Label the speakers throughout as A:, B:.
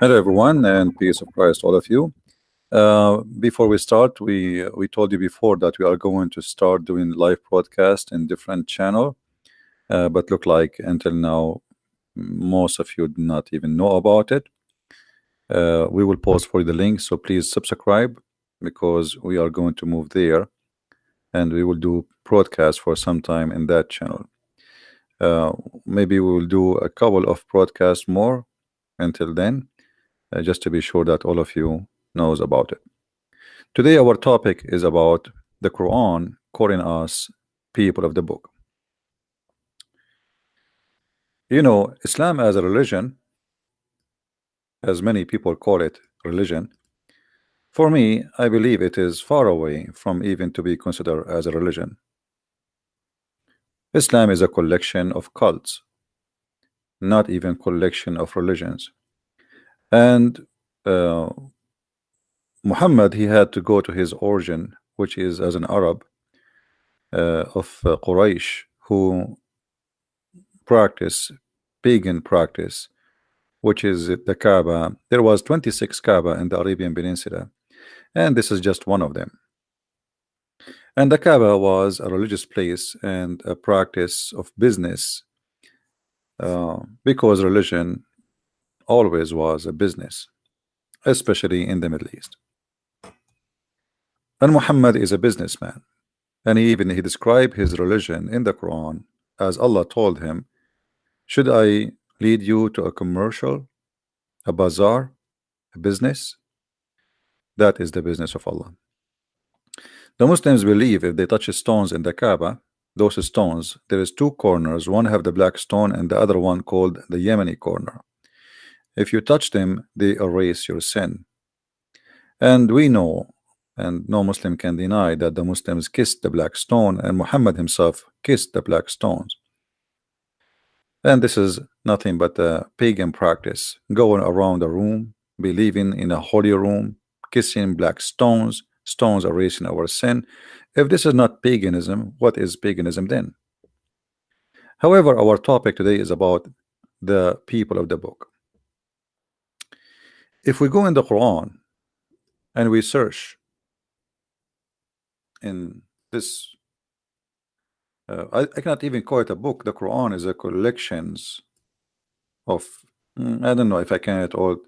A: Hello, everyone, and peace of Christ, all of you. Before we start, we told you before that we are going to start doing live broadcast in different channel, but look like until now, most of you do not even know about it. We will post for you the link, so please subscribe because we are going to move there, and we will do broadcast for some time in that channel. Uh, Maybe we will do a couple of broadcasts more until then, just to be sure that all of you knows about it. Today our topic is about the Quran calling us people of the book. You know, Islam as a religion, as many people call it religion, for me, I believe it is far away from even to be considered as a religion. Islam is a collection of cults, not even collection of religions. And uh, Muhammad, he had to go to his origin, which is as an Arab of Quraysh, who practice pagan practice, which is the Kaaba. There was 26 Kaaba in the Arabian Peninsula, and this is just one of them. And the Kaaba was a religious place and a practice of business, because religion always was a business, especially in the Middle East. And Muhammad is a businessman, and he described his religion in the Quran as Allah told him, "Should I lead you to a commercial, a bazaar, a business?" That is the business of Allah. The Muslims believe if they touch stones in the Kaaba, those stones, there is two corners. One have the black stone and the other one called the Yemeni corner. If you touch them, they erase your sin. And we know, and no Muslim can deny, that the Muslims kissed the black stone, and Muhammad himself kissed the black stones. And this is nothing but a pagan practice, going around a room, believing in a holy room, kissing black stones. Stones erasing our sin. If this is not paganism, what is paganism then? However, our topic today is about the people of the book. If we go in the Quran and we search in this, I cannot even call it a book. The Quran is a collections of, I don't know if I can at all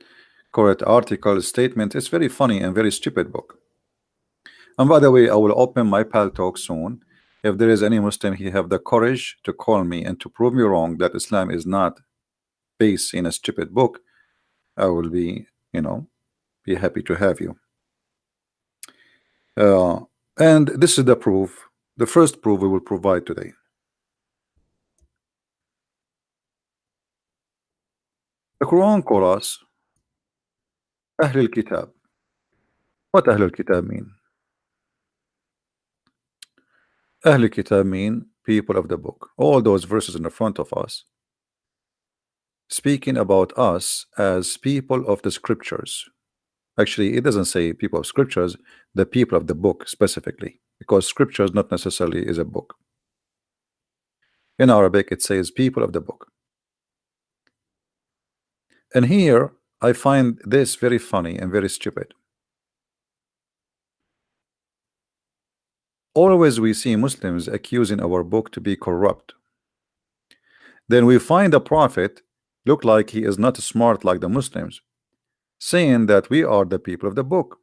A: call it article, statement. It's very funny and very stupid book. And by the way, I will open my pal talk soon. If there is any Muslim, he have the courage to call me and to prove me wrong that Islam is not based in a stupid book, I will be, be happy to have you. And this is the proof, the first proof we will provide today. The Quran calls us Ahl al-Kitab. What Ahl al-Kitab mean? Ahl al-Kitab mean people of the book. All those verses in the front of us speaking about us as people of the scriptures. Actually, it doesn't say people of scriptures, the people of the book specifically, because scriptures not necessarily is a book. In Arabic, it says people of the book. And here, I find this very funny and very stupid. Always we see Muslims accusing our book to be corrupt. Then we find a prophet look like he is not smart like the Muslims, saying that we are the people of the book.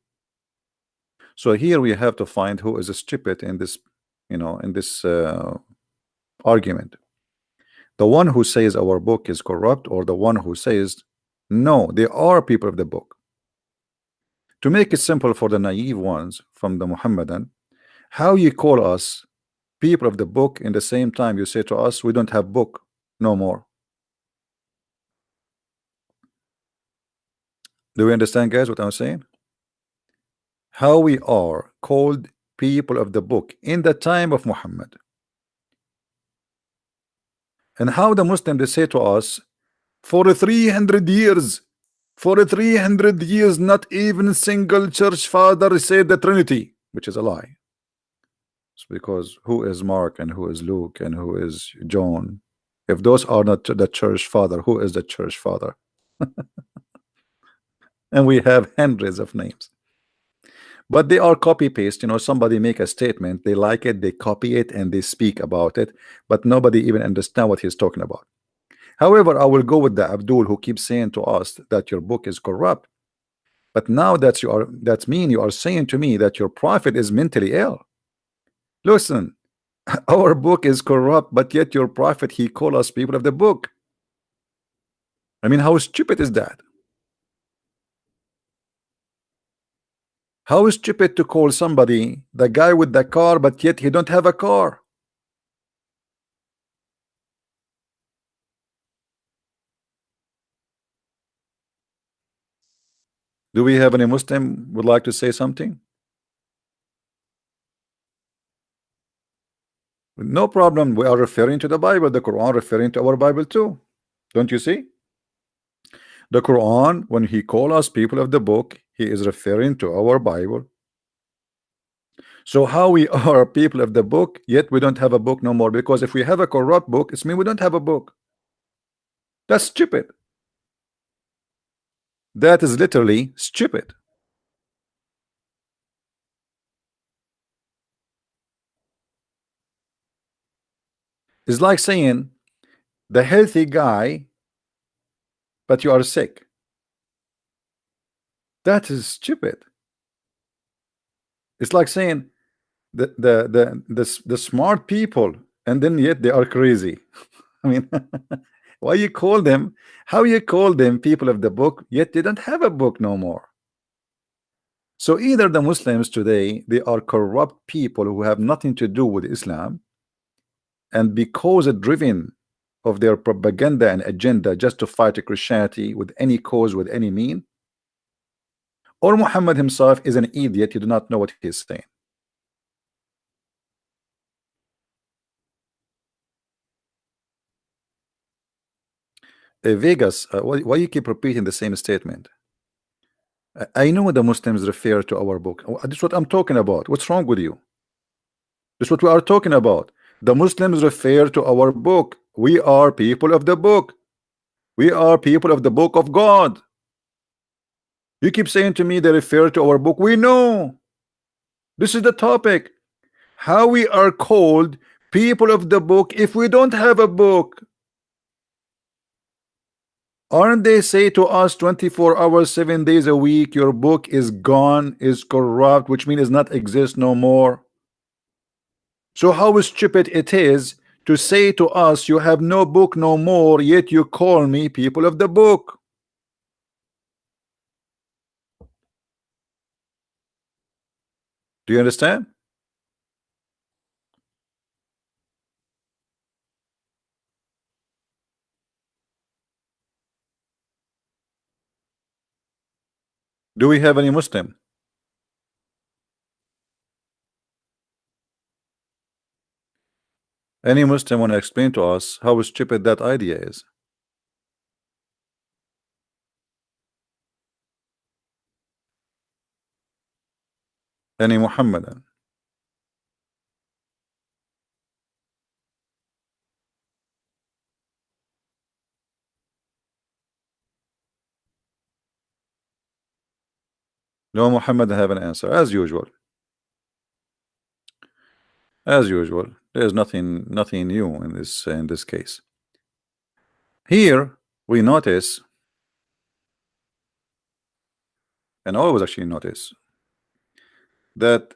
A: So here we have to find who is stupid in this, in this argument. The one who says our book is corrupt, or the one who says no, they are people of the book. To make it simple for the naive ones from the Muhammadan, how you call us people of the book in the same time you say to us we don't have book no more? Do we understand, guys, what I'm saying? How we are called people of the book in the time of Muhammad, and how the Muslims they say to us for 300 years, not even a single church father said the Trinity, which is a lie. It's because who is Mark and who is Luke and who is John? If those are not the church father, who is the church father? And we have hundreds of names, but they are copy paste. Somebody make a statement, they like it, they copy it, and they speak about it, but nobody even understand what he's talking about. However, I will go with the Abdul who keeps saying to us that your book is corrupt. But now that's mean you are saying to me that your prophet is mentally ill. Listen, our book is corrupt, but yet your prophet, he call us people of the book. I mean, how stupid is that? How stupid to call somebody the guy with the car, but yet he don't have a car. Do we have any Muslim would like to say something? No problem. We are referring to the Bible, the Quran referring to our Bible too. Don't you see? The Quran, when he call us people of the book, he is referring to our Bible. So how we are people of the book, yet we don't have a book no more? Because if we have a corrupt book, it's mean we don't have a book. That's stupid. That is literally stupid. It's like saying the healthy guy, but you are sick. That is stupid. It's like saying the smart people, and then yet they are crazy. I mean, why you call them? How you call them people of the book, yet they don't have a book no more? So either the Muslims today, they are corrupt people who have nothing to do with Islam, and because driven of their propaganda and agenda just to fight Christianity with any cause, with any mean, or Muhammad himself is an idiot, you do not know what he's saying. Vegas, why you keep repeating the same statement? I know the Muslims refer to our book. This is what I'm talking about. What's wrong with you? This is what we are talking about. The Muslims refer to our book. We are people of the book. We are people of the book of God. You keep saying to me they refer to our book. We know. This is the topic. How we are called people of the book if we don't have a book. Aren't they say to us 24 hours, 7 days a week, your book is gone, is corrupt, which means not exist no more? So how stupid it is to say to us, you have no book no more, yet you call me people of the book. Do you understand? Do we have any Muslim? Any Muslim want to explain to us how stupid that idea is? Any Muhammadan? No Muhammad have an answer as usual. As usual, there's nothing new in this case. Here we notice, and always actually notice, that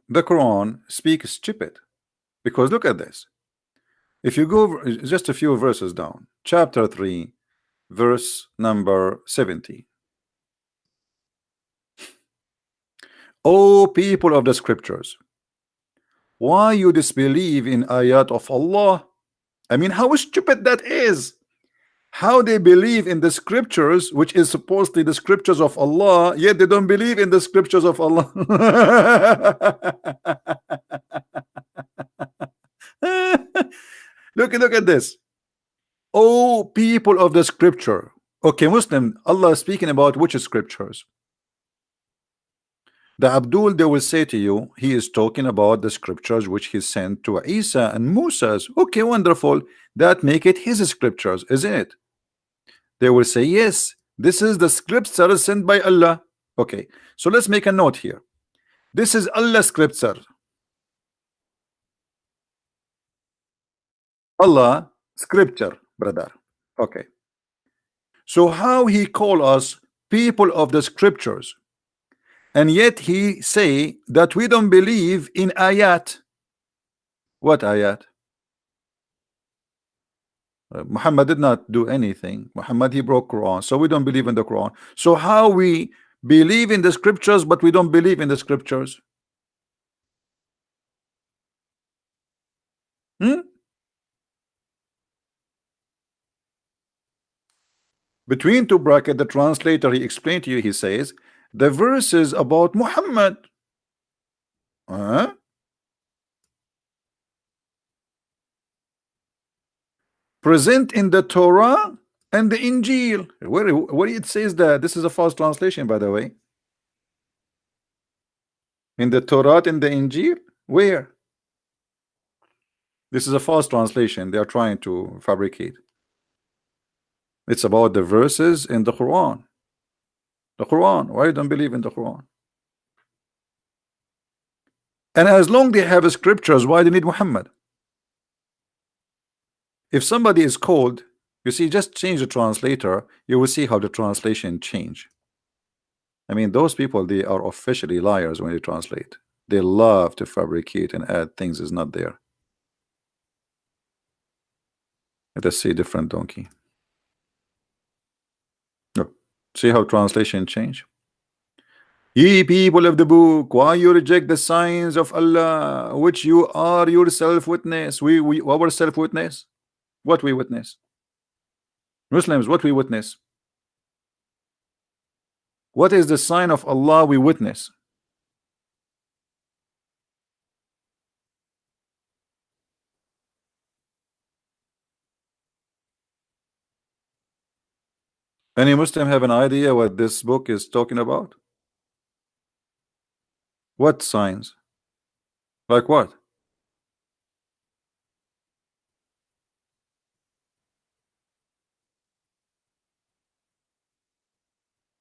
A: the Quran speaks stupid. Because look at this. If you go just a few verses down, chapter 3, verse number 70. O people of the scriptures, why you disbelieve in ayat of Allah? I mean, how stupid that is. How they believe in the scriptures, which is supposedly the scriptures of Allah, yet they don't believe in the scriptures of Allah. Look at this. Oh, people of the scripture. Okay, Muslim, Allah is speaking about which scriptures? The Abdul, they will say to you, he is talking about the scriptures which he sent to Isa and Moses. Okay, wonderful. That make it his scriptures, isn't it? They will say, yes, This is the scripture sent by Allah. Okay, so let's make a note here. This is Allah's scripture. Allah scripture, brother. Okay. So how he call us people of the scriptures, and yet he say that we don't believe in ayat. What ayat? Muhammad did not do anything. Muhammad, he broke Quran, so we don't believe in the Quran. So how we believe in the scriptures but we don't believe in the scriptures? Between two brackets, the translator, he explained to you, he says the verses about Muhammad. Present in the Torah and the Injil. Where it says that? This is a false translation, by the way. In the Torah and the Injil? Where? This is a false translation. They are trying to fabricate. It's about the verses in the Quran. The Quran. Why you don't believe in the Quran? And as long they have scriptures, why they need Muhammad? If somebody is called, you see, just change the translator, you will see how the translation change. I mean, those people, they are officially liars when they translate. They love to fabricate and add things is not there. Let us see different donkey. Look, see how translation change? Ye people of the book, why you reject the signs of Allah, which you are yourself witness? We our self witness. What we witness? Muslims, what we witness? What is the sign of Allah we witness? Any Muslim have an idea what this book is talking about? What signs? Like what?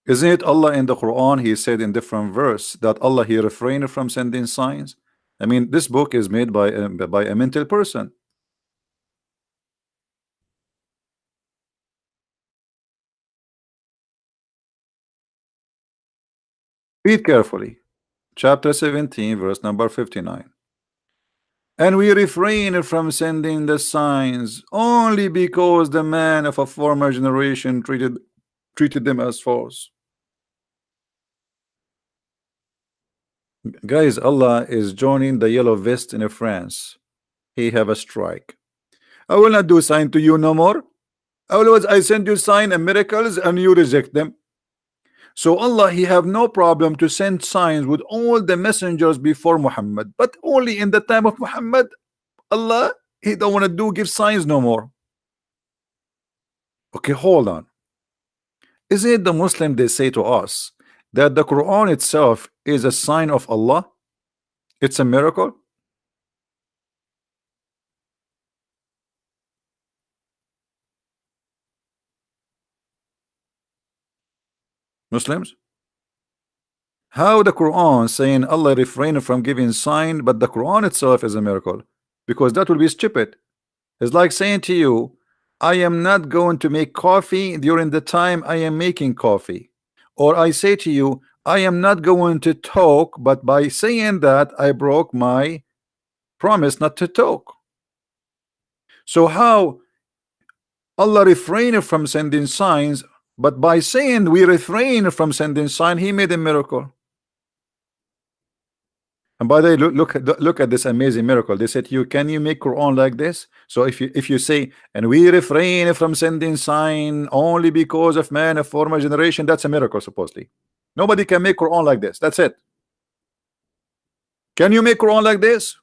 A: Isn't it Allah in the Quran? He said in different verse that Allah, he refrained from sending signs. I mean, this book is made by a mental person. Read carefully. Chapter 17, verse number 59. And we refrain from sending the signs only because the man of a former generation treated them as false. Guys, Allah is joining the yellow vest in France. He have a strike. I will not do sign to you no more. Always I send you sign and miracles and you reject them. So Allah, he have no problem to send signs with all the messengers before Muhammad, but only in the time of Muhammad, Allah, he don't want to give signs no more. Okay, hold on. Isn't it the Muslim they say to us that the Quran itself is a sign of Allah? It's a miracle. Muslims, how the Quran saying Allah refrained from giving sign, but the Quran itself is a miracle? Because that will be stupid. It's like saying to you, I am not going to make coffee during the time I am making coffee. Or I say to you, I am not going to talk, but by saying that I broke my promise not to talk. So how Allah refrained from sending signs, but by saying we refrain from sending sign, he made a miracle. And by the way, look at this amazing miracle. They said, you can you make Quran like this? So if you say, and we refrain from sending sign only because of man of former generation, that's a miracle supposedly. Nobody can make Quran like this. That's it. Can you make Quran like this?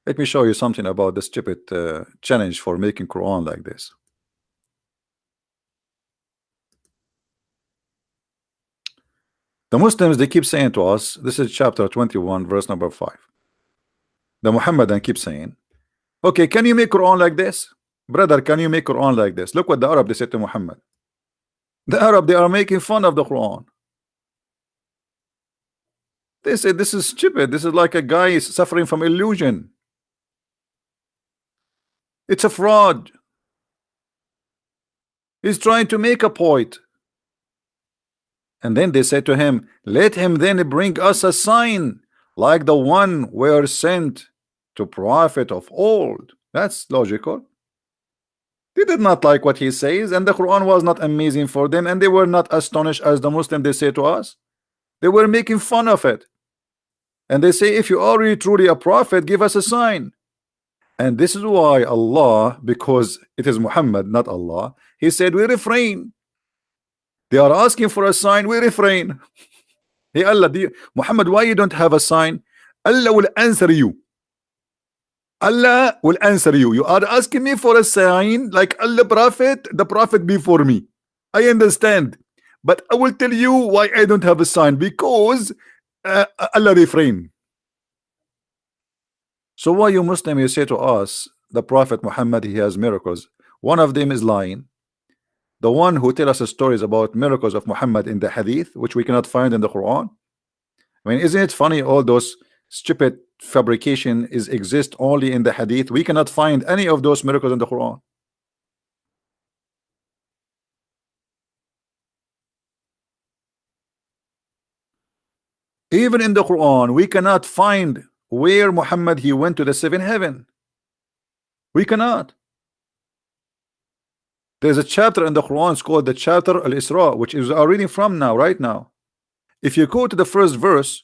A: Let me show you something about the stupid challenge for making Quran like this. The Muslims, they keep saying to us, this is chapter 21, verse number 5. The Muhammadan keep saying, okay, can you make Quran like this? Brother, can you make Quran like this? Look what the Arab they said to Muhammad. The Arab, they are making fun of the Quran. They said this is stupid. This is like a guy is suffering from illusion. It's a fraud. He's trying to make a point. And then they said to him, let him then bring us a sign like the one we are sent to prophet of old. That's logical. They did not like what he says, and the Quran was not amazing for them, and they were not astonished as the Muslim they say to us. They were making fun of it. And they say, if you are really truly a prophet, give us a sign. And this is why Allah, because it is Muhammad, not Allah, he said we refrain. They are asking for a sign, we refrain. Hey Allah, Muhammad, why you don't have a sign? Allah will answer you. Allah will answer you. You are asking me for a sign like Allah prophet, the prophet before me. I understand. But I will tell you why I don't have a sign. Because Allah refrain. So why you Muslim, you say to us, the Prophet Muhammad, he has miracles. One of them is lying. The one who tell us stories about miracles of Muhammad in the hadith, which we cannot find in the Quran. I mean, isn't it funny all those stupid fabrication exist only in the hadith? We cannot find any of those miracles in the Quran. Even in the Quran, we cannot find where Muhammad he went to the seventh heaven. We cannot. There's a chapter in the Quran, it's called the chapter Al-Isra, which is our reading from now, right now. If you go to the first verse,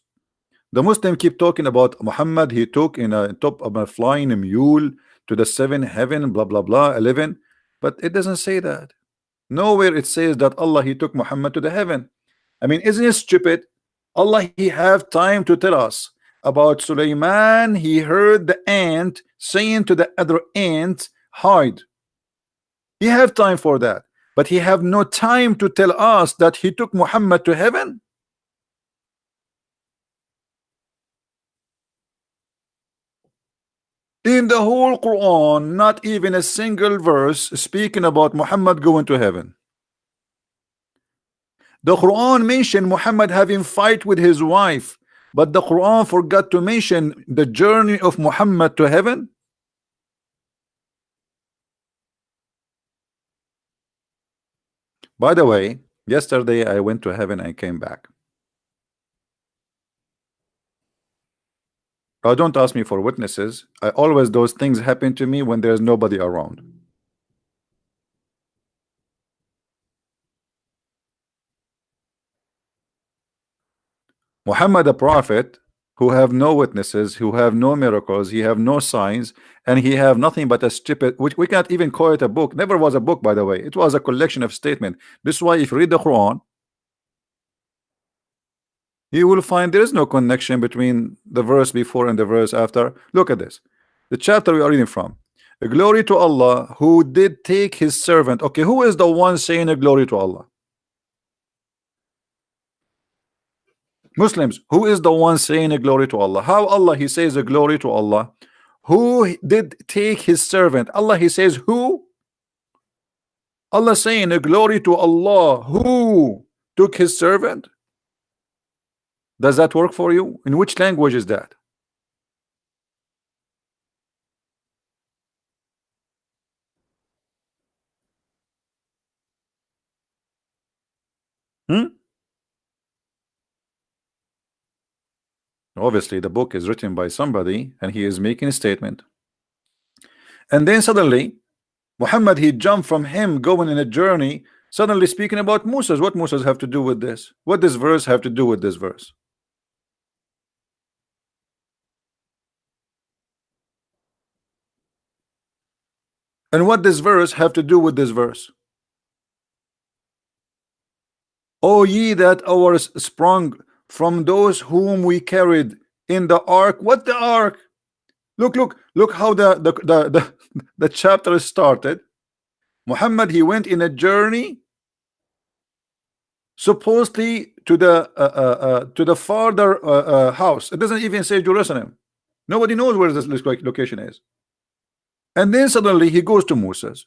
A: the Muslim keep talking about Muhammad, he took in a top of a flying mule to the seventh heaven, blah blah blah, 11. But it doesn't say that. Nowhere it says that Allah he took Muhammad to the heaven. I mean, isn't it stupid? Allah he have time to tell us about Sulaiman. He heard the ant saying to the other ant, hide. He have time for that, but he have no time to tell us that he took Muhammad to heaven. In the whole Quran, not even a single verse speaking about Muhammad going to heaven. The Quran mentioned Muhammad having fight with his wife, but the Quran forgot to mention the journey of Muhammad to heaven. By the way, yesterday I went to heaven and came back. Don't ask me for witnesses. I always those things happen to me when there's nobody around. Muhammad the prophet, who have no witnesses, who have no miracles, he have no signs, and he have nothing but a stupid, which we can't even call it a book. Never was a book, by the way. It was a collection of statements. This is why if you read the Quran, you will find there is no connection between the verse before and the verse after. Look at this. The chapter we are reading from. Glory to Allah who did take his servant. Okay, who is the one saying a glory to Allah? Muslims, who is the one saying a glory to Allah? How Allah he says a glory to Allah? Who did take his servant? Allah he says who? Allah saying a glory to Allah who took his servant? Does that work for you? In which language is that? Obviously the book is written by somebody and he is making a statement, and then suddenly Muhammad he jumped from him going in a journey, suddenly speaking about Moses. What Moses have to do with this? What does verse have to do with this verse? And what does verse have to do with this verse? O ye that are sprung from those whom we carried in the ark. What the ark? Look how the chapter started. Muhammad he went in a journey supposedly to the farther house. It doesn't even say Jerusalem. Nobody knows where this location is. And then suddenly he goes to Moses.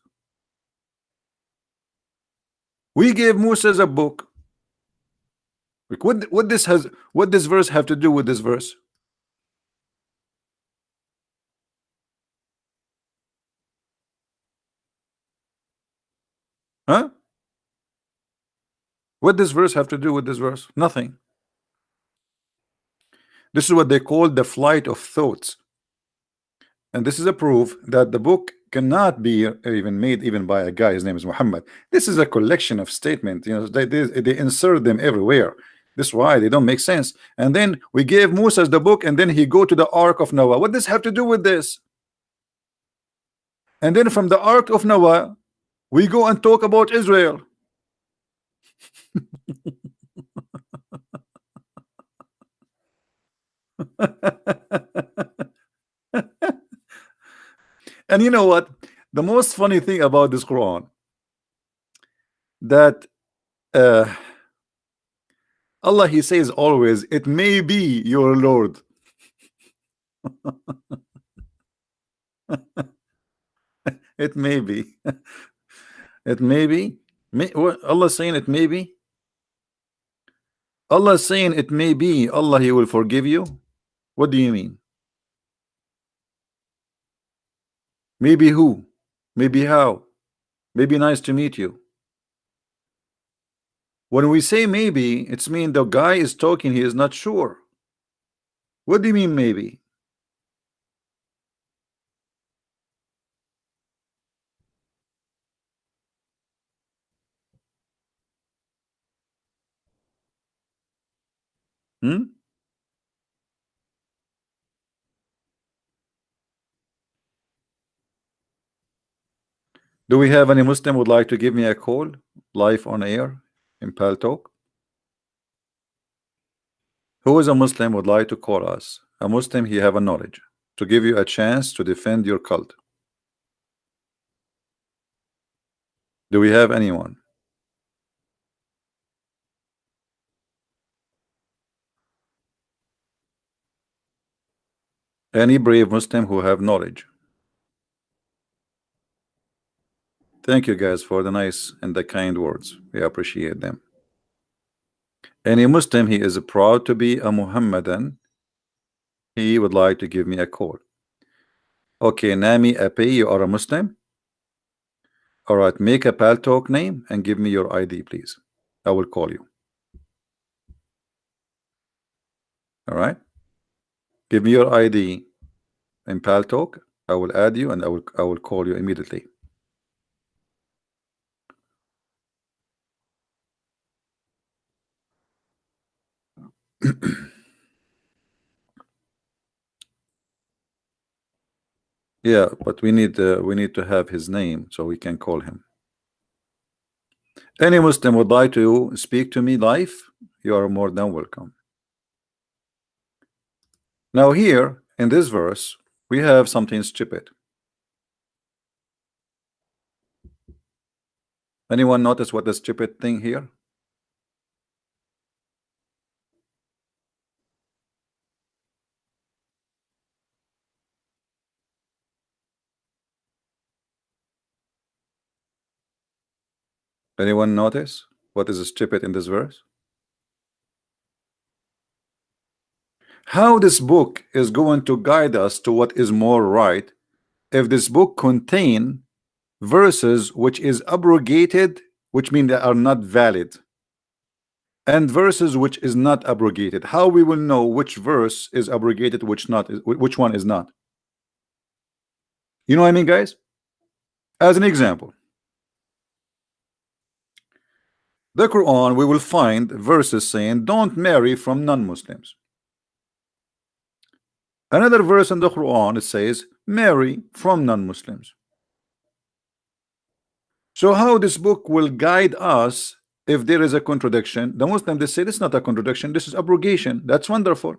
A: We gave Moses a book. Like, what this verse have to do with this verse? Huh? What this verse have to do with this verse? Nothing. This is what they call the flight of thoughts. And this is a proof that the book cannot be even made even by a guy. His name is Muhammad. This is a collection of statements. You know, they insert them everywhere. This is why they don't make sense. And then we gave Moses the book, and then he go to the Ark of Noah. What does have to do with this? And then from the Ark of Noah, we go and talk about Israel. And you know what? The most funny thing about this Quran, that Allah, he says always, it may be your Lord. It may be. It may be. What Allah saying it may be? Allah saying it may be Allah, he will forgive you. What do you mean? Maybe who? Maybe how? Maybe nice to meet you. When we say maybe, it's mean the guy is talking, he is not sure. What do you mean maybe? Hmm? Do we have any Muslim would like to give me a call live on air in Pal Talk? Who is a Muslim would like to call us? A Muslim, he have a knowledge to give you a chance to defend your cult. Do we have anyone? Any brave Muslim who have knowledge? Thank you guys for the nice and the kind words. We appreciate them. Any Muslim, he is proud to be a Muhammadan. He would like to give me a call. Okay, Nami Api, you are a Muslim? All right, make a Pal Talk name and give me your ID, please. I will call you. All right, give me your ID in Pal Talk. I will add you and I will call you immediately. Yeah, but we need to have his name so we can call him. Any Muslim would like to speak to me live? You are more than welcome. Now here in this verse we have something stupid. Anyone notice what the stupid thing here? Anyone notice what is stupid in this verse? How this book is going to guide us to what is more right if this book contain verses which is abrogated, which mean they are not valid, and verses which is not abrogated? How we will know which verse is abrogated, which one is not? You know what I mean, guys? As an example, the Quran, we will find verses saying don't marry from non-Muslims. Another verse in the Quran, it says marry from non-Muslims. So how this book will guide us if there is a contradiction? The Muslim, they say this is not a contradiction, this is abrogation. That's wonderful.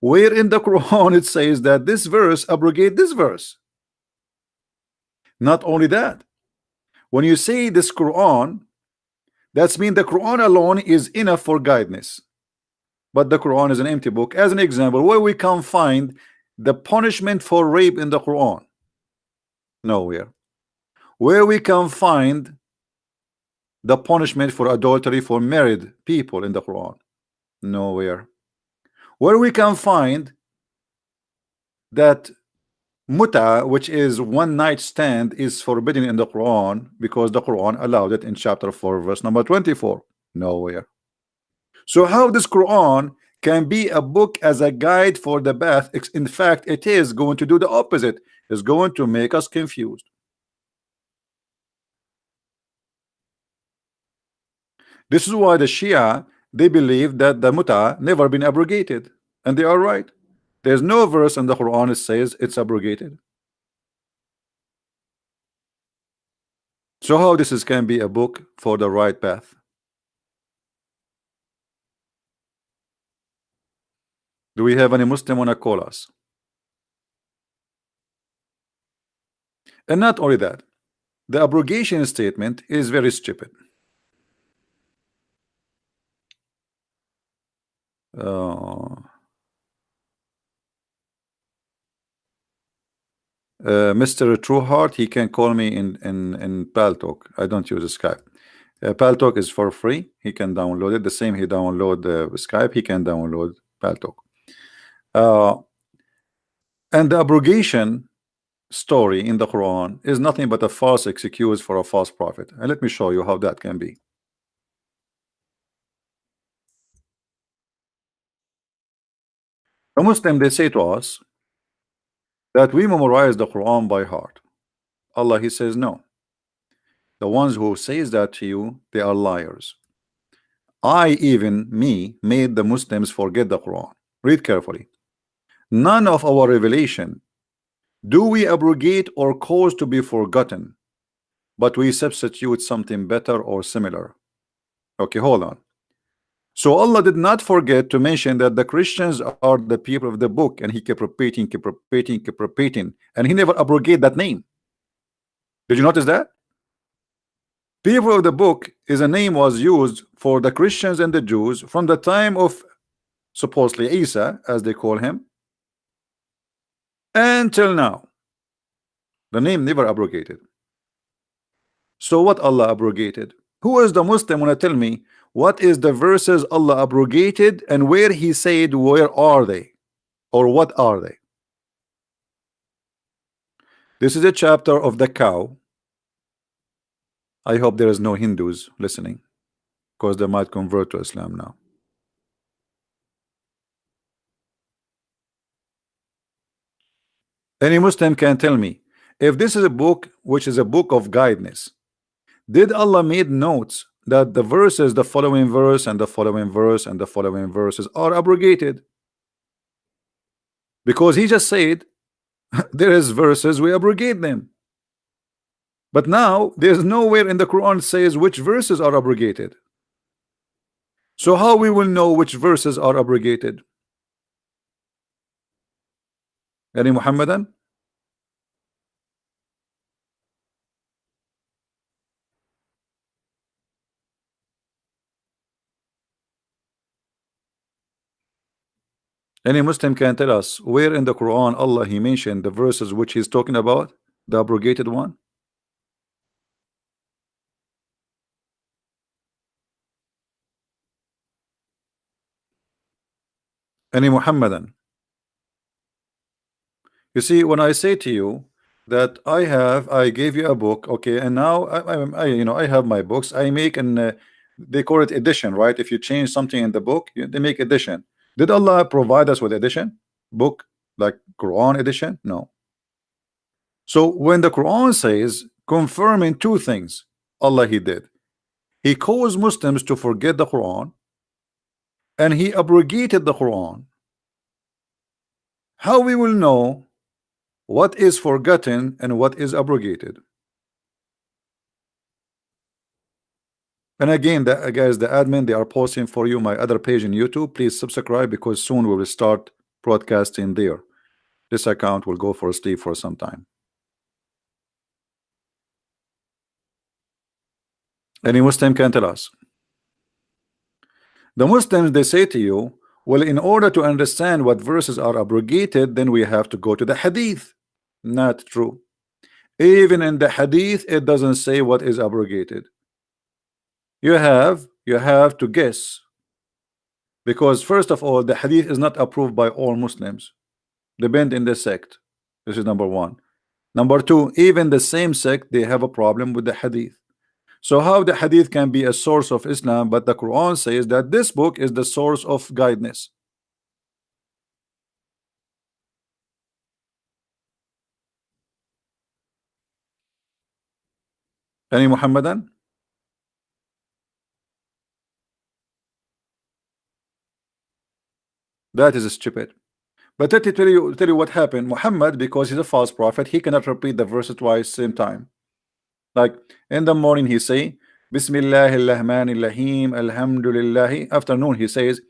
A: Where in the Quran it says that this verse abrogate this verse? Not only that, when you say this Quran, that's mean the Quran alone is enough for guidance, but the Quran is an empty book. As an example, where we can find the punishment for rape in the Quran? Nowhere. Where we can find the punishment for adultery for married people in the Quran? Nowhere. Where we can find that muta, which is one night stand, is forbidden in the Quran because the Quran allowed it in chapter 4 verse number 24? Nowhere. So how this Quran can be a book as a guide for the path? In fact, it is going to do the opposite. It's going to make us confused. This is why the Shia, they believe that the muta never been abrogated, and they are right. There's no verse in the Quran that says it's abrogated. So how this is can be a book for the right path? Do we have any Muslim wanna call us? And not only that, the abrogation statement is very stupid. Mr. Trueheart, he can call me in Paltalk. I don't use Skype. Paltalk is for free. He can download it. The same he download Skype, he can download Paltalk. And the abrogation story in the Quran is nothing but a false excuse for a false prophet. And let me show you how that can be. A Muslim, they say to us that we memorize the Quran by heart. Allah, he says no. The ones who says that to you, they are liars. I, even me, made the Muslims forget the Quran. Read carefully. None of our revelation do we abrogate or cause to be forgotten, but we substitute something better or similar. Okay, hold on. So Allah did not forget to mention that the Christians are the people of the book, and he kept repeating, and he never abrogate that name. Did you notice that? People of the book is a name was used for the Christians and the Jews from the time of supposedly Isa, as they call him, until now. The name never abrogated. So what Allah abrogated? Who is the Muslim wanna tell me what is the verses Allah abrogated and where he said where are they or what are they? This is a chapter of the cow. I hope there is no Hindus listening, because they might convert to Islam now. Any Muslim can tell me if this is a book which is a book of guidance, did Allah made notes that the verses, the following verse and the following verse and the following verses are abrogated? Because he just said there is verses we abrogate them. But now there's nowhere in the Quran says which verses are abrogated. So how we will know which verses are abrogated? Any Muhammadan? Any Muslim can tell us where in the Quran Allah he mentioned the verses which he's talking about, the abrogated one? Any Muhammadan? You see, when I say to you that I gave you a book, okay, and now I have my books. I make an they call it edition, right? If you change something in the book, they make edition. Did Allah provide us with edition book like Quran edition? No. So when the Quran says confirming two things, Allah he did. He caused Muslims to forget the Quran, and he abrogated the Quran. How we will know what is forgotten and what is abrogated? And again, guys, the admin, they are posting for you my other page in YouTube. Please subscribe, because soon we will start broadcasting there. This account will go for sleep for some time. Any Muslim can tell us. The Muslims, they say to you, well, in order to understand what verses are abrogated, then we have to go to the hadith. Not true. Even in the hadith, it doesn't say what is abrogated. You have to guess, because first of all, the hadith is not approved by all Muslims. Depend in the sect. This is number one. Number two, even the same sect, they have a problem with the hadith. So how the hadith can be a source of Islam, but the Quran says that this book is the source of guidance? Any Muhammadan? That is stupid. But let me tell you what happened. Muhammad, because he's a false prophet, he cannot repeat the verse twice same time. Like in the morning he say Bismillahirrahmanirrahim, Alhamdulillah. Afternoon he says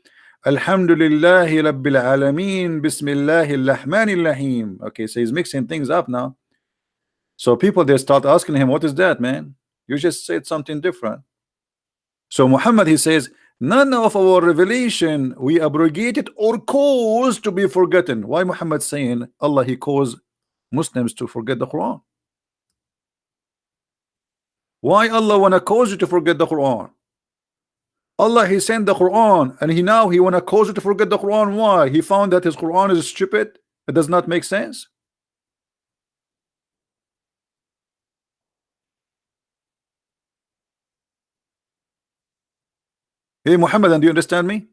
A: Alhamdulillahi Rabbil Alameen, Bismillahirrahmanirrahim. Okay, so he's mixing things up now. So people, they start asking him, what is that, man? You just said something different. So Muhammad, he says, none of our revelation we abrogated or caused to be forgotten. Why Muhammad saying Allah he caused Muslims to forget the Quran? Why Allah wanna cause you to forget the Quran? Allah he sent the Quran, and he wanna cause you to forget the Quran. Why? He found that his Quran is stupid. It does not make sense. Hey Muhammad, do you understand me?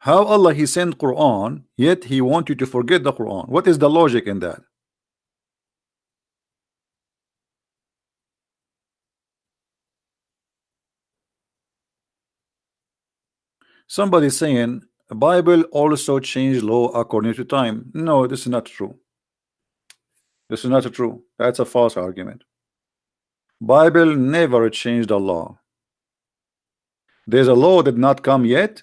A: How Allah he sent Quran, yet he want you to forget the Quran? What is the logic in that? Somebody saying Bible also changed law according to time. No, this is not true. This is not true. That's a false argument. Bible never changed the law. There's a law that not come yet,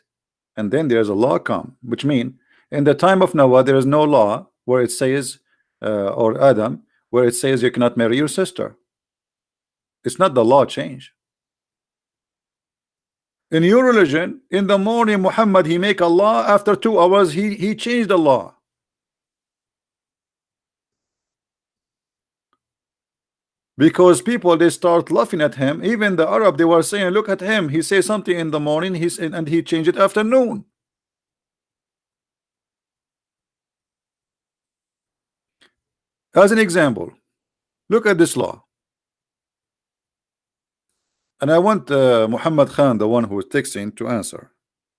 A: and then there's a law come, which mean in the time of Noah there is no law where it says or Adam, where it says you cannot marry your sister. It's not the law change. In your religion, in the morning Muhammad he make a law, after 2 hours he changed the law. Because people, they start laughing at him. Even the Arab, they were saying, look at him, he says something in the morning, and he changed it afternoon. As an example, look at this law. And I want Muhammad Khan, the one who is texting, to answer.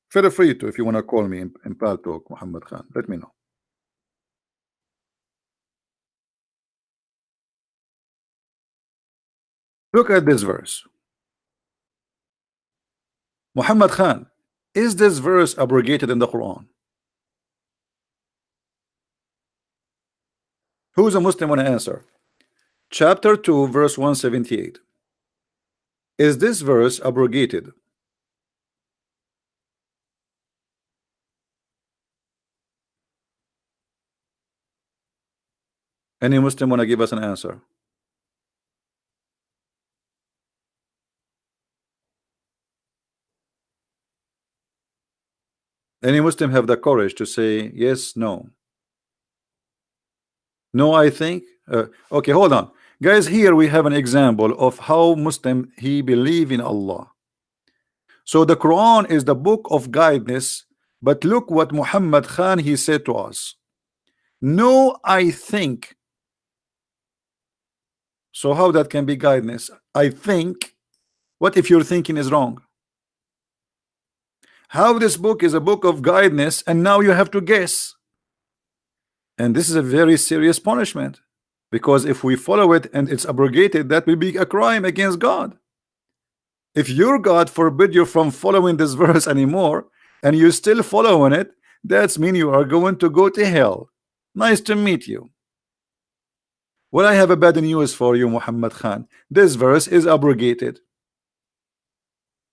A: Feel free to, if you want to call me in Pal Talk, Muhammad Khan, let me know. Look at this verse. Muhammad Khan, is this verse abrogated in the Quran? Who's a Muslim want to answer? Chapter 2, verse 178. Is this verse abrogated? Any Muslim want to give us an answer? Any Muslim have the courage to say yes, no? No, I think. Okay, hold on, guys. Here we have an example of how Muslim he believe in Allah. So the Quran is the book of guidance, but look what Muhammad Khan he said to us. No, I think. So how that can be guidance? I think. What if your thinking is wrong? How this book is a book of guidance and now you have to guess? And this is a very serious punishment, because if we follow it and it's abrogated, that will be a crime against God. If your God forbid you from following this verse anymore and you still following it, that's mean you are going to go to hell. Nice to meet you. Well, I have a bad news for you, Muhammad Khan. This verse is abrogated.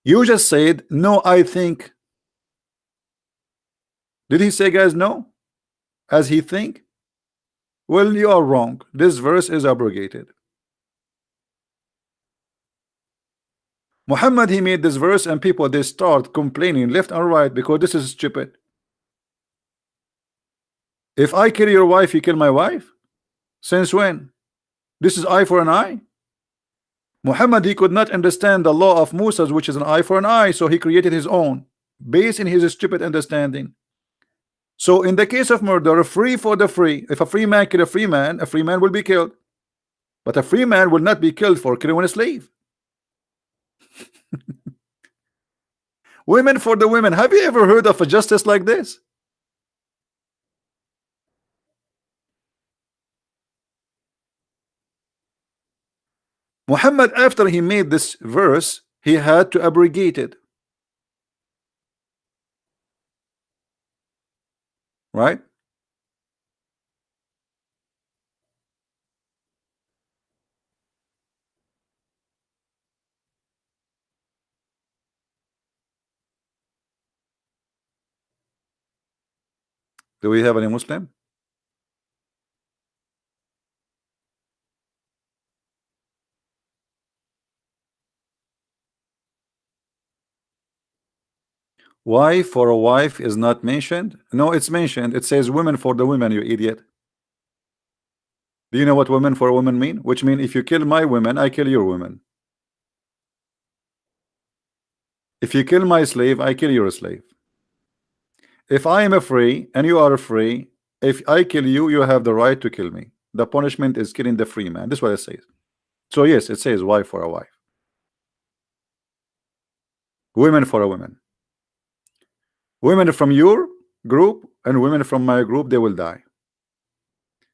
A: You just said no, I think. Did he say, guys, no? As he think? Well, you are wrong. This verse is abrogated. Muhammad, he made this verse, and people, they start complaining left and right because this is stupid. If I kill your wife, you kill my wife? Since when? This is eye for an eye. Muhammad, he could not understand the law of Musa, which is an eye for an eye, so he created his own based in his stupid understanding. So in the case of murder, free for the free. If a free man kill a free man will be killed. But a free man will not be killed for killing a slave. Women for the women. Have you ever heard of a justice like this? Muhammad, after he made this verse, he had to abrogate it. Right? Do we have any Muslim? Wife for a wife is not mentioned. No, it's mentioned. It says women for the women, you idiot. Do you know what women for a woman mean? Which mean if you kill my women, I kill your women. If you kill my slave, I kill your slave. If I am a free and you are a free, if I kill you, you have the right to kill me. The punishment is killing the free man. This is what it says. So yes, it says wife for a wife. Women for a woman. Women from your group and women from my group, they will die.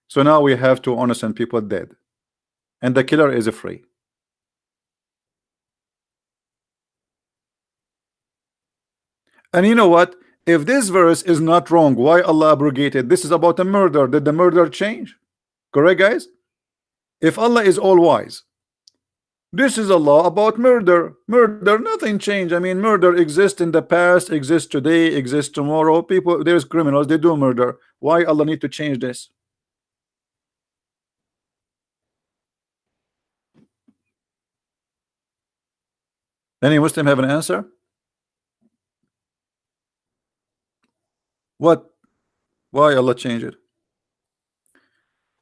A: So now we have two innocent people dead. And the killer is free. And you know what? If this verse is not wrong, why Allah abrogated? This is about a murder. Did the murder change? Correct, guys? If Allah is all wise, this is a law about murder. Murder, nothing changed. I mean, murder exists in the past, exists today, exists tomorrow. People, there's criminals, they do murder. Why Allah need to change this? Any Muslim have an answer? What? Why Allah changed it?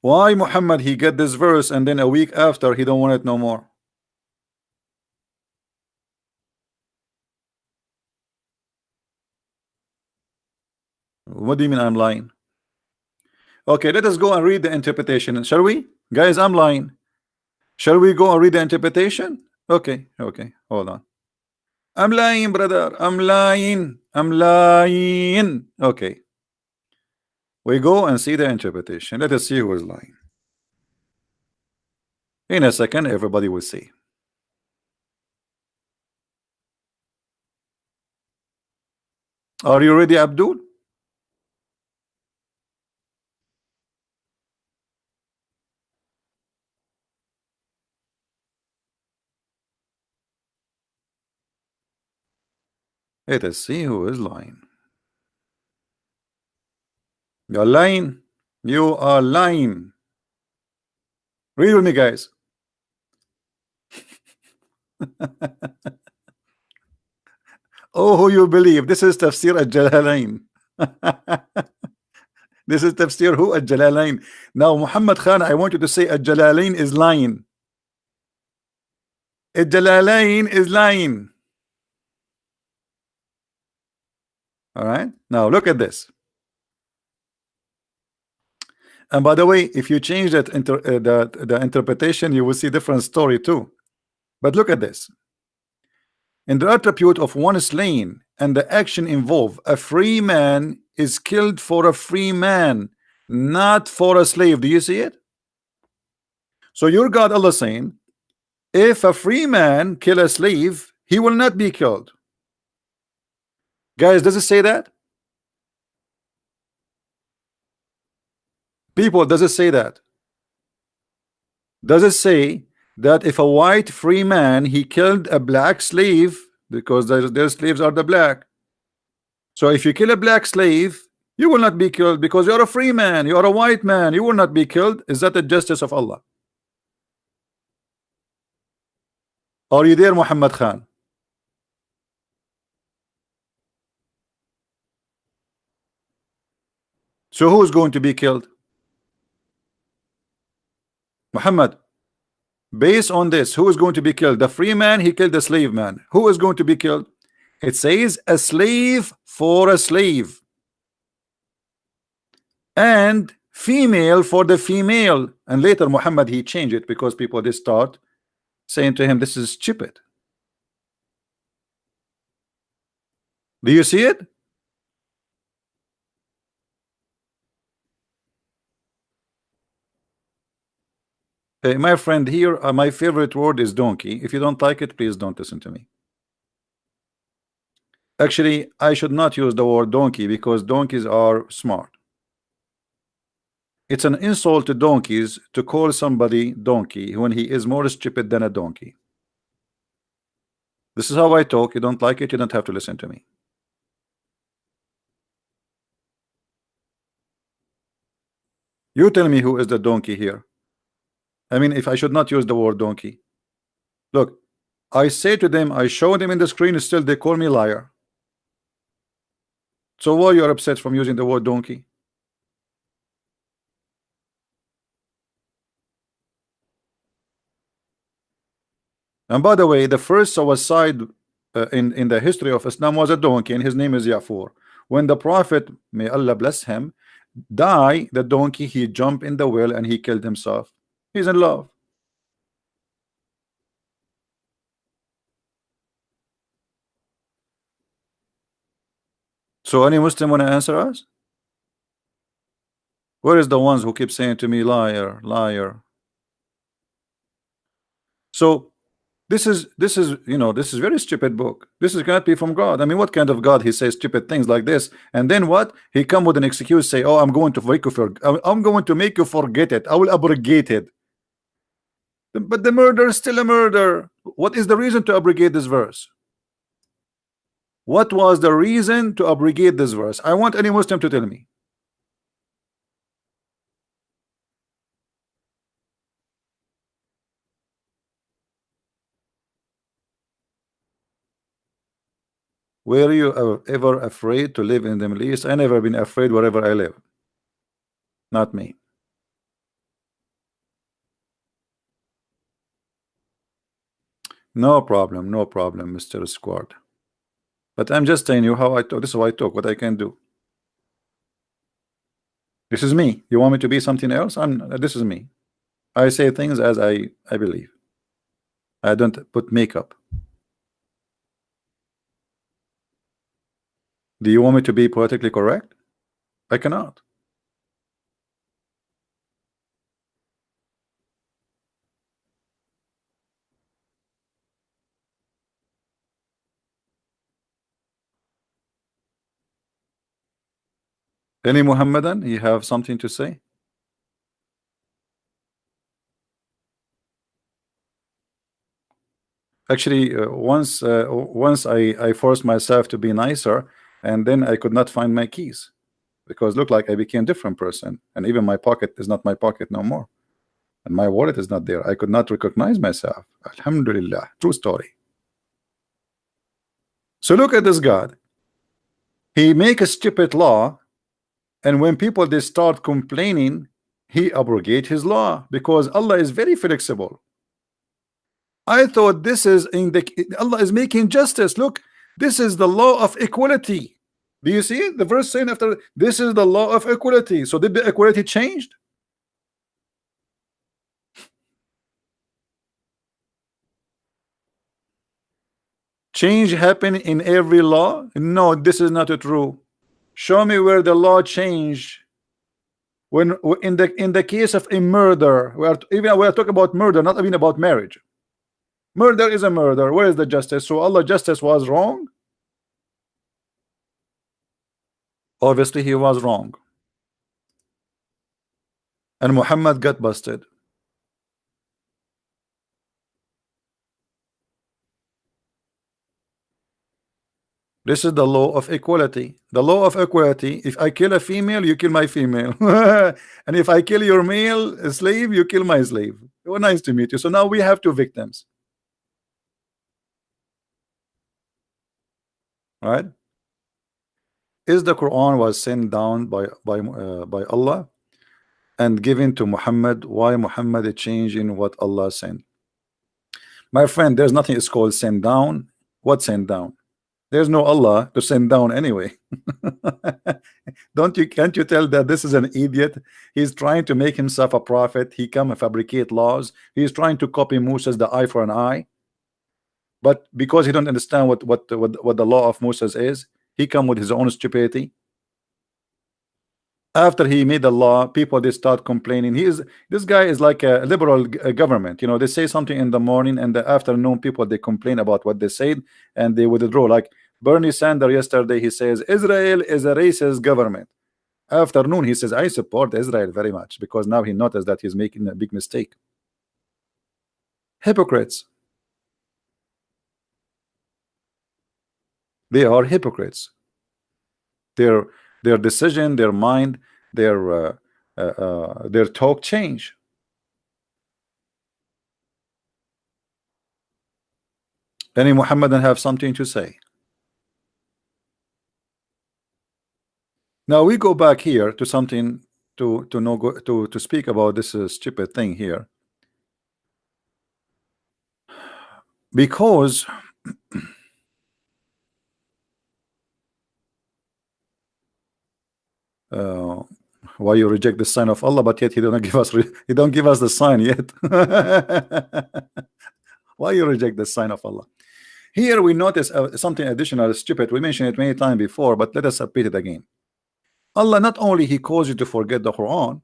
A: Why Muhammad he get this verse and then a week after he don't want it no more? What do you mean I'm lying? Okay, let us go and read the interpretation. Shall we? Guys, I'm lying. Shall we go and read the interpretation? Okay, okay, hold on. I'm lying, brother. I'm lying. I'm lying. Okay. We go and see the interpretation. Let us see who is lying. In a second, everybody will see. Are you ready, Abdul? Let us see who is lying. You're lying. You are lying. Read with me, guys. Oh, who you believe? This is Tafsir al-Jalalain. This is Tafsir who? Al-Jalalain. Now, Muhammad Khan, I want you to say al-Jalalain is lying. Al-Jalalain is lying. All right. Now, look at this. And by the way, if you change that the interpretation, you will see different story too. But look at this. In the attribute of one slain and the action involved, a free man is killed for a free man, not for a slave. Do you see it? So your God Allah saying, if a free man kill a slave, he will not be killed. Guys, does it say that? People, does it say that? Does it say that if a white free man he killed a black slave, because their slaves are the black, so if you kill a black slave, you will not be killed because you are a free man, you are a white man, you will not be killed? Is that the justice of Allah? Are you there, Muhammad Khan? So who is going to be killed? Muhammad. Based on this, who is going to be killed? The free man, he killed the slave man. Who is going to be killed? It says a slave for a slave, and female for the female. And later Muhammad, he changed it because people, they start saying to him, this is stupid. Do you see it? Hey, my friend, here my favorite word is donkey. If you don't like it, please don't listen to me. Actually, I should not use the word donkey because donkeys are smart. It's an insult to donkeys to call somebody donkey when he is more stupid than a donkey. This is how I talk. You don't like it, you don't have to listen to me. You tell me who is the donkey here. I mean, if I should not use the word donkey. Look, I say to them, I show them in the screen, still they call me liar. So why you are upset from using the word donkey? And by the way, the first suicide in the history of Islam was a donkey, and his name is Ya'fur. When the Prophet, may Allah bless him, died, the donkey, he jumped in the well and he killed himself. He's in love. So any Muslim want to answer us? Where is the ones who keep saying to me, liar, liar? So this is you know, this is very stupid book. This is cannot be from God. I mean, what kind of God he says stupid things like this, and then what he come with an excuse, say, oh, I'm going to make you I'm going to make you forget it, I will abrogate it. But the murder is still a murder. What is the reason to abrogate this verse? What was the reason to abrogate this verse? I want any Muslim to tell me. Were you ever afraid to live in the Middle East? I never been afraid wherever I live. Not me. No problem, no problem, Mr. Squad. But I'm just telling you how I talk. This is how I talk, what I can do. This is me. You want me to be something else? This is me. I say things as I believe. I don't put makeup. Do you want me to be politically correct? I cannot. Any Muhammadan, you have something to say? Actually, once I forced myself to be nicer, and then I could not find my keys because looked like I became a different person, and even my pocket is not my pocket no more, and my wallet is not there. I could not recognize myself. Alhamdulillah, true story. So look at this God. He make a stupid law, and when people they start complaining, he abrogate his law because Allah is very flexible. I thought this is in the Allah is making justice. Look, this is the law of equality. Do you see the verse saying after this is the law of equality? So did the equality changed? Change happen in every law? No, this is not true. Show me where the law changed. When in the case of a murder, we are talking about murder, not even about marriage. Murder is a murder. Where is the justice? So Allah justice was wrong? Obviously he was wrong. And Muhammad got busted. This is the law of equality. The law of equality, if I kill a female, you kill my female. And if I kill your male slave, you kill my slave. Well, nice to meet you. So now we have two victims. Right? Is the Quran was sent down by Allah and given to Muhammad? Why Muhammad is changing what Allah sent? My friend, there's nothing is called send down. What send down? There's no Allah to send down anyway. Don't you can't you tell that this is an idiot? He's trying to make himself a prophet. He come and fabricate laws. He's trying to copy Moses, the eye for an eye. But because he don't understand what the law of Moses is, he come with his own stupidity. After he made the law, people they start complaining. This guy is like a liberal government. You know, they say something in the morning and the afternoon people they complain about what they said and they withdraw. Like Bernie Sanders yesterday, he says Israel is a racist government. Afternoon he says I support Israel very much because now he noticed that he's making a big mistake. Hypocrites. They are hypocrites. Their decision, their mind, their talk change. Any Muhammadan have something to say? Now we go back here to something to speak about this stupid thing here, because why you reject the sign of Allah, but yet he don't give us he don't give us the sign yet. Why you reject the sign of Allah? Here we notice something additional stupid. We mentioned it many times before, but let us repeat it again. Allah not only he calls you to forget the Quran,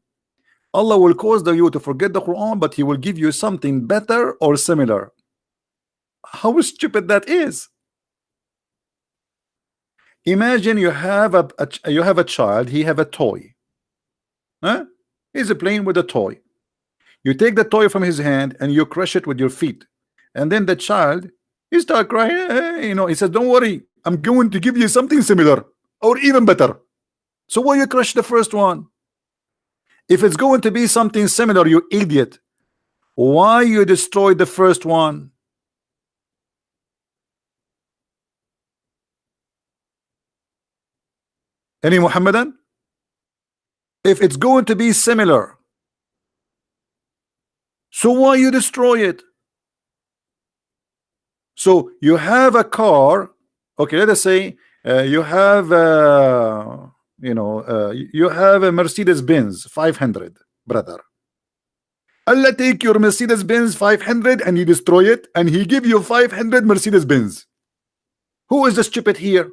A: Allah will cause you to forget the Quran, but he will give you something better or similar. How stupid that is. Imagine you have a child, he have a toy. Huh? He's playing with a toy. You take the toy from his hand and you crush it with your feet. And then the child, he start crying, you know, he says, don't worry, I'm going to give you something similar or even better. So why you crush the first one? If it's going to be something similar, you idiot, why you destroy the first one? Any Muhammadan? If it's going to be similar, so why you destroy it? So you have a car, okay, let us say you have you have a Mercedes-Benz 500, brother. Allah take your Mercedes-Benz 500 and he destroy it and he give you 500 Mercedes-Benz. Who is the stupid here?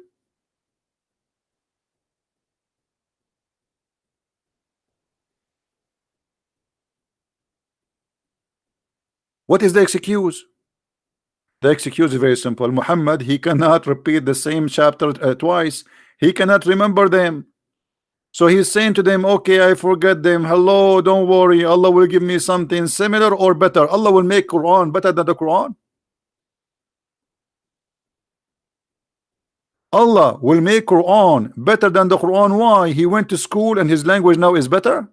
A: What is the excuse? The excuse is very simple. Muhammad, he cannot repeat the same chapter twice. He cannot remember them. So he's saying to them, okay, I forget them. Hello, don't worry. Allah will give me something similar or better. Allah will make Quran better than the Quran. Allah will make Quran better than the Quran. Why? He went to school and his language now is better.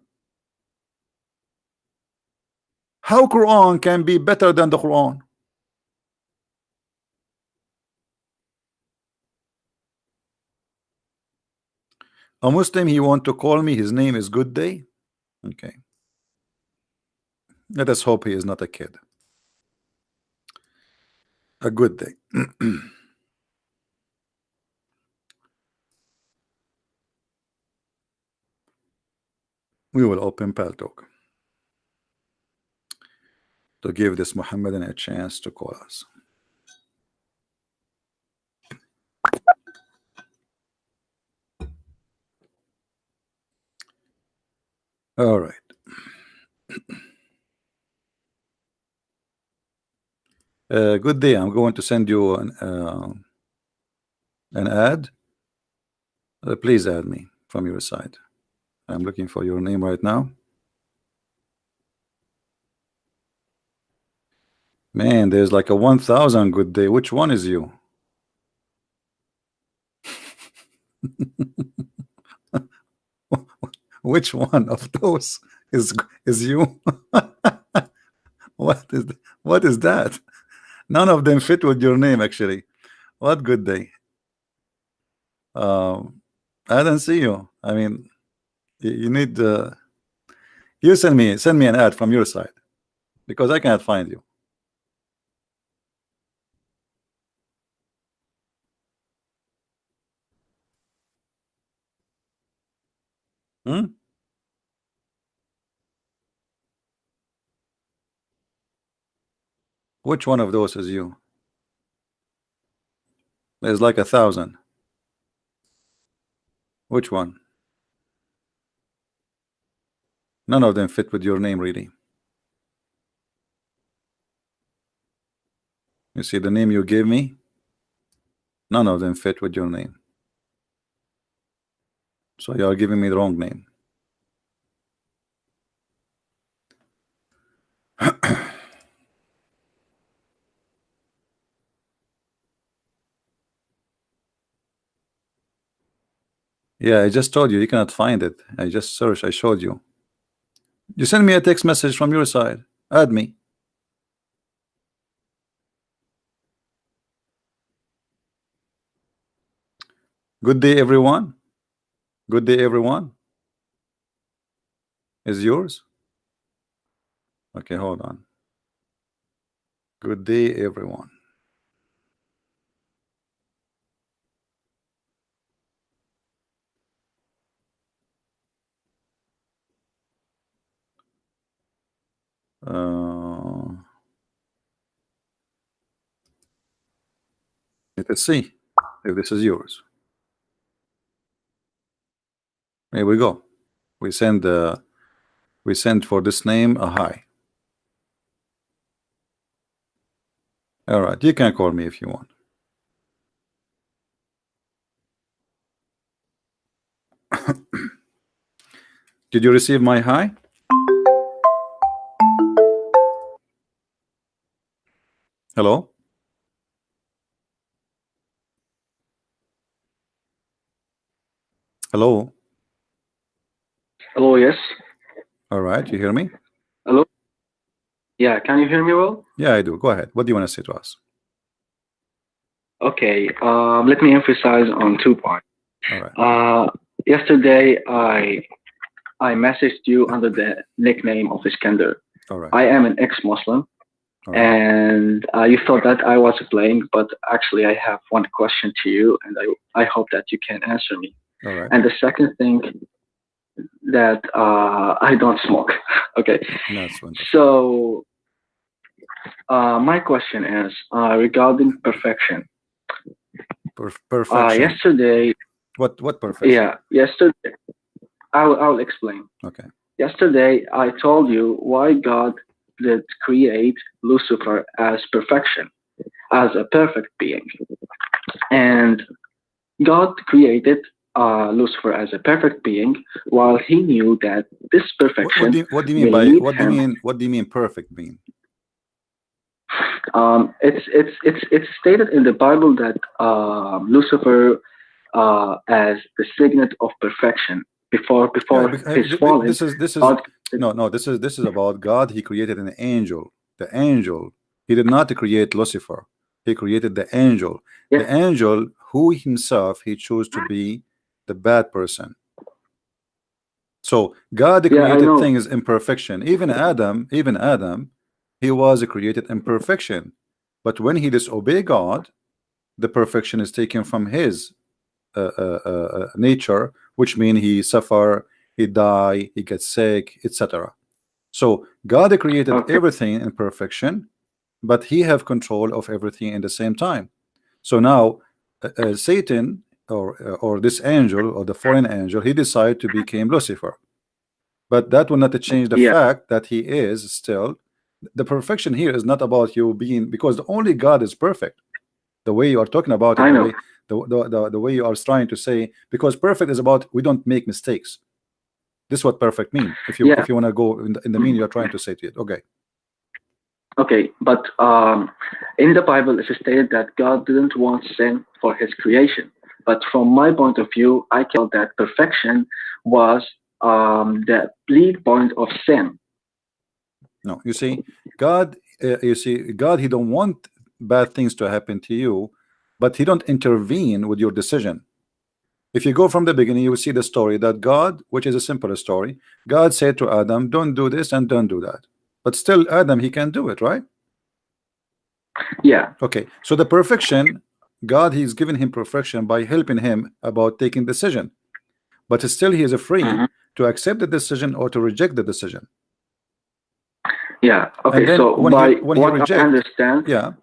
A: How Quran can be better than the Quran? A Muslim, he want to call me, his name is Good Day. Okay, let us hope he is not a kid. A good day. We will open Paltalk to give this Muhammadan a chance to call us. All right. Good day. I'm going to send you an ad. Please add me from your side. I'm looking for your name right now. Man, there's like a 1,000 good day. Which one is you? Which one of those is you? What is that? None of them fit with your name actually. What good day? I don't see you. I mean, you need you send me an ad from your side because I cannot find you. Hmm? Which one of those is you? There's like 1,000. Which one? None of them fit with your name, really. You see the name you gave me? None of them fit with your name. So you are giving me the wrong name. Yeah, I just told you, you cannot find it. I just searched, I showed you. You send me a text message from your side. Add me. Good day, everyone. Good day, everyone. Is yours? Okay, hold on. Good day, everyone. Let's see if this is yours. Here we go. We send for this name a hi. All right, you can call me if you want. Did you receive my hi? Hello? Hello?
B: Hello, yes.
A: All right, you hear me?
B: Hello. Yeah, can you hear me well?
A: Yeah, I do. Go ahead. What do you want to say to us?
B: Okay. Let me emphasize on 2 points.
A: All right.
B: Yesterday, I messaged you under the nickname of Iskender.
A: All right.
B: I am an ex-Muslim,
A: All right.
B: and you thought that I was playing, but actually, I have one question to you, and I hope that you can answer me.
A: All right.
B: And the second thing, that I don't smoke. Okay.
A: That's wonderful.
B: So my question is regarding perfection.
A: Perfection.
B: Yesterday,
A: What perfection?
B: yeah, yesterday, I'll explain.
A: Okay.
B: Yesterday, I told you why God did create Lucifer as perfection, as a perfect being. And God created Lucifer as a perfect being, while he knew that this perfection
A: What do you mean
B: will
A: by
B: lead
A: what do
B: him.
A: you mean what do you mean perfect being?
B: It's stated in the Bible that Lucifer as the signet of perfection before
A: Yeah,
B: his falling.
A: this is
B: God,
A: no, this is about God. He created an angel. The angel. He did not create Lucifer. He created the angel.
B: yeah,
A: The angel who himself he chose to be the bad person. So God
B: yeah, I
A: created
B: know.
A: things in perfection. Even Adam, he was created in perfection. But when he disobeyed God, the perfection is taken from his nature, which means he suffer, he die, he gets sick, etc. So God created
B: Okay,
A: everything in perfection, but he have control of everything in the same time. So now Satan or this angel or the fallen angel, he decided to become Lucifer. But that will not change the
B: yeah,
A: fact that he is still the perfection. Here is not about you being, because only God is perfect. The way you are talking about it,
B: I know.
A: the way you are trying to say, because perfect is about we don't make mistakes. This is what perfect mean.
B: Yeah,
A: If you want to go in the meaning you are trying to say to it. Okay.
B: okay, but in the Bible it's stated that God didn't want sin for his creation. But from my point of view, I can tell that perfection was the lead point of sin.
A: No, you see, God, God, he don't want bad things to happen to you, but he don't intervene with your decision. If you go from the beginning, you will see the story that God, which is a simple story, God said to Adam, don't do this and don't do that. But still, Adam, he can do it, right?
B: Yeah.
A: Okay, so the perfection, God, he's given him perfection by helping him about taking decision. But still, he is free
B: Hmm.
A: to accept the decision or to reject the decision.
B: Yeah.
A: And
B: Okay.
A: then
B: So by
A: when he
B: what I
A: reject,
B: understand,
A: yeah,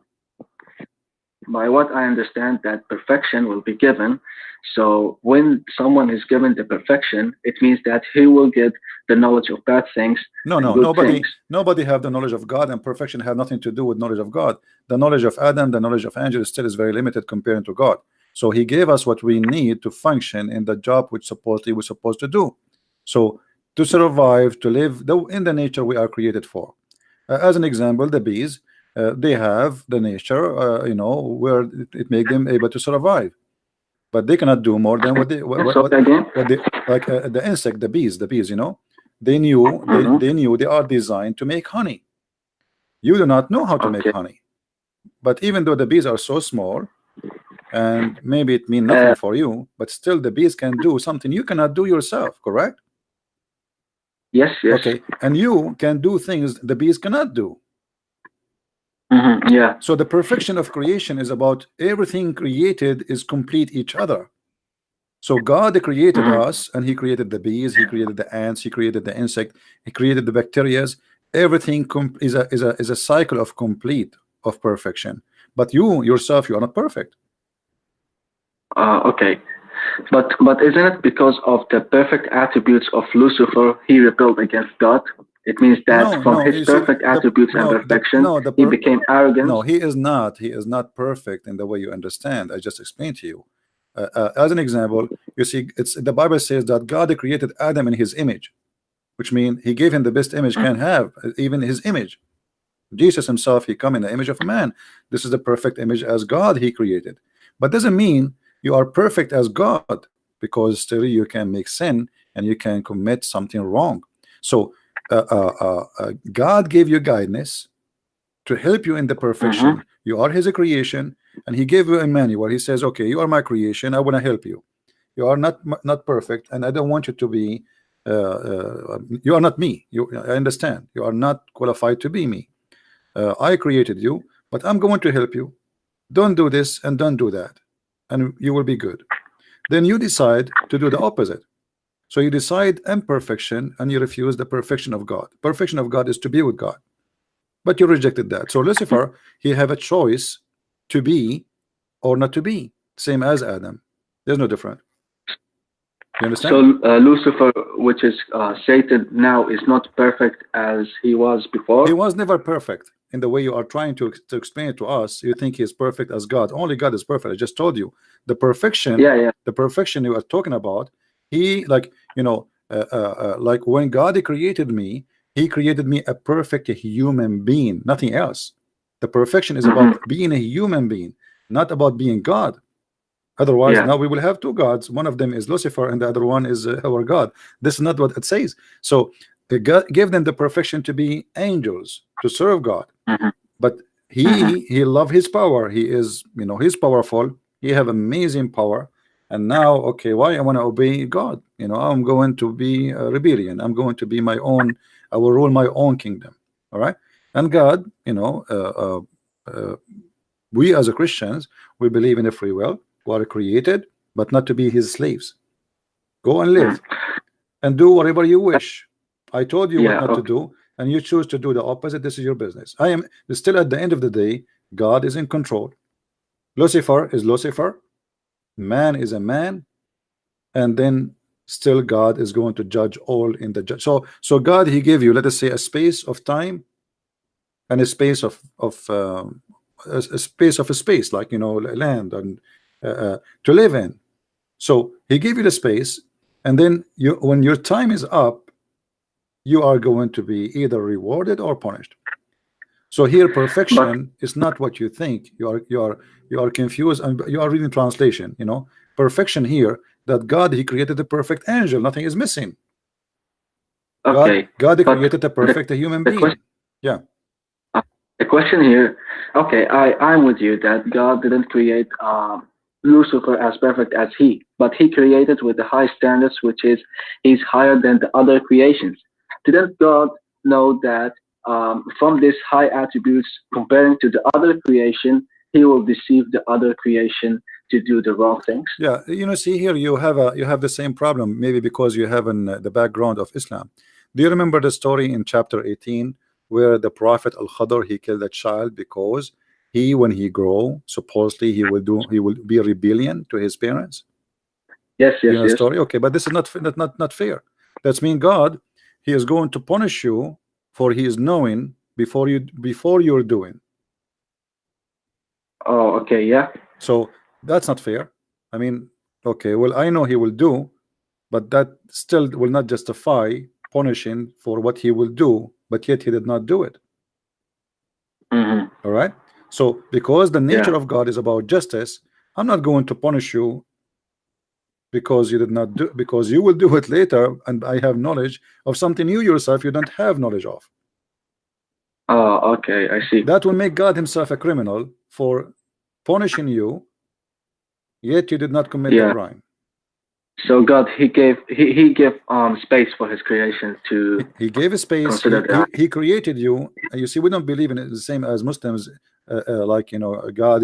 B: that perfection will be given. So when someone is given the perfection, it means that he will get the knowledge of bad things
A: no,
B: and
A: no,
B: good things.
A: nobody have the knowledge of God, and perfection have nothing to do with knowledge of God. The knowledge of Adam, the knowledge of angels still is very limited compared to God. So he gave us what we need to function in the job which supposedly we're supposed to do. So to survive, to live in the nature we are created for. As an example, the bees, they have the nature, where it make them able to survive, but they cannot do more than what they
B: And so again.
A: what they like. The insect, the bees, they knew
B: Hmm.
A: they knew they are designed to make honey. You do not know how to make
B: Okay.
A: honey, but even though the bees are so small and maybe it mean
B: Uh,
A: nothing for you, but still the bees can do something you cannot do yourself, correct?
B: yes. Yes.
A: Okay, and you can do things the bees cannot do.
B: Hmm. Yeah.
A: So the perfection of creation is about everything created is complete each other. So God created
B: Hmm.
A: us, and he created the bees, he created the ants, he created the insect, he created the bacteria. Everything is a cycle of complete of perfection. But you yourself, you are not perfect.
B: Okay. But isn't it because of the perfect attributes of Lucifer he rebelled against God? It means that
A: No,
B: from
A: no,
B: his
A: you see,
B: perfect
A: the
B: attributes and
A: no, the
B: perfection,
A: no, the
B: he
A: per
B: became arrogant.
A: no, he is not perfect in the way you understand. I just explained to you. As an example, you see, it's the Bible says that God created Adam in his image, which means he gave him the best image can have, even his image. Jesus himself, he come in the image of a man. This is the perfect image as God he created. But doesn't mean you are perfect as God, because still you can make sin and you can commit something wrong. So God gave you guidance to help you in the
B: Hmm.
A: perfection. You are his creation, and he gave you a manual. He says, okay, you are my creation, I want to help you. You are not perfect, and I don't want you to be you are not me. I understand you are not qualified to be me. I created you, but I'm going to help you. Don't do this and don't do that, and you will be good. Then you decide to do the opposite. So you decide imperfection and you refuse the perfection of God. Perfection of God is to be with God, but you rejected that. So Lucifer, he have a choice to be or not to be, same as Adam. There's no different. You
B: So
A: understand?
B: Lucifer, which is Satan now, is not perfect as he was
A: He
B: before.
A: was never perfect in the way you are trying to explain it to us. You think he is perfect as God. Only God is perfect. I just told you the perfection,
B: Yeah, yeah.
A: the perfection you are talking about. He, like, like when God created me, he created me a perfect human being, nothing else. The perfection is
B: Hmm.
A: about being a human being, not about being God. Otherwise,
B: Yeah.
A: now we will have two gods. One of them is Lucifer, and the other one is our God. This is not what it says. So God gave them the perfection to be angels, to serve God.
B: Hmm.
A: But
B: Hmm.
A: he love his power. He is, he's powerful. He have amazing power. And now, okay, why I want to obey God? I'm going to be a rebellion. I'm going to be my own. I will rule my own kingdom. All right. And God, uh, we as a Christians, we believe in a free will. We are created, but not to be his slaves. Go and live
B: Hmm.
A: and do whatever you wish. I told you what
B: Yeah.
A: not to
B: Okay.
A: do, and you choose to do the opposite. This is your business. I am still, at the end of the day, God is in control. Lucifer is Lucifer, man is a man, and then still God is going to judge all in the judge. So God, he gave you, let us say, a space of time and a space of a space, like land and to live in. So he gave you the space, and then when your time is up, you are going to be either rewarded or punished. So here,
B: But
A: perfection is not what you think. You are confused, and you are reading translation. Perfection here, that God, he created a perfect angel. Nothing is missing. God,
B: okay.
A: God
B: But
A: created a
B: the
A: perfect human
B: the question
A: being. Yeah.
B: the question here. Okay, I'm with you that God didn't create Lucifer as perfect as he, but he created with the high standards, which is he's higher than the other creations. Didn't God know that from these high attributes, comparing to the other creation, he will deceive the other creation to do the wrong things?
A: Yeah, see here you have the same problem, maybe because you have in the background of Islam. Do you remember the story in chapter 18 where the prophet Al-Khadr, he killed a child because he, when he grow, supposedly he will be a rebellion to his parents?
B: Yes,
A: You
B: yes,
A: know the
B: yes.
A: story? Okay, but this is not fair. That's mean God, he is going to punish you for he is knowing before you're doing.
B: Oh, okay, yeah.
A: So that's not fair. I mean, okay, well, I know he will do, but that still will not justify punishing for what he will do, but yet he did not do it.
B: Hmm.
A: All right. So because the nature
B: Yeah.
A: of God is about justice, I'm not going to punish you because you did not do, because you will do it later, and I have knowledge of something you don't have knowledge of.
B: Oh, okay, I see.
A: That will make God himself a criminal for punishing you, yet you did not commit the
B: Yeah.
A: crime.
B: So God, he gave space for his creation to
A: He gave a space.
B: consider that.
A: He created you. And you see, we don't believe in it the same as Muslims. Like God.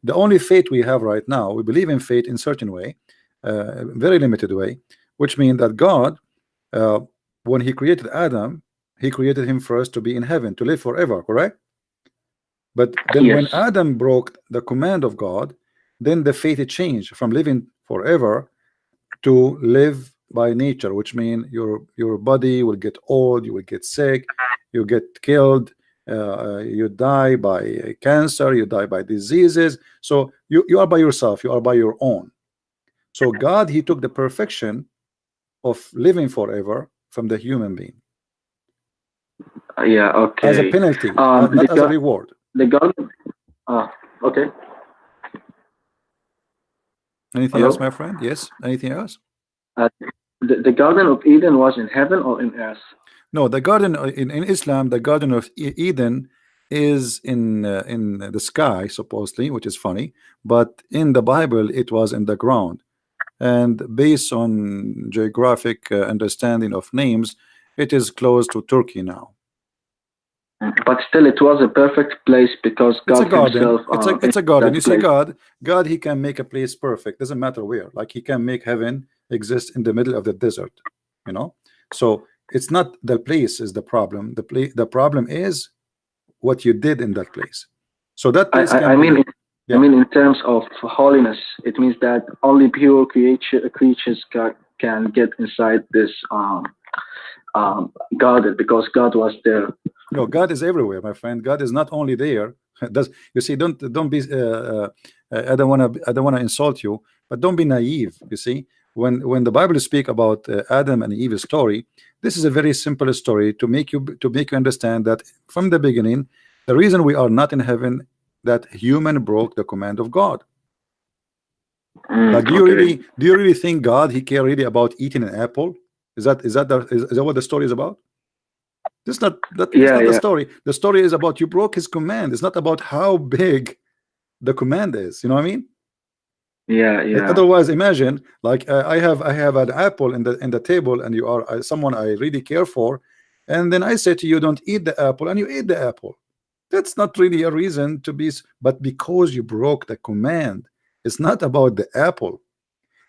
A: The only faith we have right now, we believe in faith in certain way, very limited way, which means that God, uh, when He created Adam, He created him first to be in heaven, to live forever. Correct? But then
B: Yes.
A: when Adam broke the command of God, then the faith changed from living forever to live by nature, which means your body will get old, you will get sick, you get killed, you die by cancer, you die by diseases. So you are by yourself, you are by your own. So God, he took the perfection of living forever from the human being
B: Yeah.
A: as a
B: Okay.
A: penalty,
B: The
A: not as a
B: God,
A: reward.
B: the God. Okay.
A: Anything else,
B: Hello.
A: my friend? Yes, anything else?
B: Uh, the Garden of Eden was in heaven or in earth?
A: No, the garden in Islam, the Garden of Eden is in the sky, supposedly, which is funny. But in the Bible, it was in the ground. And based on geographic understanding of names, it is close to Turkey now.
B: But still, it was a perfect place because
A: It's a
B: God
A: garden.
B: Himself
A: It's
B: in
A: a garden. You
B: that
A: see,
B: place.
A: God, He can make a place perfect. Doesn't matter where. Like He can make heaven exist in the middle of the desert. You know. So it's not the place is the problem. The problem is what you did in that place. So that
B: I,
A: place
B: I, I
A: can
B: mean,
A: be,
B: I
A: yeah.
B: mean, in terms of holiness, it means that only pure creatures can get inside this garden because God was there.
A: No, God is everywhere, my friend. God is not only there. Does you see? Don't be. I don't wanna insult you, but don't be naive. You see, when the Bible speak about Adam and Eve's story, this is a very simple story to make you understand that from the beginning, the reason we are not in heaven, that human broke the command of God. Like,
B: Okay.
A: do you really think God he care really about eating an apple? Is that what the story is about? That's
B: Yeah,
A: not the
B: yeah,
A: story. The story is about you broke his command. It's not about how big the command is. You know what I mean?
B: yeah, yeah.
A: Otherwise, imagine like I have an apple in the table, and you are someone I really care for, and then I say to you, don't eat the apple, and you eat the apple. That's not really a reason to be, but because you broke the command. It's not about the apple.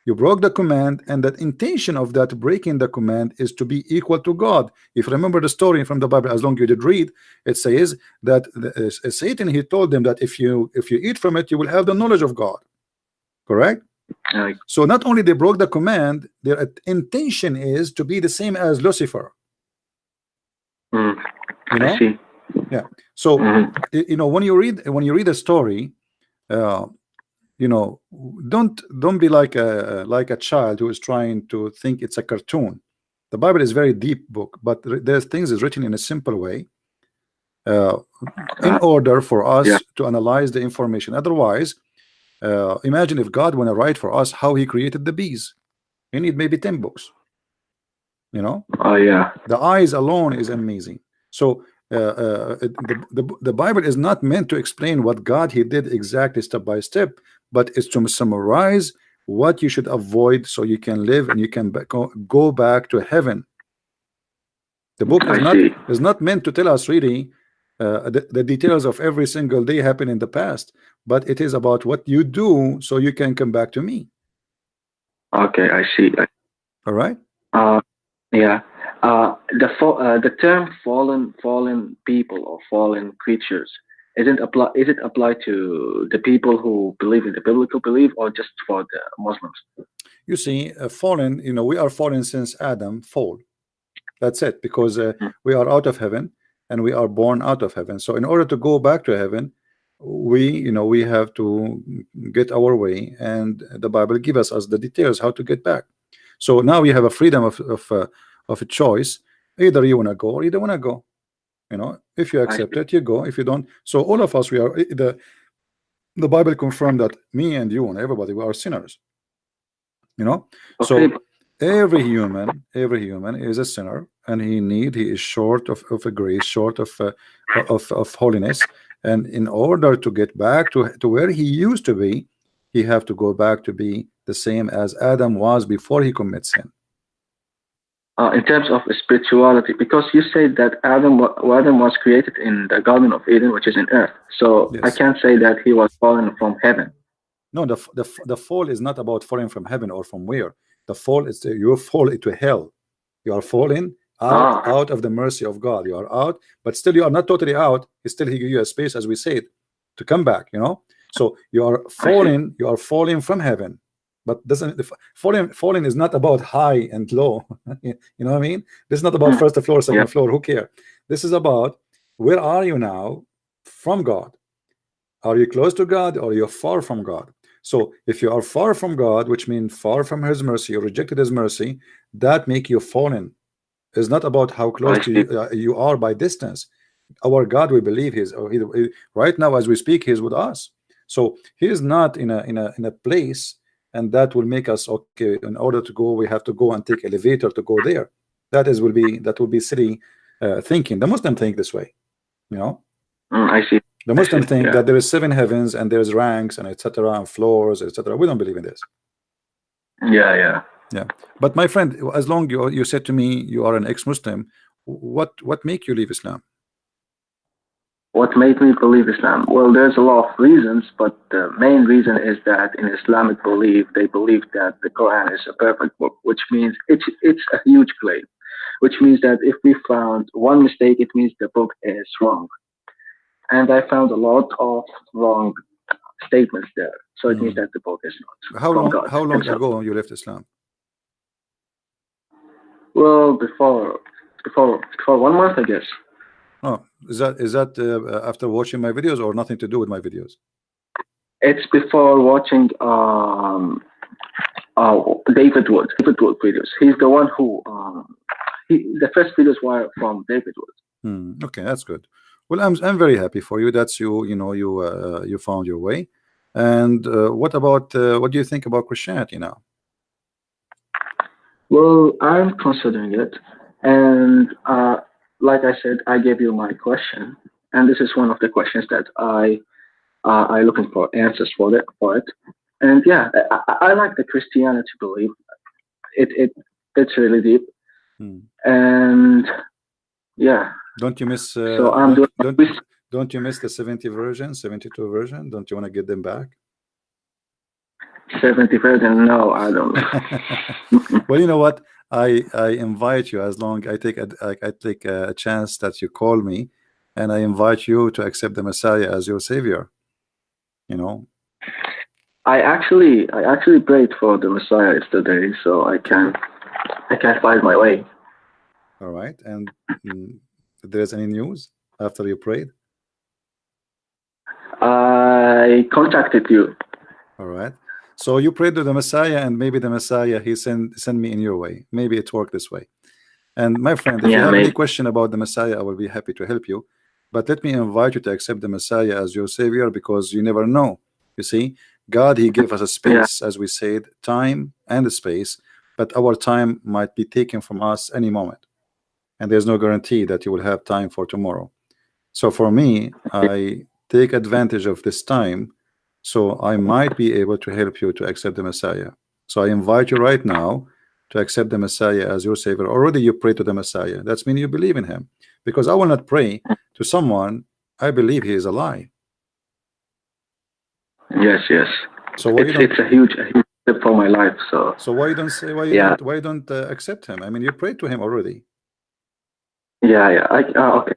A: You broke the command, and that intention of that breaking the command is to be equal to God. If you remember the story from the Bible, as long as you did read, it says that Satan, he told them that if you eat from it, you will have the knowledge of God. Correct?
B: Uh,
A: So not only they broke the command, their intention is to be the same as Lucifer.
B: mm,
A: You
B: I
A: know?
B: see.
A: Yeah. So
B: Hmm.
A: when you read a story, uh, you know, don't be like a child who is trying to think it's a cartoon. The Bible is very deep book, but there's things is written in a simple way, uh, in
B: Uh,
A: order for
B: yeah.
A: us to analyze the information. Otherwise, imagine if God want to write for us how he created the bees. You need maybe 10 books. You know,
B: Oh, yeah.
A: the eyes alone is amazing. So the Bible is not meant to explain what God he did exactly step by step, but it's to summarize what you should avoid so you can live and you can go back to heaven. The book
B: I see.
A: is not meant to tell us really the details of every single day happen in the past, but it is about what you do so you can come back to me.
B: Okay, I see.
A: All right.
B: Uh, yeah. The term fallen people or fallen creatures is it applied to the people who believe in the biblical belief or just for the Muslims?
A: You see, fallen, we are fallen since Adam fall. That's it, because
B: Mm,
A: we are out of heaven and we are born out of heaven. So in order to go back to heaven, we have to get our way, and the Bible gives us the details how to get back. So now you have a freedom of a choice. Either you want to go or you don't want to go. If you
B: I
A: accept
B: see.
A: it, you go. If you don't, so all of us, we are the Bible confirmed that me and you and everybody, we are sinners.
B: Okay.
A: So every human is a sinner, and he is short of a grace, short of holiness, and in order to get back to where he used to be, he have to go back to be the same as Adam was before he commits sin.
B: In terms of spirituality, because you said that Adam was created in the Garden of Eden, which is in earth. So I
A: Yes.
B: can't say that he was fallen from heaven.
A: No, the fall is not about falling from heaven or from where. The fall is you fall into hell. You are falling
B: Ah,
A: out of the mercy of God. You are out, but still you are not totally out. Still, he give you a space, as we said, to come back. So you are
B: I see.
A: falling. You are falling from heaven, but doesn't falling is not about high and low. You know what I mean? This is not about
B: Mm,
A: first floor,
B: yeah,
A: second floor. Who care? This is about where are you now from God. Are you close to God or you're far from God? So if you are far from God, which means far from his mercy, you rejected his mercy, that make you fallen. It's not about how close
B: I
A: to
B: see.
A: you are by distance. Our God, we believe right now as we speak, he's with us. So he is not in a place, and that will make us okay. In order to go, we have to go and take elevator to go there. That will be silly thinking. The Muslim think this way, you know.
B: I see.
A: The
B: I
A: Muslim
B: see.
A: think
B: Yeah.
A: that there is seven heavens and there's ranks and etc. and floors, etc. We don't believe in this.
B: Yeah. Yeah.
A: Yeah, but my friend, as long you said to me you are an ex-Muslim, what make you leave Islam?
B: What made me believe Islam? Well, there's a lot of reasons, but the main reason is that in Islamic belief, they believe that the Quran is a perfect book, which means it's a huge claim. Which means that if we found one mistake, it means the book is wrong. And I found a lot of wrong statements there. So it means
A: Hmm.
B: that the book is not
A: How
B: from
A: long
B: God
A: how long
B: Himself.
A: ago you left Islam?
B: Well, before 1 month, I guess.
A: Oh, is that after watching my videos or nothing to do with my videos?
B: It's before watching David Wood videos. He's the one who the first videos were from David Wood.
A: Okay, that's good. Well, I'm very happy for you. That's you found your way. And what do you think about Christianity now?
B: Well, I'm considering it, and like I said, I gave you my question, and this is one of the questions that I looking for answers for it. And yeah, I like the Christianity belief. It's really deep,
A: Hmm.
B: and yeah.
A: Don't you miss
B: So I'm doing
A: don't you miss the 70 version, 72 version? Don't you want to get them back?
B: 70%. No, I don't.
A: Well, you know what? I invite you, as long I take a chance that you call me, and I invite you to accept the Messiah as your savior. You know.
B: I actually prayed for the Messiah yesterday, so I can find my way.
A: All right. And if there's any news after you prayed?
B: I contacted you.
A: All right. So you prayed to the Messiah, and maybe the Messiah he send me in your way. Maybe it worked this way. And my friend, if you
B: Yeah,
A: have any
B: maybe.
A: question about the Messiah, I will be happy to help you. But let me invite you to accept the Messiah as your savior, because you never know. You see, God, he gave us a
B: Yeah,
A: space, as we said, time and a space, but our time might be taken from us any moment. And there's no guarantee that you will have time for tomorrow. So for me, I take advantage of this time So I might be able to help you to accept the Messiah. So I invite you right now to accept the Messiah as your Savior. Already you pray to the Messiah. That's mean you believe in him. Because I will not pray to someone I believe he is a lie.
B: Yes, yes.
A: So why you
B: It's
A: don't?
B: a huge step for my life. So
A: So why you don't say
B: yeah,
A: why you don't accept him? I mean, you prayed to him already.
B: yeah, yeah. Okay,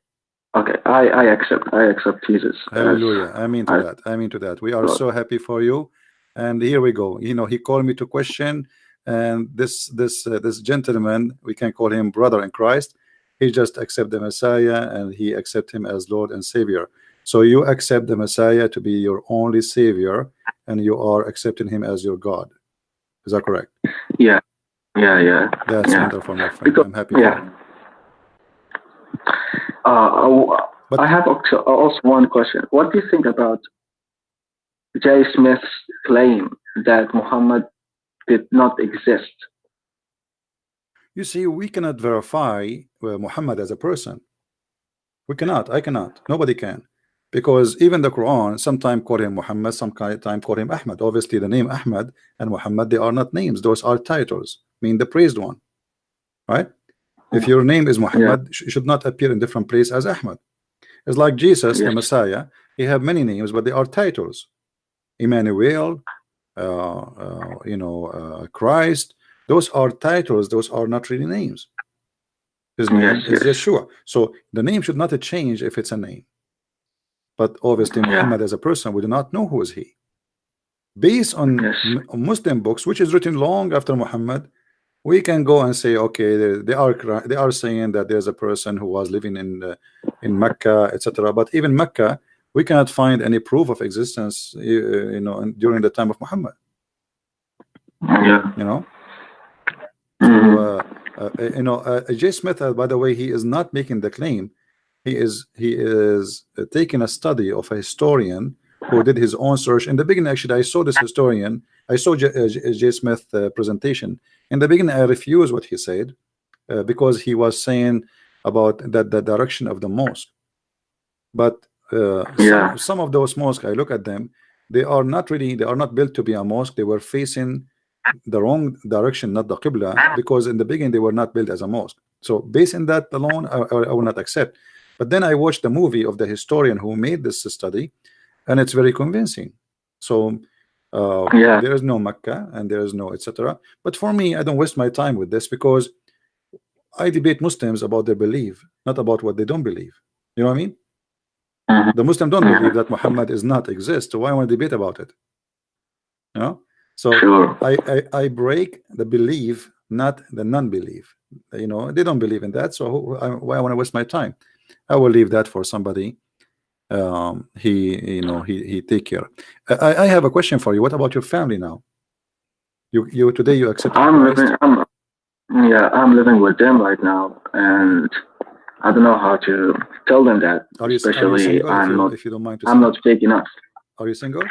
B: okay. I accept Jesus as
A: Hallelujah. I mean to
B: as
A: that. I mean to that. We are
B: Lord.
A: so happy for you. And here we go. You know, he called me to question, and this gentleman, we can call him brother in Christ. He just accept the Messiah and he accept him as Lord and Savior. So you accept the Messiah to be your only Savior, and you are accepting him as your God. Is that correct?
B: Yeah, yeah, yeah,
A: That's
B: yeah.
A: wonderful, my friend.
B: Because
A: I'm happy for
B: yeah,
A: you.
B: I
A: But
B: have also one question. What do you think about J. Smith's claim that Muhammad did not exist?
A: you see, we cannot verify Muhammad as a person. We cannot. I cannot. Nobody can. Because even the Quran sometimes call him Muhammad, time call him Ahmad. Obviously, the name Ahmad and Muhammad, they are not names. Those are titles, mean the praised one, right? If your name is
B: Yeah,
A: Muhammad, should not appear in different place as Ahmad. It's like Jesus, the
B: yes,
A: Messiah. He have many names, but they are titles. Emmanuel, Christ. Those are titles. Those are not really names. His
B: yes,
A: name is
B: yes,
A: Yeshua. So the name should not change if it's a name. But obviously,
B: yeah,
A: Muhammad as a person, we do not know who is he. Based on
B: yes,
A: Muslim books, which is written long after Muhammad, we can go and say, okay, they are saying that there's a person who was living in Mecca, etc. But even Mecca, we cannot find any proof of existence, during the time of Muhammad.
B: yeah.
A: You know, so
B: Hmm.
A: J. Smith, by the way, he is not making the claim. He is taking a study of a historian who did his own search. In the beginning, actually, I saw this historian. I saw J. Smith presentation. In the beginning, I refused what he said because he was saying about that the direction of the mosque. But
B: Yeah,
A: some of those mosques, I look at them, they are not built to be a mosque. They were facing the wrong direction, not the Qibla, because in the beginning they were not built as a mosque. So based on that alone, I will not accept. But then I watched the movie of the historian who made this study, and it's very convincing. So
B: yeah,
A: there is no Mecca and there is no etc. But for me, I don't waste my time with this because I debate Muslims about their belief, not about what they don't believe. You know what I mean?
B: hmm,
A: The Muslim don't believe
B: hmm,
A: that Muhammad is not exist. So why want to debate about it? You know, so
B: sure.
A: I break the belief, not the non-belief. They don't believe in that, so why I want to waste my time? I will leave that for somebody. He take care. I have a question for you. What about your family now? You today you accepted
B: I'm living.
A: Christ.
B: I'm living with them right now, and I don't know how to tell them that.
A: Are you
B: Especially,
A: single? If you don't mind to
B: I'm
A: say,
B: not big enough.
A: are you single?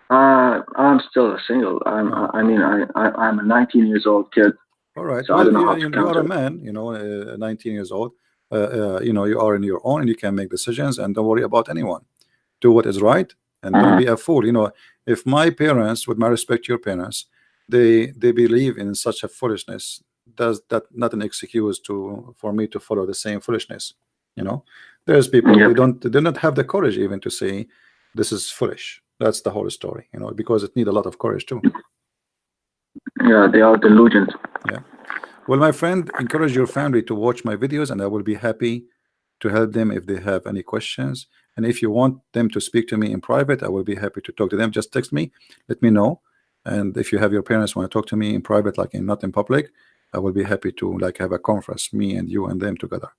B: I'm still single.
A: Oh,
B: I'm a 19 years old kid,
A: all right.
B: so I
A: Well,
B: don't know
A: you,
B: how to
A: you are a
B: counter.
A: man. 19 years old. You are in your own, and you can make decisions, and don't worry about anyone. Do what is right and don't
B: Hmm.
A: be a fool. If my parents, with my respect to your parents, they believe in such a foolishness, does that not an excuse to for me to follow the same foolishness? There's people
B: Yep.
A: they do not have the courage even to say this is foolish. That's the whole story, because it need a lot of courage too.
B: Yeah, they are delusional.
A: Yeah. Well, my friend, encourage your family to watch my videos, and I will be happy to help them if they have any questions. And if you want them to speak to me in private, I will be happy to talk to them. Just text me, let me know. And if you have your parents want to talk to me in private, like not in public, I will be happy to like have a conference, me and you and them together.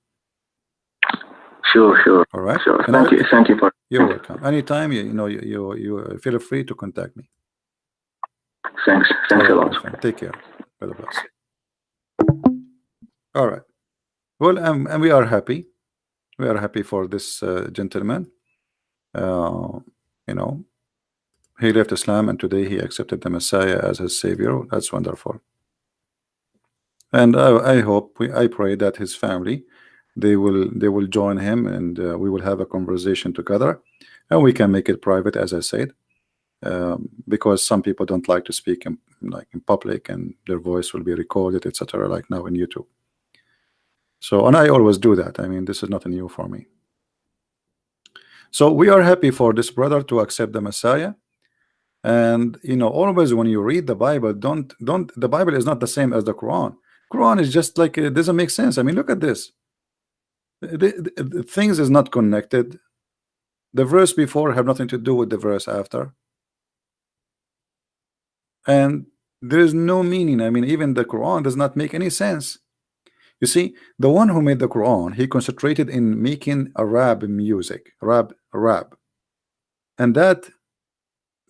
B: Sure, sure,
A: All right.
B: sure.
A: And
B: Thank you for.
A: you're welcome. Anytime you feel free to contact me.
B: Thanks,
A: All
B: thanks a
A: right,
B: lot.
A: my friend. Take care. God bless. All right. Well, and we are happy. We are happy for this gentleman. Uh, you know, he left Islam and today he accepted the Messiah as his savior. That's wonderful. And I hope, I pray that his family, they will join him, and we will have a conversation together and we can make it private, as I said, because some people don't like to speak in, like in public, and their voice will be recorded, etc., like now in YouTube. So, and I always do that. I mean, this is not new for me. So we are happy for this brother to accept the Messiah. And you know, always when you read the Bible, don't the Bible is not the same as the Quran. Quran is just like, it doesn't make sense. I mean, look at this. The things is not connected. The verse before have nothing to do with the verse after, and there is no meaning. I mean, even the Quran does not make any sense. You see, the one who made the Quran, he concentrated in making Arab music, Arab, and that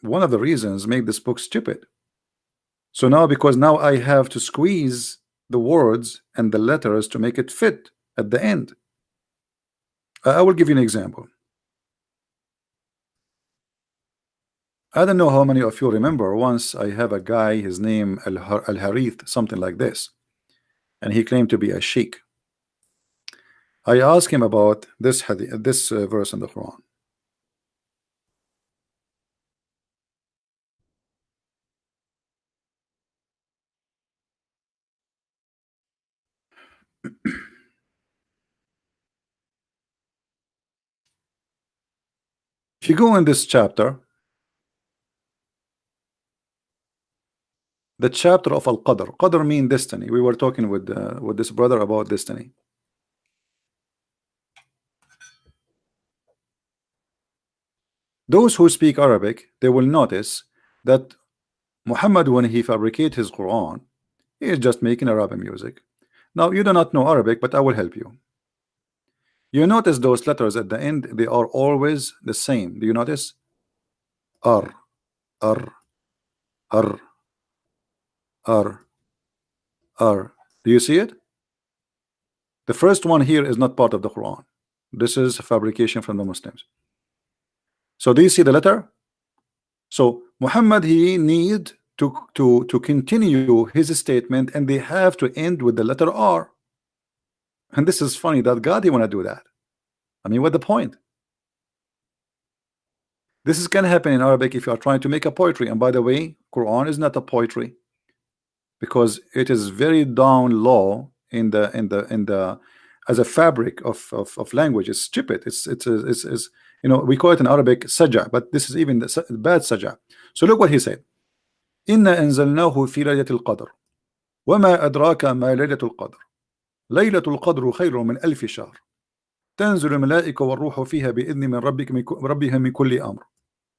A: one of the reasons make this book stupid. So now, because now I have to squeeze the words and the letters to make it fit at the end. I will give you an example. I don't know how many of you remember, once I have a guy, his name Al-Harith, something like this, and he claimed to be a sheikh. I asked him about this hadith, this verse in the Quran. If you go in this chapter, the chapter of Al-Qadr. Qadr mean destiny. We were talking with this brother about destiny. Those who speak Arabic, they will notice that Muhammad, when he fabricated his Quran, he is just making Arabic music. Now, you do not know Arabic, but I will help you. You notice those letters at the end, they are always the same. Do you notice? R, R, R, R, R. Do you see it? The first one here is not part of the Quran. This is fabrication from the Muslims. So do you see the letter? So Muhammad, he need to continue his statement, and they have to end with the letter R. And this is funny that God, he want to do that. I mean, what the point? This is can happen in Arabic if you are trying to make a poetry. And by the way, Quran is not a poetry, because it is very down low in the as a fabric of language. It's stupid. It's you know, we call it in Arabic saja, but this is even the bad saja. So look what he said. Inna anzalnahu fi laylatil qadr wama adraka ma laylatul qadr laylatul qadru khayrun min alf shahr تنزل الملائكة والروح فيها بإذن من ربها من كل أمر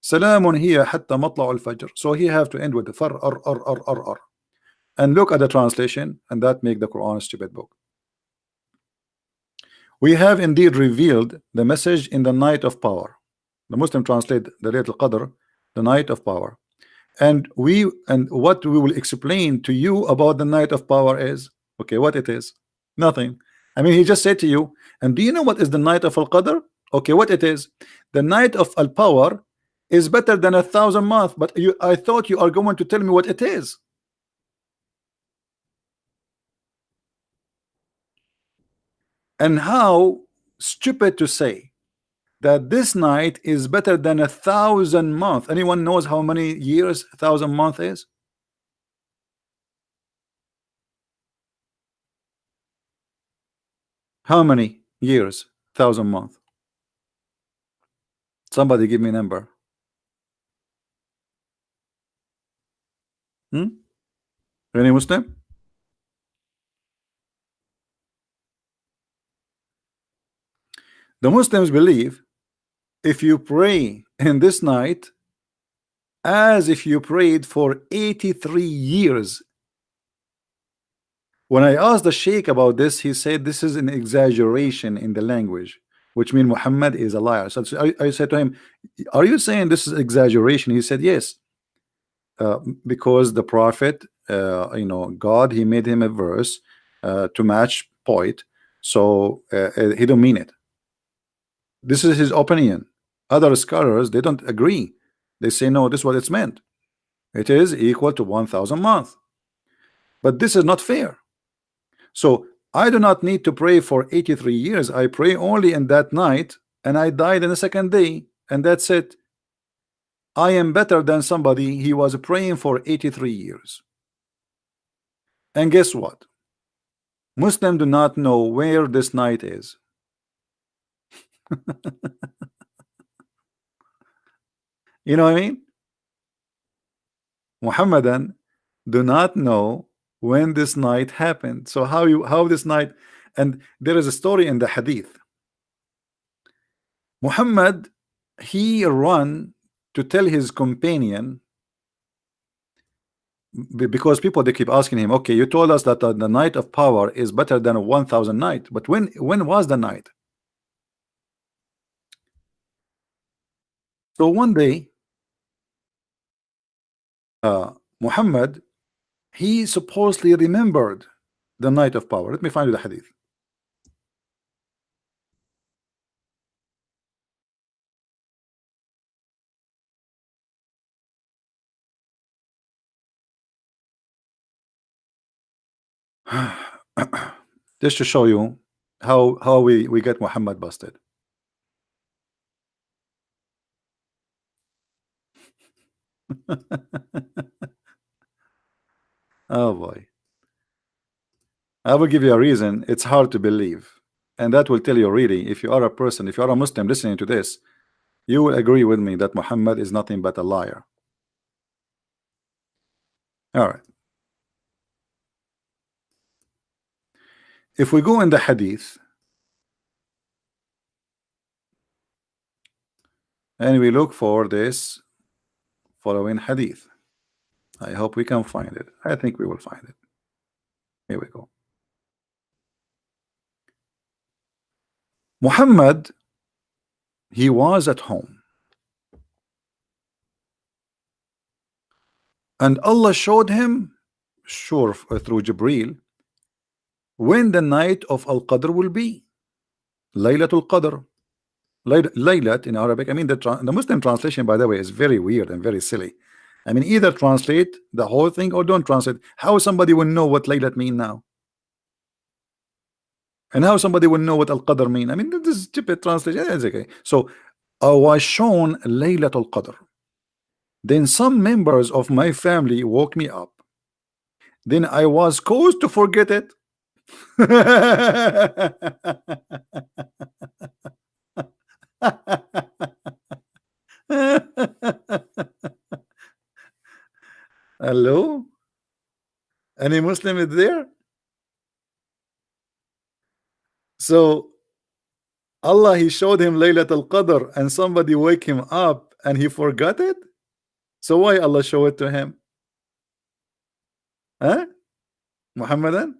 A: سلام هي حتى مطلع الفجر. So he have to end with the far r. And look at the translation, and that make the Quran a stupid book. We have indeed revealed the message in the night of power. The Muslim translate the Laylatul Qadr, the night of power. And what we will explain to you about the night of power is, okay, what it is? Nothing. I mean, he just said to you, and do you know what is the night of Al-Qadr? Okay, what it is? The night of Al-Power is better than 1,000 months, but I thought you are going to tell me what it is. And how stupid to say that this night is better than 1,000 months. Anyone knows how many years 1,000 months is? How many years 1,000 months? Somebody give me a number. Any Muslim? The Muslims believe if you pray in this night as if you prayed for 83 years. When I asked the Sheikh about this, he said this is an exaggeration in the language, which means Muhammad is a liar. So I said to him, are you saying this is exaggeration? He said yes, because the prophet, you know, God, he made him a verse to match poet, so he don't mean it. This is his opinion. Other scholars, they don't agree. They say no, this is what it's meant. It is equal to 1,000 months. But this is not fair. So I do not need to pray for 83 years. I pray only in that night, and I died in the second day. and that's it. I am better than somebody he was praying for 83 years. And guess what? Muslims do not know where this night is. You know what I mean? Muhammadan do not know when this night happened. So how this night, and there is a story in the hadith. Muhammad, he run to tell his companion, because people, they keep asking him, okay, you told us that the night of power is better than a 1,000 night, but when was the night? So one day, Muhammad, he supposedly remembered the night of power. Let me find you the hadith. Just to show you how we get Muhammad busted. Oh boy. I will give you a reason. It's hard to believe, and that will tell you really, if you are a person, if you are a Muslim listening to this, you will agree with me that Muhammad is nothing but a liar. All right. If we go in the hadith and we look for this following hadith, I hope we can find it. I think we will find it. Here we go. Muhammad, he was at home, and Allah showed him, sure, through Jibreel, when the night of Al-Qadr will be. Laylatul Qadr. Laylat in Arabic, I mean, the Muslim translation, by the way, is very weird and very silly. I mean, either translate the whole thing or don't translate. How somebody will know what Laylat mean now? And how somebody will know what Al-Qadr mean? I mean, this is stupid translation. Yeah, it's okay. So I was shown Laylatul Qadr. Then some members of my family woke me up. Then I was caused to forget it. Hello? Any Muslim is there? So Allah, he showed him Laylatul Qadr and somebody wake him up and he forgot it. So why Allah show it to him? Huh? Muhammadan?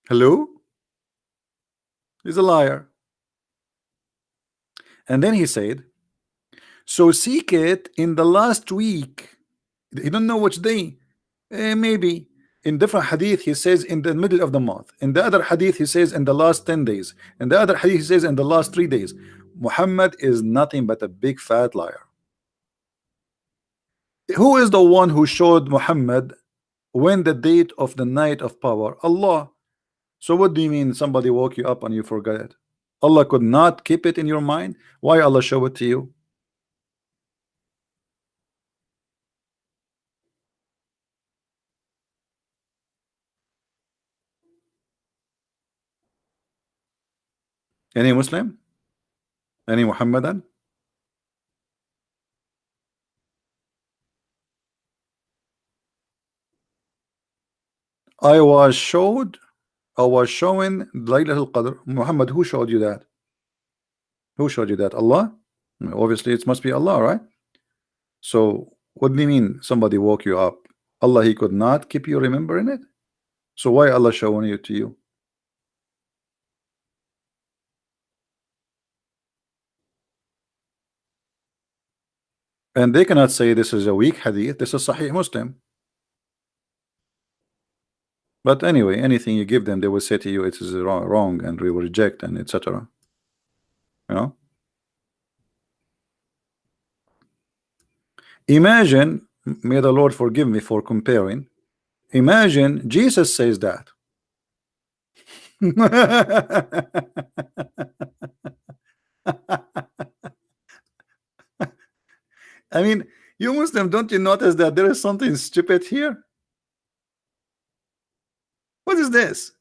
A: Hello? He's a liar. And then he said, so seek it in the last week. He don't know which day. Maybe in different hadith he says in the middle of the month. In the other hadith he says in the last 10 days. In the other hadith he says in the last 3 days. Muhammad is nothing but a big fat liar. Who is the one who showed Muhammad when the date of the night of power? Allah. So what do you mean somebody woke you up and you forgot it? Allah could not keep it in your mind? Why Allah show it to you? Any Muslim? Any Muhammadan? I was showing Laylatul Qadr. Muhammad, who showed you that? Who showed you that? Allah? Obviously it must be Allah, right? So what do you mean somebody woke you up? Allah, he could not keep you remembering it? So why Allah showing it to you? And they cannot say this is a weak hadith. This is Sahih Muslim. But anyway, anything you give them, they will say to you it is wrong and we will reject and etc. You know? Imagine, may the Lord forgive me for comparing. Imagine Jesus says that. I mean, you Muslim, don't you notice that there is something stupid here? What is this?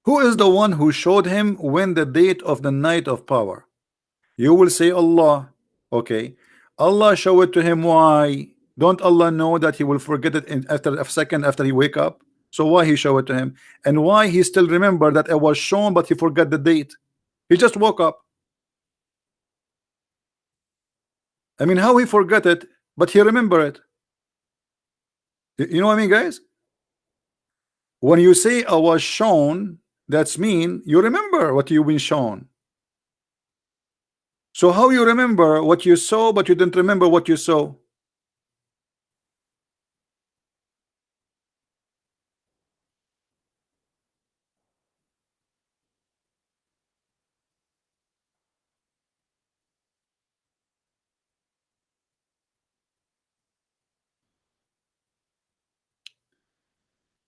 A: Who is the one who showed him when the date of the night of power? You will say Allah. Okay. Allah showed it to him. Why? Don't Allah know that he will forget it in after a second after he wake up? So why he showed it to him? And why he still remember that it was shown but he forgot the date? He just woke up. I mean, how he forgot it but he remember it? You know what I mean, guys? When you say I was shown, that's mean you remember what you've been shown. So how you remember what you saw but you didn't remember what you saw?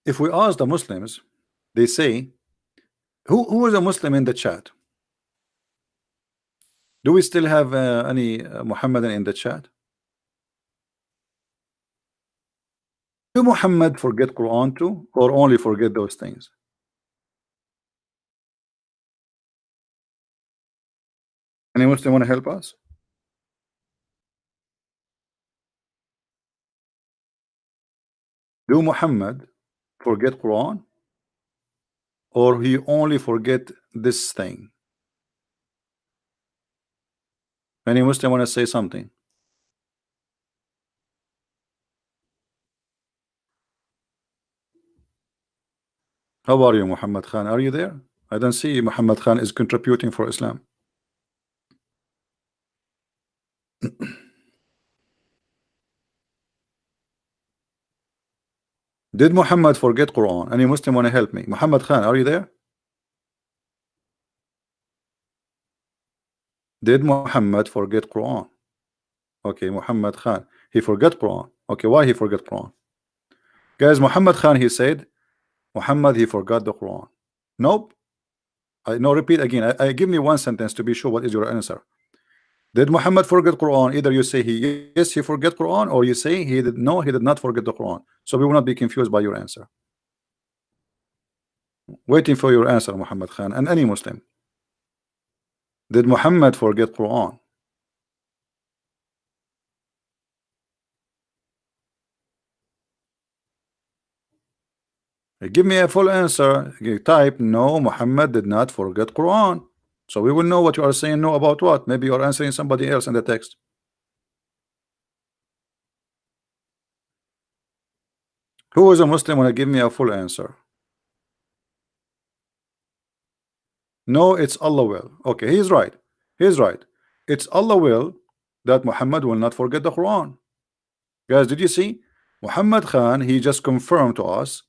A: If we ask the Muslims, they say, who is a Muslim in the chat? Do we still have any Muhammadan in the chat? Do Muhammad forget Quran too, or only forget those things? Any Muslim want to help us? Do Muhammad forget Quran, or he only forget this thing? Any Muslim want to say something? How are you, Muhammad Khan? Are you there? I don't see Muhammad Khan is contributing for Islam. Did Muhammad forget Quran? Any Muslim want to help me? Muhammad Khan, are you there? Did Muhammad forget Quran? Okay, Muhammad Khan, he forgot Quran. Okay, why he forgot Quran? Guys, Muhammad Khan, he said Muhammad, he forgot the Quran. Nope. I no, repeat again. I give me one sentence to be sure what is your answer. Did Muhammad forget Quran? Either you say he yes, he forget Quran, or you say he did no, he did not forget the Quran. So we will not be confused by your answer. Waiting for your answer, Muhammad Khan, and any Muslim. Did Muhammad forget Quran? Give me a full answer. Type no, Muhammad did not forget Quran. So we will know what you are saying no about what. Maybe you are answering somebody else in the text. Who is a Muslim want to give me a full answer? No, it's Allah will. Okay, he's right. He's right. It's Allah will that Muhammad will not forget the Quran. Guys, did you see? Muhammad Khan, he just confirmed to us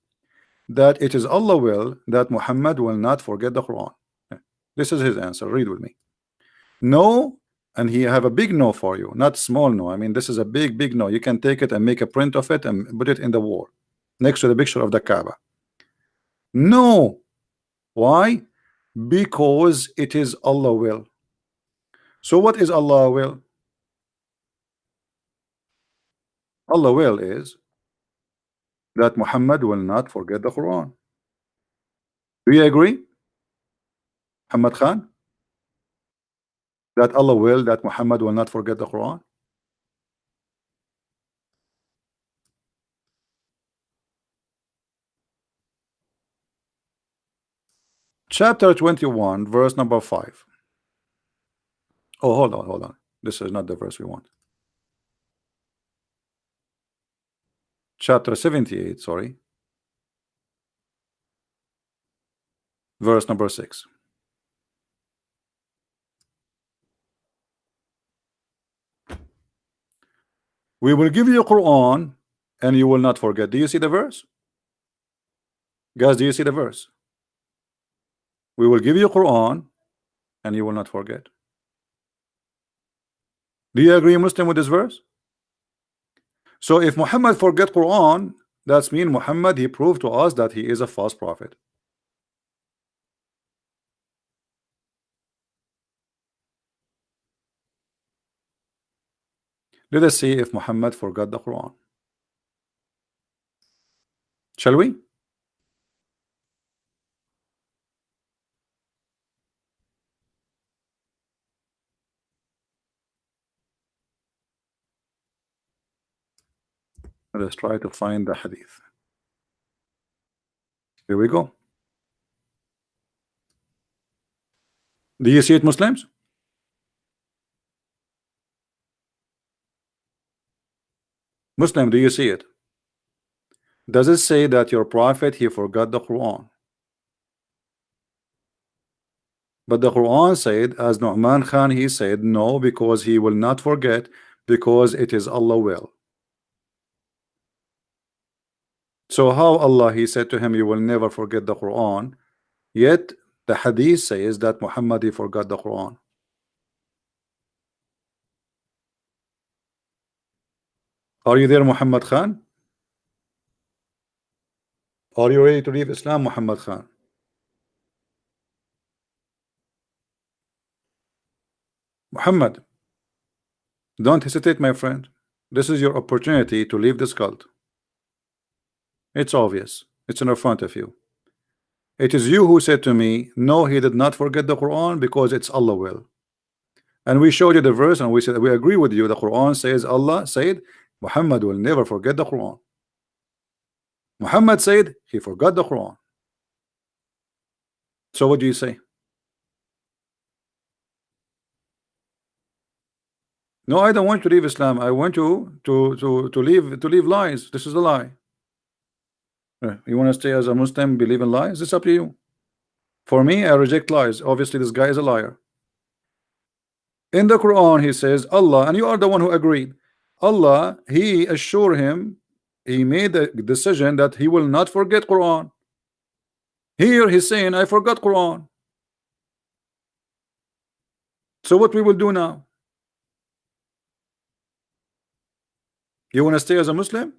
A: that it is Allah will that Muhammad will not forget the Quran. This is his answer. Read with me. No, and he have a big no for you, not small no. I mean, this is a big no. You can take it and make a print of it and put it in the wall next to the picture of the Kaaba. No. Why? Because it is Allah will. So what is Allah will? Allah will is that Muhammad will not forget the Quran. Do you agree, Muhammad Khan? That Allah will that Muhammad will not forget the Quran? Chapter 21, verse number 5. Oh, hold on. This is not the verse we want. Chapter 78, sorry. Verse number 6. We will give you Quran and you will not forget. Do you see the verse? Guys, do you see the verse? We will give you Quran and you will not forget. Do you agree, Muslim, with this verse? So if Muhammad forget Quran, That's mean Muhammad, he proved to us that he is a false prophet. Let us see if Muhammad forgot the Quran. Shall we? Let us try to find the hadith. Here we go. Do you see it, Muslims? Muslim, do you see it? Does it say that your prophet he forgot the Quran? But the Quran said, as Nu'man Khan he said, no, because he will not forget, because it is Allah will. So how Allah he said to him, you will never forget the Quran, yet the hadith says that Muhammad he forgot the Quran. Are you there, Muhammad Khan? Are you ready to leave Islam, Muhammad Khan? Muhammad, don't hesitate, my friend. This is your opportunity to leave this cult. It's obvious. It's in front of you. It is you who said to me, no, he did not forget the Quran because it's Allah will. And we showed you the verse and we said we agree with you. The Quran says Allah said Muhammad will never forget the Quran. Muhammad said he forgot the Quran. So what do you say? No, I don't want to leave Islam. I want you to leave lies. This is a lie. You want to stay as a Muslim, believe in lies? It's up to you. For me, I reject lies. Obviously, this guy is a liar. In the Quran, he says Allah, and you are the one who agreed. Allah, he assured him, he made a decision that he will not forget Quran. Here he's saying, I forgot Quran. So what we will do now? You want to stay as a Muslim?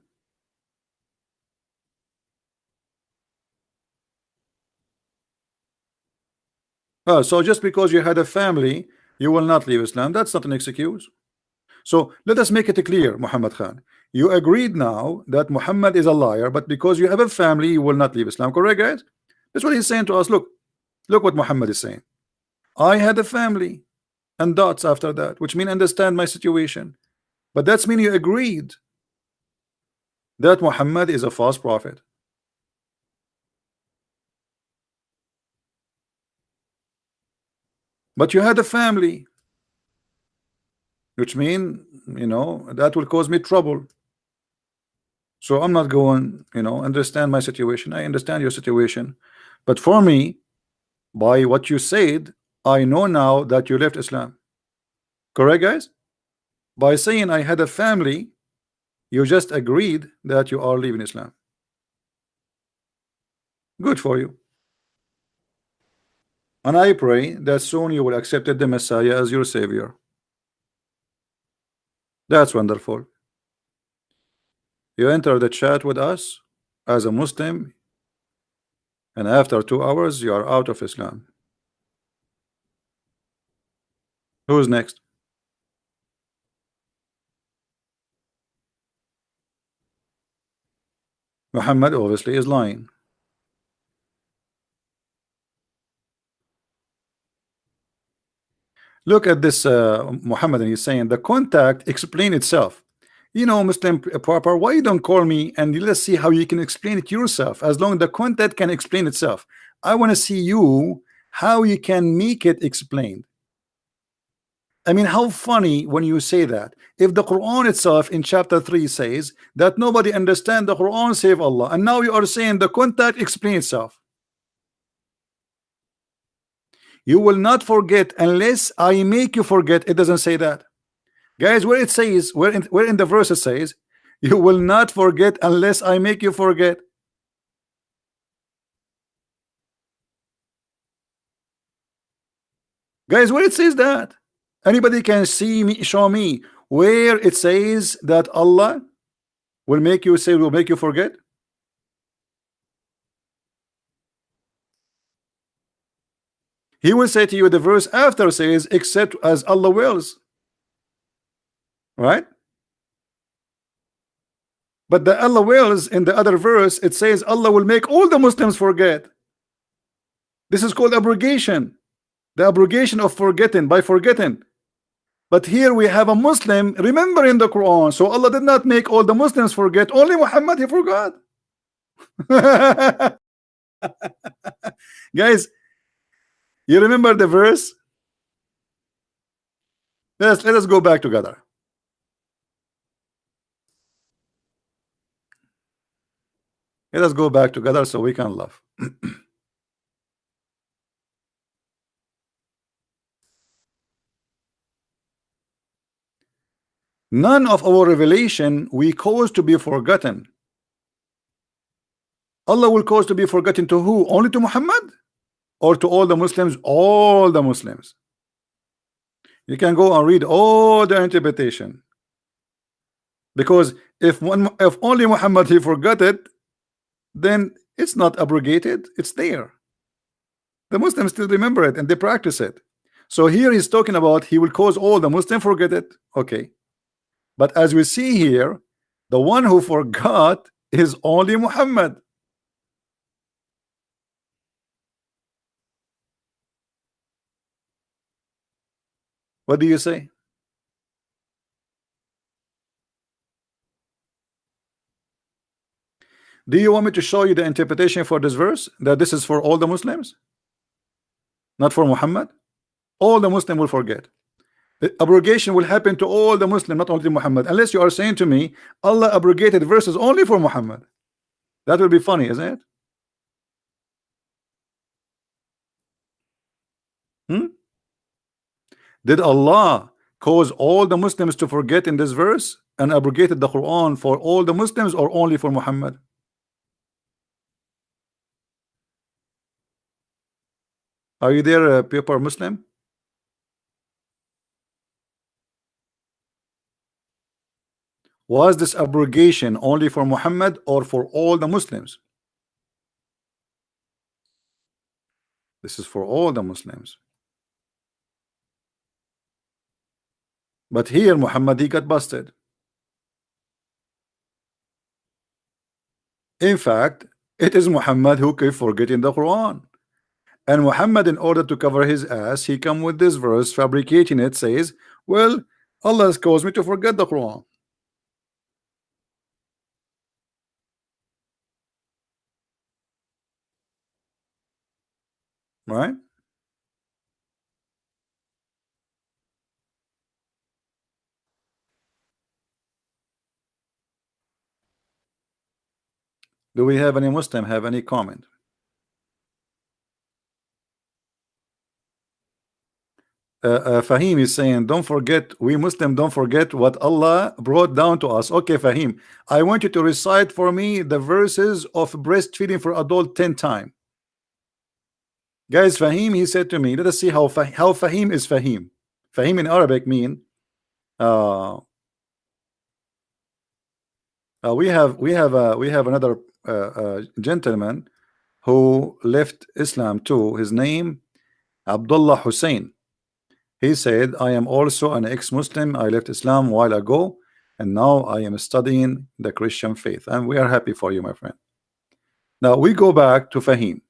A: So just because you had a family, you will not leave Islam. That's not an excuse. So let us make it clear, Muhammad Khan. You agreed now that Muhammad is a liar, but because you have a family, you will not leave Islam. Correct, guys? That's what he's saying to us. Look what Muhammad is saying. I had a family and dots after that, which mean understand my situation. But that's mean you agreed that Muhammad is a false prophet. But you had a family, which mean, that will cause me trouble. So I'm not going, understand my situation. I understand your situation. But for me, by what you said, I know now that you left Islam. Correct, guys? By saying I had a family, you just agreed that you are leaving Islam. Good for you. And I pray that soon you will accept the Messiah as your Savior. That's wonderful. You enter the chat with us as a Muslim, and after 2 hours you are out of Islam. Who's next? Muhammad obviously is lying. Look at this Muhammad, and he's saying the contact explain itself. Muslim proper, why you don't call me and let's see how you can explain it yourself? As long as the content can explain itself, I want to see you how you can make it explained. I mean, how funny when you say that. If the Quran itself in chapter 3 says that nobody understand the Quran save Allah, and now you are saying the contact explain itself. You will not forget unless I make you forget. It doesn't say that, guys. Where it says, where in the verse it says, you will not forget unless I make you forget. Guys, where it says that? Anybody can see me, show me where it says that Allah will make you say, will make you forget? He will say to you, the verse after says, except as Allah wills, right? But the Allah wills in the other verse, it says Allah will make all the Muslims forget. This is called abrogation, the abrogation of forgetting by forgetting. But here we have a Muslim remembering the Quran, so Allah did not make all the Muslims forget, only Muhammad he forgot. Guys, you remember the verse? Let us go back together. Let us go back together so we can laugh. None of our revelation we cause to be forgotten. Allah will cause to be forgotten to who? Only to Muhammad? Or to all the Muslims? All the Muslims. You can go and read all the interpretation. Because if only Muhammad he forgot it, then it's not abrogated, it's there. The Muslims still remember it and they practice it. So here he's talking about he will cause all the Muslims forget it. Okay. But as we see here, the one who forgot is only Muhammad. What do you say? Do you want me to show you the interpretation for this verse, that this is for all the Muslims, not for Muhammad? All the Muslim will forget. The abrogation will happen to all the Muslim, not only Muhammad, unless you are saying to me Allah abrogated verses only for Muhammad. That will be funny, isn't it? Did Allah cause all the Muslims to forget in this verse and abrogated the Quran for all the Muslims or only for Muhammad? Are you there, paper Muslim? Was this abrogation only for Muhammad or for all the Muslims? This is for all the Muslims. But here Muhammad he got busted. In fact, it is Muhammad who kept forgetting the Quran. And Muhammad, in order to cover his ass, he come with this verse, fabricating it, says, well, Allah has caused me to forget the Quran. Right? Do we have any Muslim have any comment? Fahim is saying, don't forget, we Muslim don't forget what Allah brought down to us. Okay, Fahim, I want you to recite for me the verses of breastfeeding for adult 10 times. Guys, Fahim, he said to me, let us see how Fahim is Fahim. Fahim in Arabic mean we have another gentleman who left Islam too. His name Abdullah Hussein. He said, I am also an ex-Muslim. I left Islam a while ago and now I am studying the Christian faith, and we are happy for you, my friend. Now we go back to Fahim.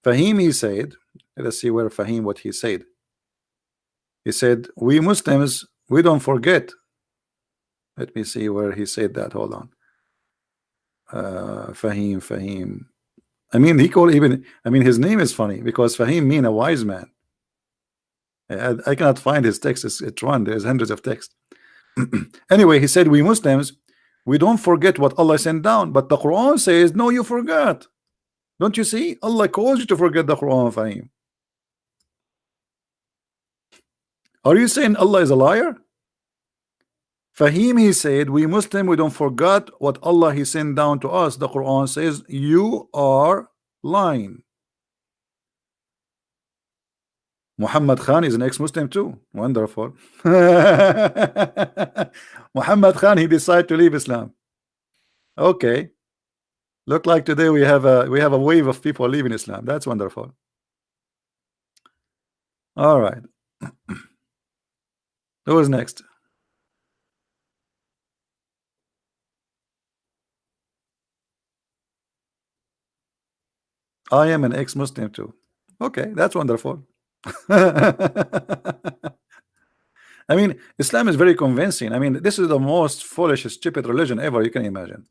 A: Fahim, he said, let us see where Fahim what he said. He said, we Muslims, we don't forget. Let me see where he said that. Hold on. Fahim. I mean, he called even, I mean, his name is funny because Fahim mean a wise man. I cannot find his text. It's one. There's hundreds of texts. Anyway, he said, we Muslims, we don't forget what Allah sent down, but the Quran says, no, you forgot. Don't you see? Allah calls you to forget the Quran, Fahim. Are you saying Allah is a liar? Fahim, he said, we Muslim, we don't forget what Allah he sent down to us. The Quran says, you are lying. Muhammad Khan is an ex-Muslim too. Wonderful. Muhammad Khan, he decided to leave Islam. Okay. Look like today we have a wave of people leaving Islam. That's wonderful. All right. Who is next? I am an ex-Muslim too. Okay, that's wonderful. I mean, Islam is very convincing. I mean, this is the most foolish, stupid religion ever you can imagine.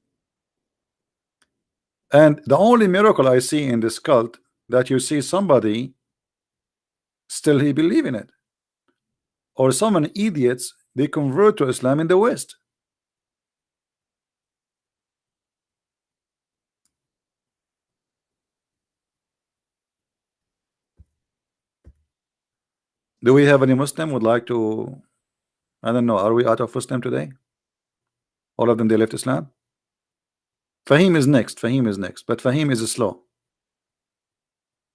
A: And the only miracle I see in this cult that you see somebody still he believe in it, or some idiots they convert to Islam in the West. Do we have any Muslim would like to? I don't know. Are we out of Muslim today? All of them they left Islam. Fahim is next. Fahim is next, but Fahim is slow.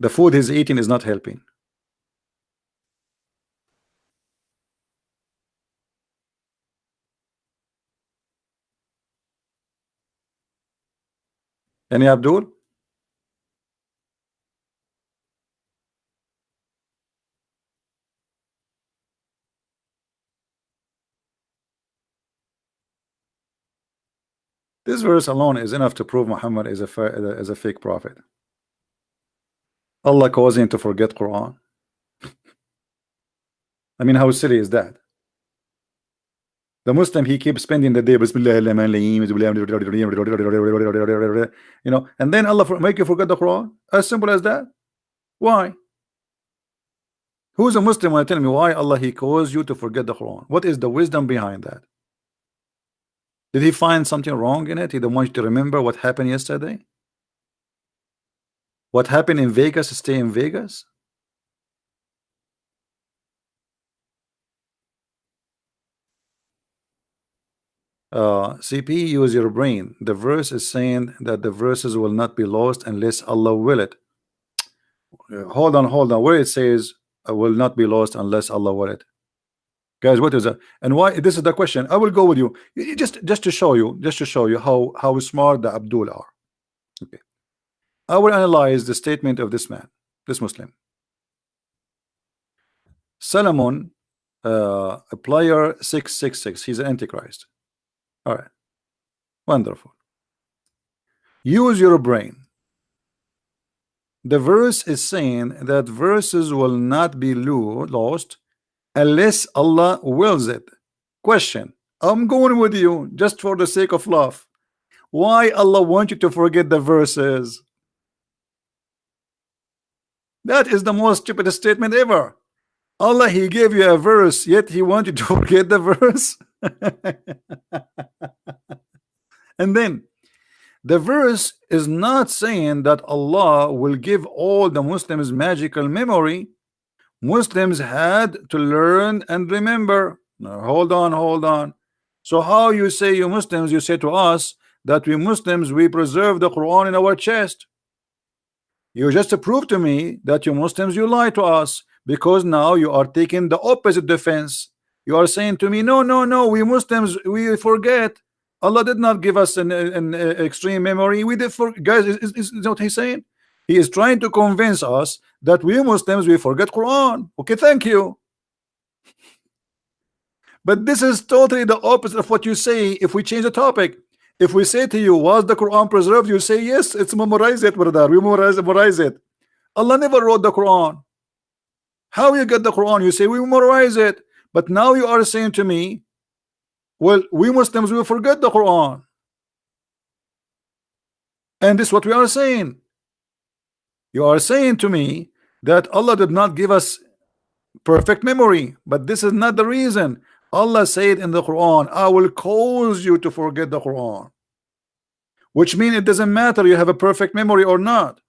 A: The food he's eating is not helping. Any Abdul? This verse alone is enough to prove Muhammad is a fake prophet. Allah caused him to forget Quran. I mean, how silly is that? The Muslim he keeps spending the day Bismillah, you know, and then Allah make you forget the Quran. As simple as that. Why? Who's a Muslim want to tell me why Allah he caused you to forget the Quran? What is the wisdom behind that? Did he find something wrong in it? He don't want you to remember what happened yesterday? What happened in Vegas stay in Vegas? CP, use your brain. The verse is saying that the verses will not be lost unless Allah will it. Hold on, where it says will not be lost unless Allah will it. Guys, what is that? And why? This is the question. I will go with you. Just to show you how smart the Abdul are. Okay. I will analyze the statement of this man, this Muslim. Solomon, a player 666. He's an antichrist. All right. Wonderful. Use your brain. The verse is saying that verses will not be lost unless Allah wills it. Question. I'm going with you just for the sake of love. Why Allah want you to forget the verses? That is the most stupid statement ever. Allah he gave you a verse, yet he wants you to forget the verse. And then the verse is not saying that Allah will give all the Muslims magical memory. Muslims had to learn and remember. Now, hold on. So how you say you Muslims, you say to us that we Muslims, we preserve the Quran in our chest. You just prove to me that you Muslims, you lie to us, because now you are taking the opposite defense. You are saying to me, no, we Muslims, we forget. Allah did not give us an extreme memory. We did for guys, is what he's saying? He is trying to convince us that we Muslims we forget Quran. Okay, thank you. But this is totally the opposite of what you say. If we change the topic, if we say to you, was the Quran preserved? You say yes, it's memorized it, brother. We memorize it. Allah never wrote the Quran. How you get the Quran? You say we memorize it. But now you are saying to me, well, we Muslims will forget the Quran. And this is what we are saying. You are saying to me that Allah did not give us perfect memory, but this is not the reason. Allah said in the Quran, I will cause you to forget the Quran, which means it doesn't matter you have a perfect memory or not.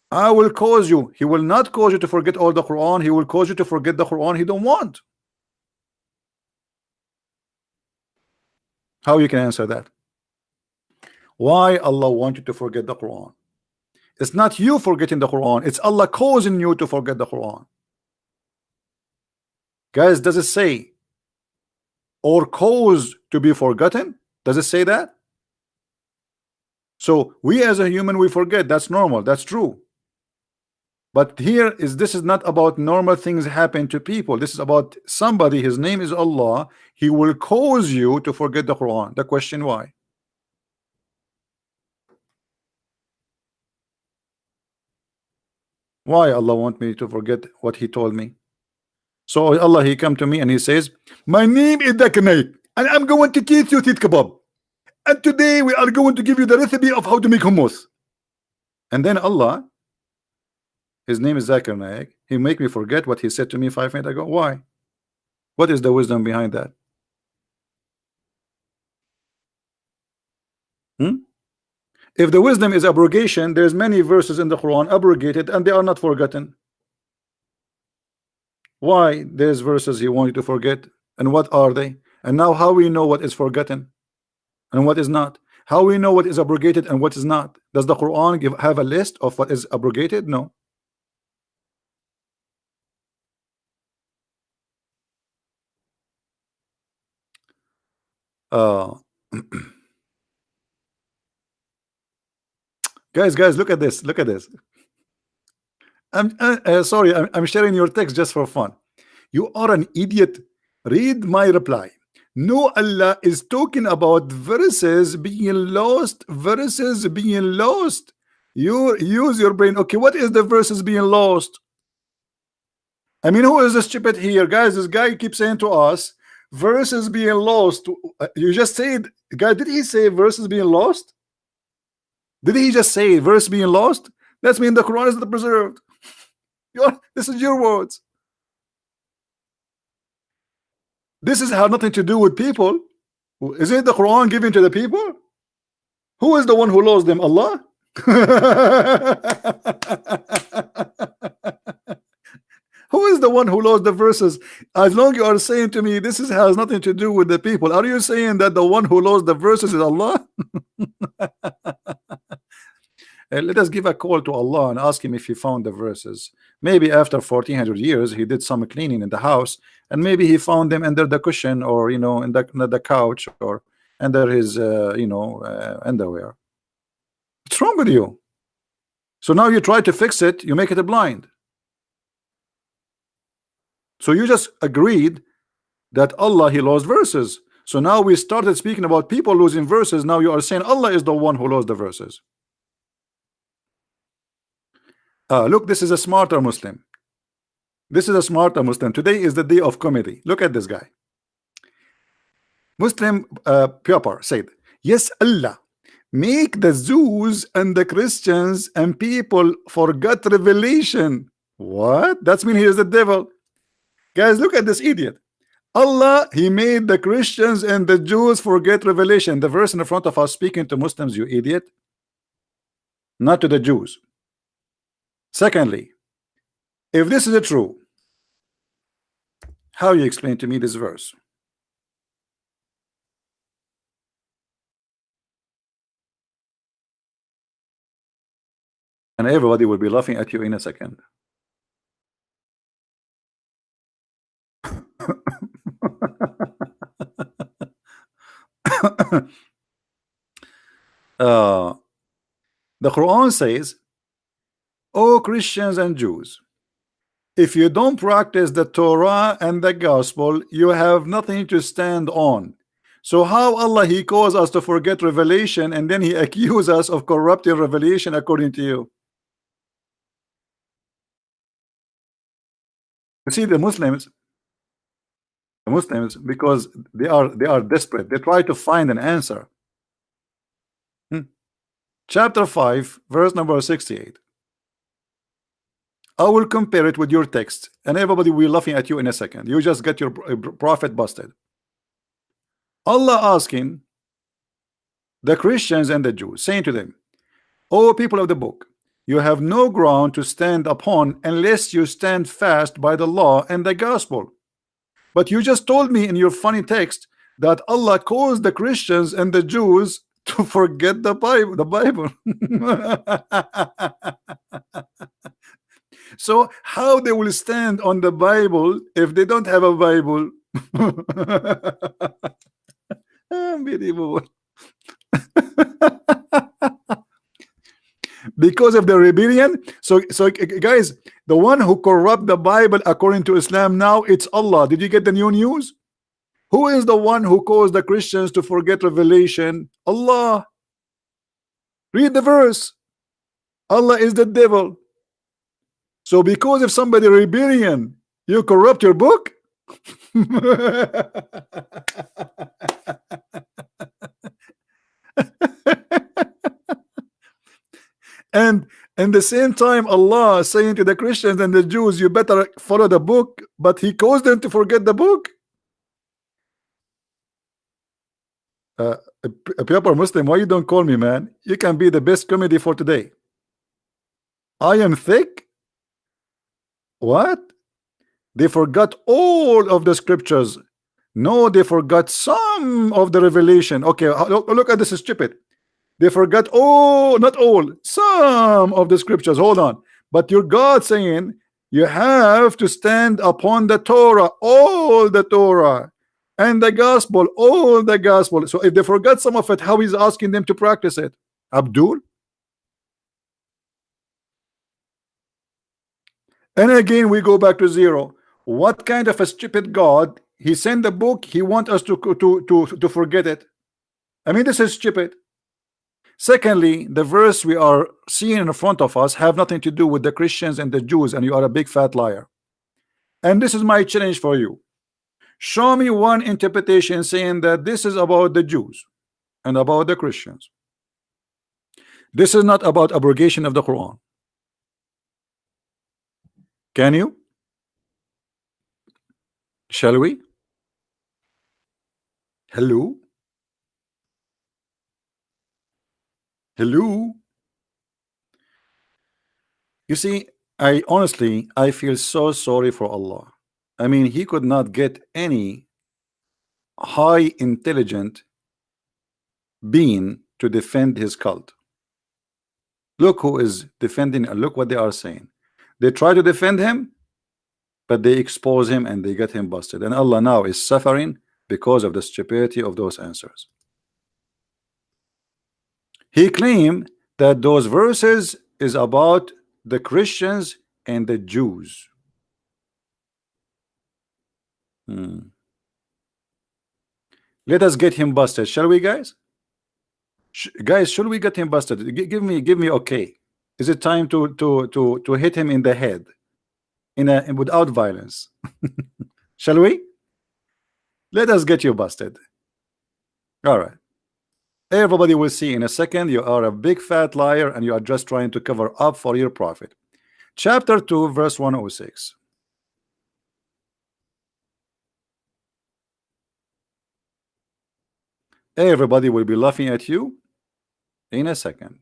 A: I will cause you. He will not cause you to forget all the Quran. He will cause you to forget the Quran he don't want. How you can answer that? Why Allah want you to forget the Quran? It's not you forgetting the Quran, it's Allah causing you to forget the Quran. Guys, does it say or cause to be forgotten? Does it say that? So we as a human we forget. That's normal, that's true. But here is this is not about normal things happen to people. This is about somebody. His name is Allah. He will cause you to forget the Quran. The question why? Why Allah want me to forget what He told me? So Allah He come to me and He says, "My name is Dakanai, and I'm going to teach you tit kebab. And today we are going to give you the recipe of how to make hummus." And then Allah, His name is Zakir Naik, He make me forget what He said to me 5 minutes ago. Why? What is the wisdom behind that? Hmm? If the wisdom is abrogation, there's many verses in the Quran abrogated and they are not forgotten. Why there's verses He want you to forget, and what are they? And now how we know what is forgotten and what is not? How we know what is abrogated and what is not? Does the Quran have a list of what is abrogated? No. Uh, guys, look at this. Look at this. I'm sorry. I'm sharing your text just for fun. You are an idiot. Read my reply. No, Allah is talking about verses being lost. Verses being lost. You use your brain. Okay, what is the verses being lost? I mean, who is the stupid here, guys? This guy keeps saying to us, verses being lost. You just said, guy, did he say verses being lost? Did he just say verse being lost? That means the Quran is not preserved. This is your words. This is have nothing to do with people. Is it the Quran given to the people? Who is the one who lost them? Allah? Who is the one who lost the verses? As long you are saying to me this has nothing to do with the people, are you saying that the one who lost the verses is Allah? Let us give a call to Allah and ask Him if He found the verses. Maybe after 1400 years He did some cleaning in the house, and maybe He found them under the cushion, or in the couch, or under his underwear. What's wrong with you? So now you try to fix it, you make it a blind. So you just agreed that Allah He lost verses. So now we started speaking about people losing verses. Now you are saying Allah is the one who lost the verses. Look, this is a smarter Muslim. This is a smarter Muslim. Today is the day of comedy. Look at this guy. Muslim Piapar said, yes, Allah make the Jews and the Christians and people forget revelation. What? That's mean he is the devil. Guys, look at this idiot. Allah, He made the Christians and the Jews forget revelation. The verse in the front of us speaking to Muslims, you idiot, not to the Jews. Secondly, if this is true, how you explain to me this verse? And everybody will be laughing at you in a second. The Quran says, "O Christians and Jews, if you don't practice the Torah and the gospel, you have nothing to stand on." So how Allah He calls us to forget revelation, and then He accuses us of corrupting revelation according to you? You see, the Muslims, because they are desperate, they try to find an answer. Chapter 5, verse number 68. I will compare it with your text, and everybody will be laughing at you in a second. You just get your prophet busted. Allah asking the Christians and the Jews, saying to them, "O people of the book, you have no ground to stand upon unless you stand fast by the law and the gospel." But you just told me in your funny text that Allah caused the Christians and the Jews to forget the Bible. So how they will stand on the Bible if they don't have a Bible? Unbelievable. because of the rebellion. So guys, the one who corrupt the Bible according to Islam now, it's Allah. Did you get the new news? Who is the one who caused the Christians to forget revelation? Allah. Read the verse. Allah is the devil. So because of somebody rebellion, you corrupt your book. And in the same time, Allah is saying to the Christians and the Jews, you better follow the book, but he caused them to forget the book. A proper Muslim, why you don't call me, man? You can be the best comedy for today. I am thick. What? They forgot all of the scriptures. No, they forgot some of the revelation. Okay, look at this, is stupid. They forgot all, not all, some of the scriptures. Hold on. But your God saying you have to stand upon the Torah, all the Torah, and the gospel, all the gospel. So if they forgot some of it, how is asking them to practice it? Abdul? And again, we go back to zero. What kind of a stupid God? He sent the book. He wants us to forget it. I mean, this is stupid. Secondly, the verse we are seeing in front of us have nothing to do with the Christians and the Jews, and you are a big fat liar. And this is my challenge for you. Show me one interpretation saying that this is about the Jews and about the Christians. This is not about abrogation of the Quran. Can you? Shall we? Hello? Hello? You see, I honestly feel so sorry for Allah. I mean, he could not get any high intelligent being to defend his cult. Look who is defending, and look what they are saying. They try to defend him, but they expose him and they get him busted. And Allah now is suffering because of the stupidity of those answers. He claimed that those verses is about the Christians and the Jews. Let us get him busted, shall we, guys? Guys, should we get him busted? Give me okay. Is it time to hit him in the head without violence? Shall we? Let us get you busted. All right. Everybody will see in a second you are a big fat liar and you are just trying to cover up for your profit. Chapter 2, verse 106. Everybody will be laughing at you in a second.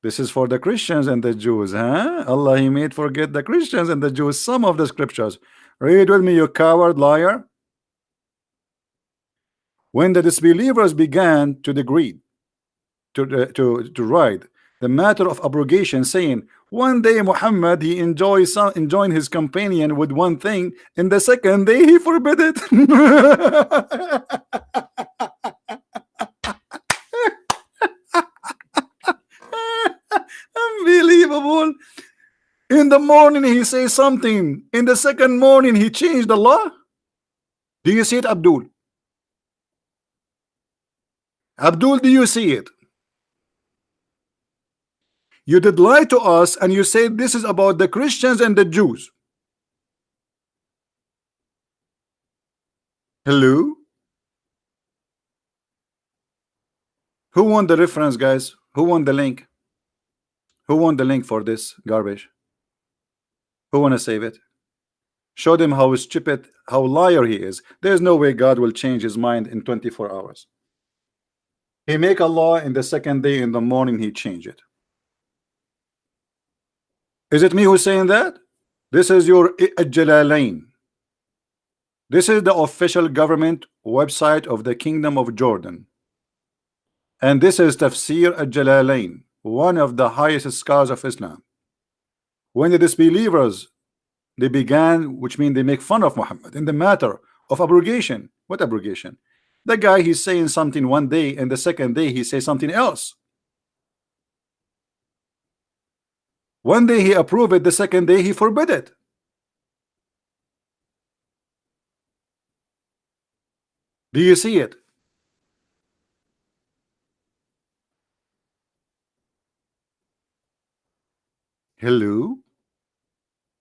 A: This is for the Christians and the Jews, huh? Allah, he made forget the Christians and the Jews some of the scriptures. Read with me, you coward liar. When the disbelievers began to degrade, to write the matter of abrogation, saying, one day Muhammad he enjoying his companion with one thing, and the second day he forbid it. Unbelievable. In the morning he says something, in the second morning he changed the law. Do you see it, Abdul? Abdul, do you see it? You did lie to us and you said this is about the Christians and the Jews. Hello? Who won the reference, guys? Who won the link? Who won the link for this garbage? Who wanna save it? Show them how stupid, how liar he is. There's no way God will change his mind in 24 hours. He make a law in the second day in the morning he change it. Is it me who's saying that? This is your Jalalain. This is the official government website of the Kingdom of Jordan. And this is Tafsir al-Jalalain, one of the highest scholars of Islam. When the disbelievers they began, which means they make fun of Muhammad in the matter of abrogation. What abrogation? The guy he's saying something one day and the second day he says something else. One day he approved it, the second day he forbid it. Do you see it? Hello,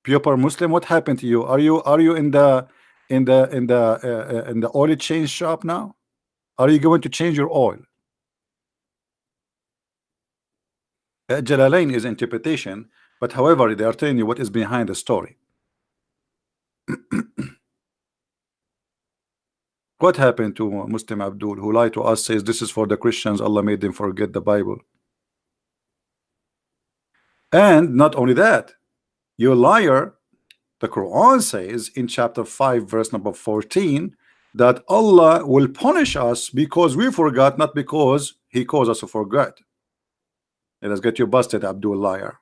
A: pure Muslim. What happened to you? Are you in the in the oil change shop now? Are you going to change your oil? Jalalain is interpretation, but however, they are telling you what is behind the story. What happened to Muslim Abdul who lied to us, says this is for the Christians, Allah made them forget the Bible? And not only that, you liar, the Quran says in chapter 5 verse number 14 that Allah will punish us because we forgot, not because he caused us to forget. Let us get you busted, Abdul liar.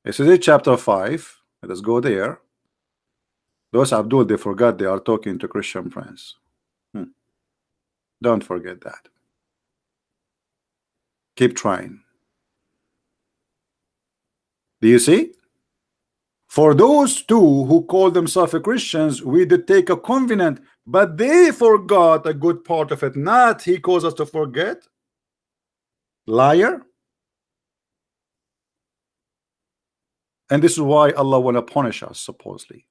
A: This is in chapter 5. Let us go there. Those Abdul, they forgot they are talking to Christian friends. Don't forget that. Keep trying. Do you see? For those two who call themselves Christians, we did take a covenant, but they forgot a good part of it. Not he caused us to forget. Liar. And this is why Allah want to punish us, supposedly.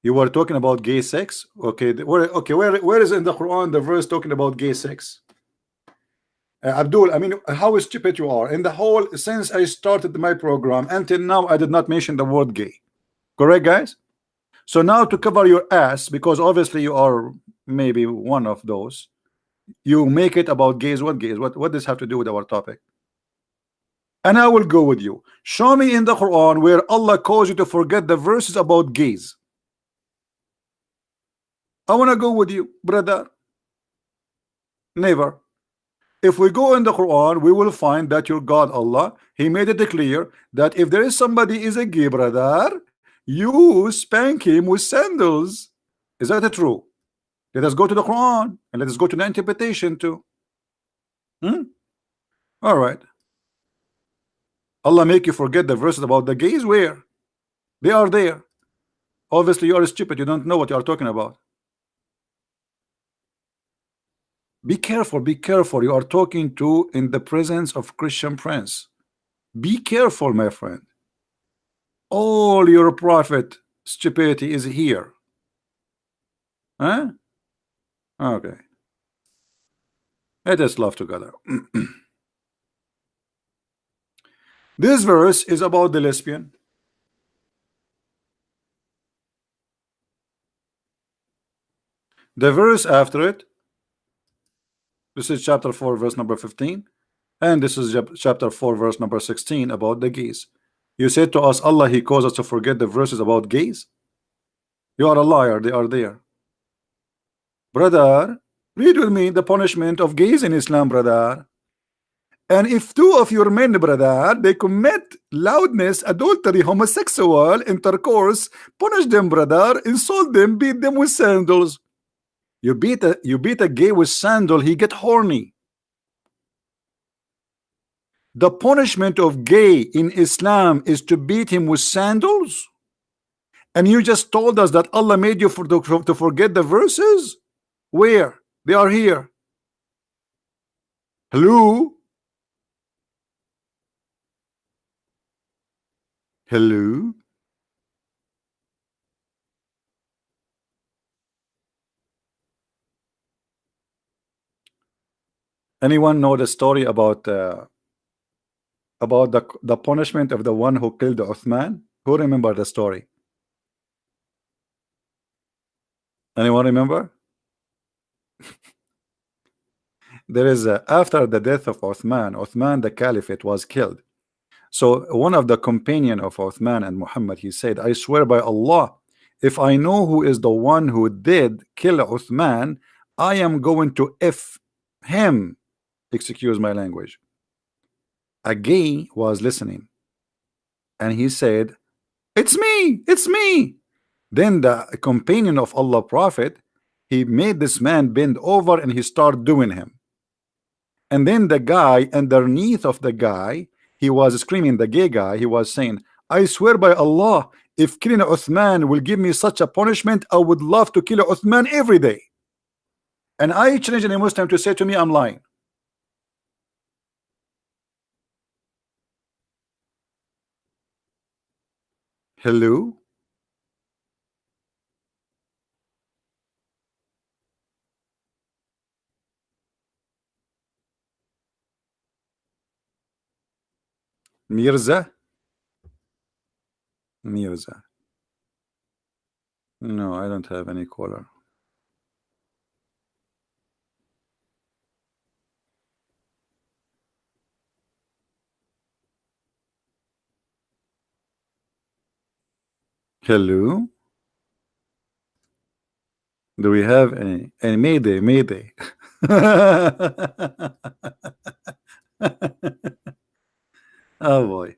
A: You were talking about gay sex. Okay, where is in the Quran the verse talking about gay sex? Abdul, I mean, how stupid you are. In the whole, since I started my program until now, I did not mention the word gay. Correct, guys? So now to cover your ass, because obviously you are maybe one of those, you make it about gays. What gays? What does this have to do with our topic? And I will go with you. Show me in the Quran where Allah calls you to forget the verses about gays. I want to go with you, brother. Never. If we go in the Quran, we will find that your God Allah, he made it clear that if there is somebody is a gay, brother, you spank him with sandals. Is that true? Let us go to the Quran and let us go to the interpretation too. All right. Allah make you forget the verses about the gays. Where? They are there. Obviously you are stupid. You don't know what you are talking about. Be careful, be careful. You are talking to in the presence of Christian friends. Be careful, my friend. All your prophet stupidity is here. Huh? Okay. Let us love together. This verse is about the lesbian. The verse after it, this is chapter 4 verse number 15, and this is chapter 4 verse number 16 about the gays. You said to us Allah he caused us to forget the verses about gays. You are a liar. They are there, brother. Read with me the punishment of gays in Islam, brother. And if two of your men, brother, they commit loudness, adultery, homosexual intercourse, punish them, brother, insult them, beat them with sandals. You beat a gay with sandal, he get horny. The punishment of gay in Islam is to beat him with sandals. And you just told us that Allah made you to forget the verses. Where? They are here. Hello? Hello? Anyone know the story about the punishment of the one who killed Uthman? Who remember the story? Anyone remember? There is after the death of Uthman the caliphate was killed. So one of the companion of Uthman and Muhammad, he said, I swear by Allah, if I know who is the one who did kill Uthman, I am going to F him. Excuse my language. A gay was listening and he said, it's me, it's me. Then the companion of Allah Prophet, He made this man bend over and he started doing him. And then the guy underneath of the guy, he was screaming, the gay guy, he was saying, I swear by Allah, if killing Uthman will give me such a punishment, I would love to kill Uthman every day. And I challenge any Muslim to say to me, I'm lying. Hello? Mirza? Mirza. No, I don't have any caller. Hello? Do we have any Mayday? Mayday. Oh boy.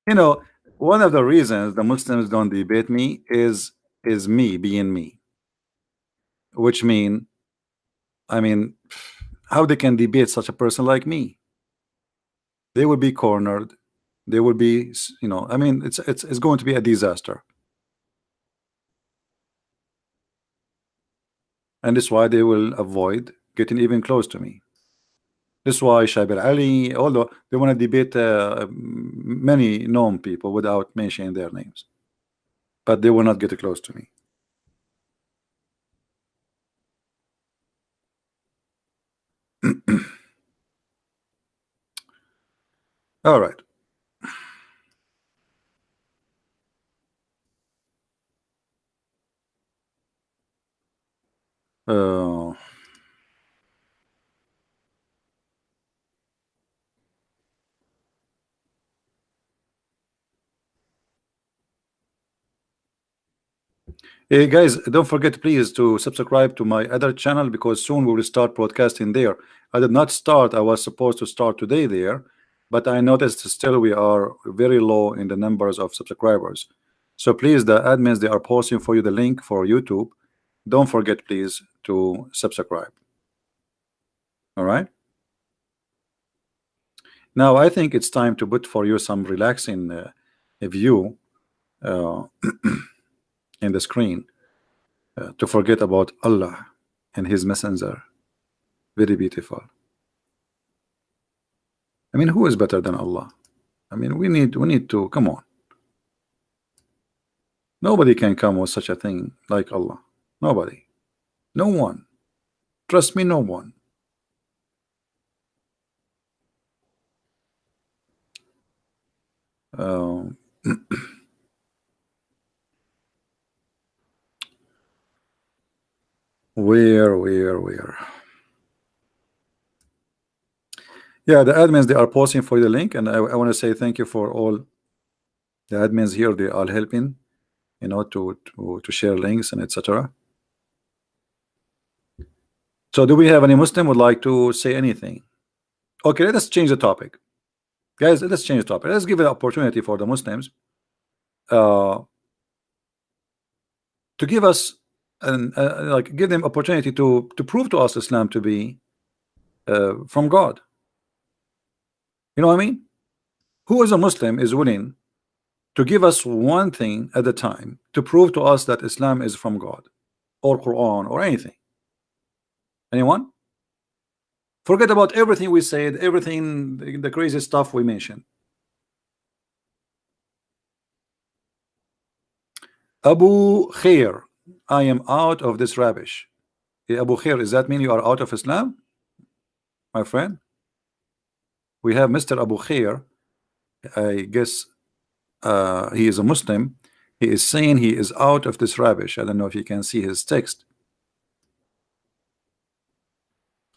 A: You know, one of the reasons the Muslims don't debate me is me being me, which I mean, how they can debate such a person like me? They will be cornered. They will be, you know, I mean, it's going to be a disaster, and that's why they will avoid getting even close to me. That's why Shaibir Ali, although they want to debate many known people without mentioning their names, but they will not get close to me. All right. Uh, Hey guys, don't forget please to subscribe to my other channel because soon we will start broadcasting there. I did not start, I was supposed to start today there, but I noticed still we are very low in the numbers of subscribers. So please, the admins, they are posting for you the link for YouTube. Don't forget please to subscribe. All right. Now I think it's time to put for you some relaxing view uh, in the screen to forget about Allah and His Messenger. Very beautiful. I mean, who is better than Allah? I mean, we need to come on. Nobody can come with such a thing like Allah. Nobody. No one. Trust me, no one. Uh, where? Yeah, the admins, they are posting for the link, and I want to say thank you for all the admins here. They are helping, you know, to share links and etc. So, do we have any Muslim would like to say anything? Okay, let's change the topic, guys. Let's change the topic. Let's give an opportunity for the Muslims uh, to give us and like give them opportunity to prove to us Islam to be from God. You know what I mean? Who is a Muslim is willing to give us one thing at a time to prove to us that Islam is from God or Quran or anything? Anyone? Forget about everything we said, everything, the crazy stuff we mentioned. Abu Khair, I am out of this rubbish. Yeah, Abu Khair, does that mean you are out of Islam, my friend? We have Mr. Abu Khair. I guess he is a Muslim. He is saying he is out of this rubbish. I don't know if you can see his text.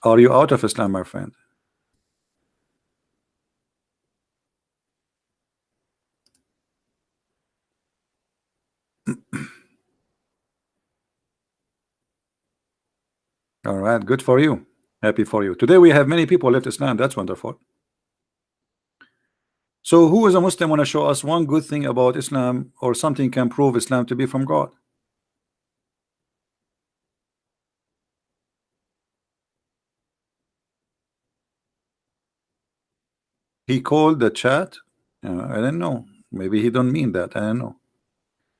A: Are you out of Islam, my friend? All right, good for you. Happy for you. Today we have many people left Islam. That's wonderful. So who is a Muslim want to show us one good thing about Islam or something can prove Islam to be from God? He called the chat. I don't know. Maybe he don't mean that. I don't know.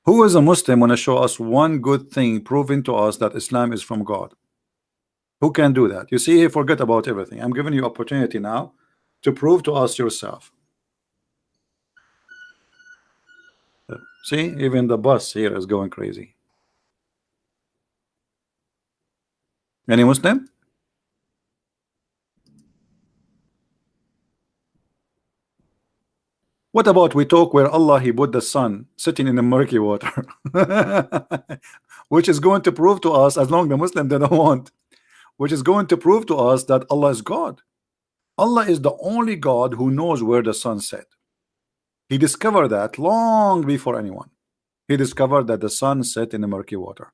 A: Who is a Muslim want to show us one good thing proving to us that Islam is from God? Who can do that? You see, he forget about everything. I'm giving you opportunity now to prove to us yourself. See, even the bus here is going crazy. Any Muslim? What about we talk where Allah he put the sun sitting in the murky water, which is going to prove to us, as long the Muslim they don't want, which is going to prove to us that Allah is God. Allah is the only God who knows where the sun set. He discovered that long before anyone. He discovered that the sun set in the murky water.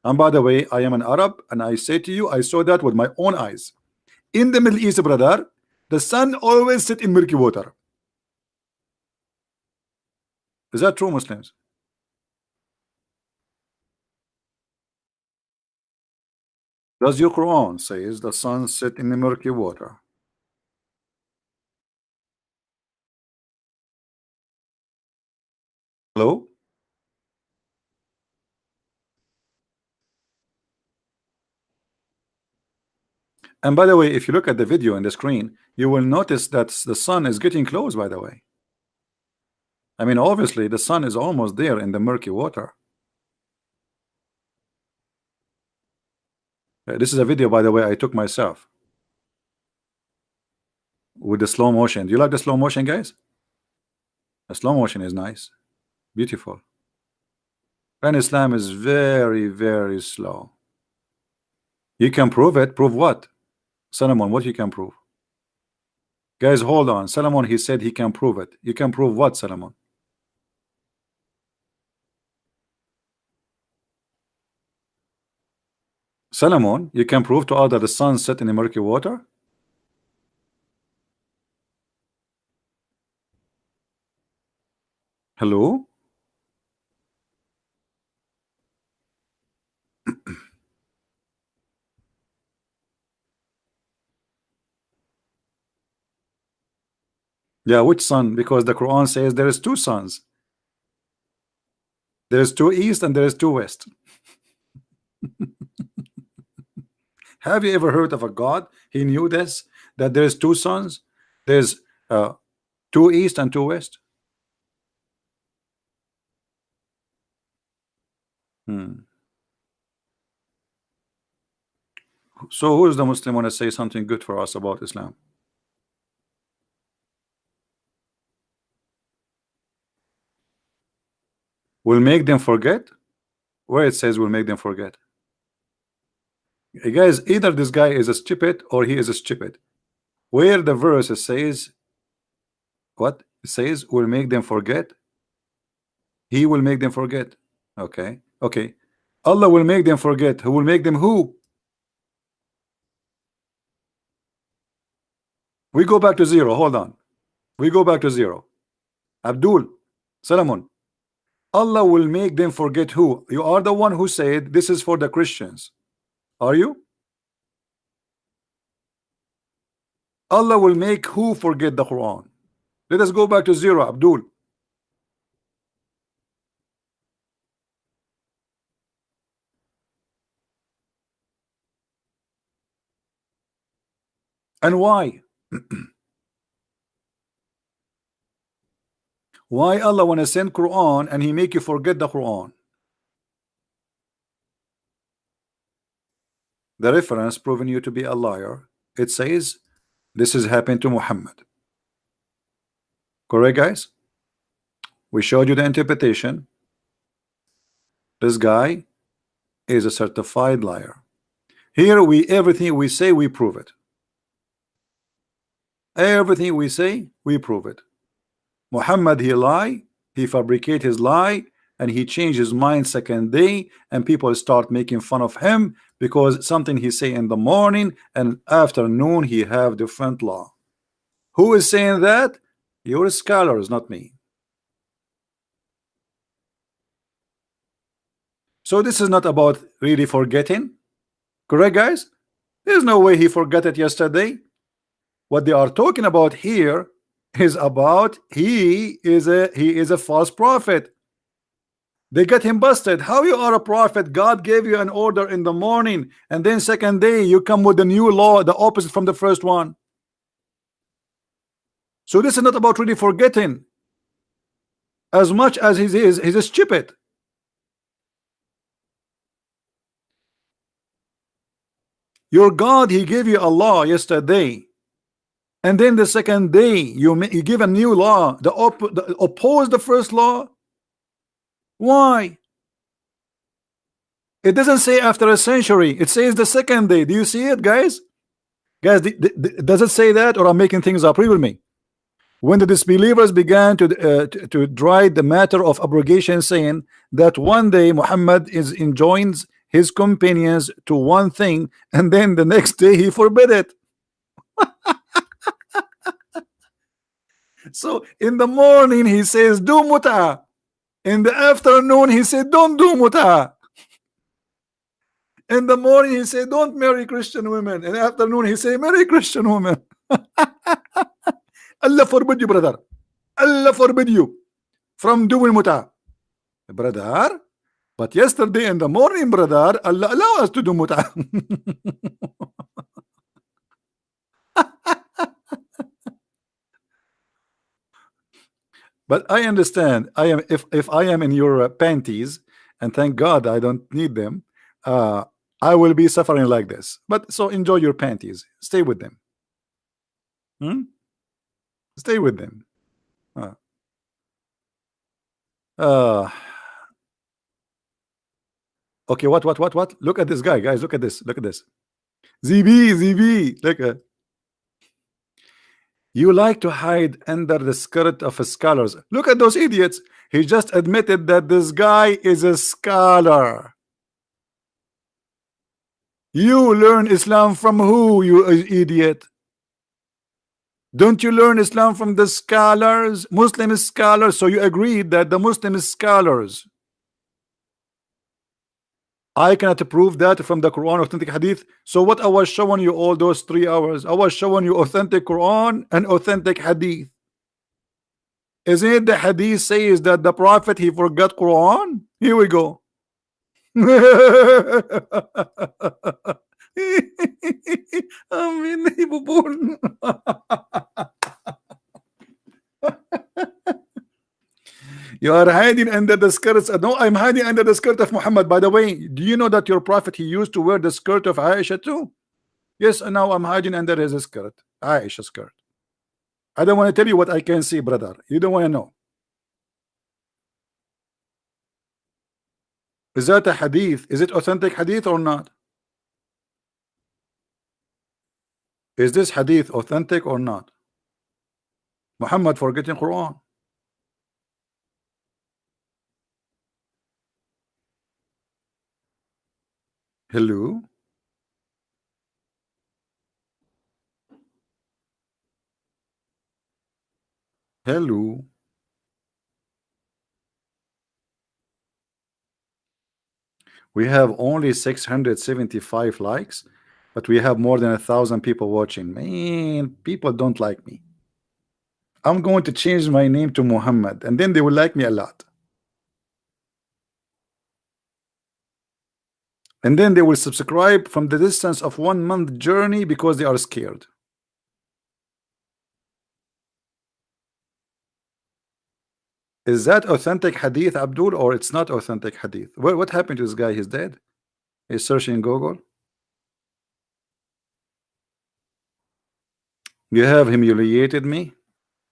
A: And by the way, I am an Arab, and I say to you, I saw that with my own eyes. In the Middle East, brother, the sun always set in murky water. Is that true, Muslims? Does your Quran says the sun set in the murky water? Hello? And by the way, if you look at the video on the screen, you will notice that the sun is getting close, by the way. I mean, obviously, the sun is almost there in the murky water. This is a video, by the way, I took myself with the slow motion. Do you like the slow motion, guys? The slow motion is nice, beautiful. And Islam is very, very slow. You can prove it. Prove what? Solomon, what you can prove? Guys, hold on. Solomon, he said he can prove it. You can prove what, Solomon? Solomon, you can prove to us that the sun set in the murky water? Hello? Yeah, which sun? Because the Quran says there is two suns. There is two east and there is two west. Have you ever heard of a God? He knew this, that there is two suns. There's two east and two west. So who is the Muslim want to say something good for us about Islam? Will make them forget? Where it says will make them forget? Hey guys, either this guy is a stupid or he is a stupid. Where the verse says what? It says will make them forget. He will make them forget. Okay. Okay. Allah will make them forget. Who will make them who? We go back to zero. Hold on. We go back to zero. Abdul, Solomon. Allah will make them forget who? You are the one who said this is for the Christians. Are you? Allah will make who forget the Quran? Let us go back to zero, Abdul. And why? Why Allah want to send Quran and he make you forget the Quran? The reference proving you to be a liar. It says this has happened to Muhammad. Correct, guys? We showed you the interpretation. This guy is a certified liar. Here we everything we say we prove it. Everything we say we prove it. Muhammad he lie, he fabricate his lie, and he changed his mind second day, and people start making fun of him because something he say in the morning and afternoon he have different law. Who is saying that? You're scholars, not me. So this is not about really forgetting. Correct, guys? There's no way he forgot it yesterday. What they are talking about here is about he is a false prophet. They got him busted. How you are a prophet? God gave you an order in the morning, and then second day you come with a new law, the opposite from the first one. So this is not about really forgetting as much as he's stupid. Your God, he gave you a law yesterday, and then the second day you give a new law, the oppose the first law. Why? It doesn't say after a century. It says the second day. Do you see it, guys? Guys, does it say that, or I'm making things up? Read with me. When the disbelievers began to deride the matter of abrogation, saying that one day Muhammad enjoins his companions to one thing, and then the next day he forbid it. So in the morning he says do muta, in the afternoon he said don't do muta. In the morning he said don't marry Christian women, in the afternoon he say marry Christian women. Allah forbid you, brother. Allah forbid you from doing muta, brother. But yesterday in the morning, brother, Allah allow us to do muta. But I understand. I am if I am in your panties, and thank God I don't need them. I will be suffering like this. But so enjoy your panties. Stay with them. Stay with them. Uh, okay. What? Look at this guy, guys. Look at this. Look at this. ZB. Look at. You like to hide under the skirt of scholars. Look at those idiots. He just admitted that this guy is a scholar. You learn Islam from who, you idiot? Don't you learn Islam from the scholars, Muslim scholars? So you agreed that the Muslim scholars. I cannot prove that from the Quran, authentic hadith. So what I was showing you all those 3 hours, I was showing you authentic Quran and authentic hadith. Isn't it the hadith says that the prophet he forgot Quran? Here we go. You are hiding under the skirts. No, I'm hiding under the skirt of Muhammad. By the way, do you know that your prophet he used to wear the skirt of Aisha too? Yes, and now I'm hiding under his skirt, Aisha's skirt. I don't want to tell you what I can see, brother. You don't want to know. Is that a hadith? Is it authentic hadith or not? Is this hadith authentic or not? Muhammad forgetting Quran. Hello. Hello. We have only 675 likes, but we have more than 1,000 people watching. Man, people don't like me. I'm going to change my name to Muhammad, and then they will like me a lot. And then they will subscribe from the distance of 1 month journey because they are scared. Is that authentic hadith, Abdul, or it's not authentic hadith? What happened to this guy? He's dead. He's searching Google. You have humiliated me.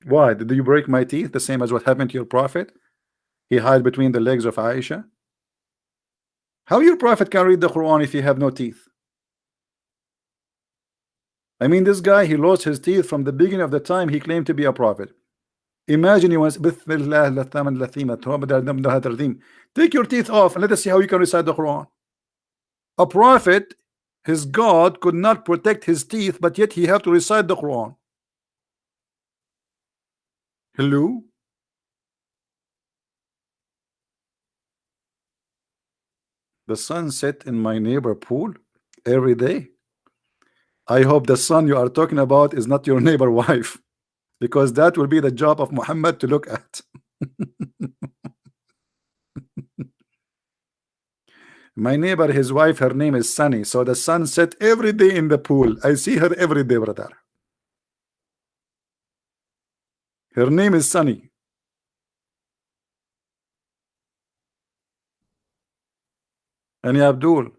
A: Why? Did you break my teeth the same as what happened to your prophet? He hid between the legs of Aisha. How your prophet can read the Quran if you have no teeth? I mean, this guy, he lost his teeth from the beginning of the time he claimed to be a prophet. Imagine you once take your teeth off and let us see how you can recite the Quran. A prophet, his God could not protect his teeth, but yet he have to recite the Quran. Hello? The sun set in my neighbor pool every day. I hope the sun you are talking about is not your neighbor wife, because that will be the job of Muhammad to look at. My neighbor, his wife, her name is Sunny. So the sun set every day in the pool. I see her every day, brother. Her name is Sunny. And Abdul,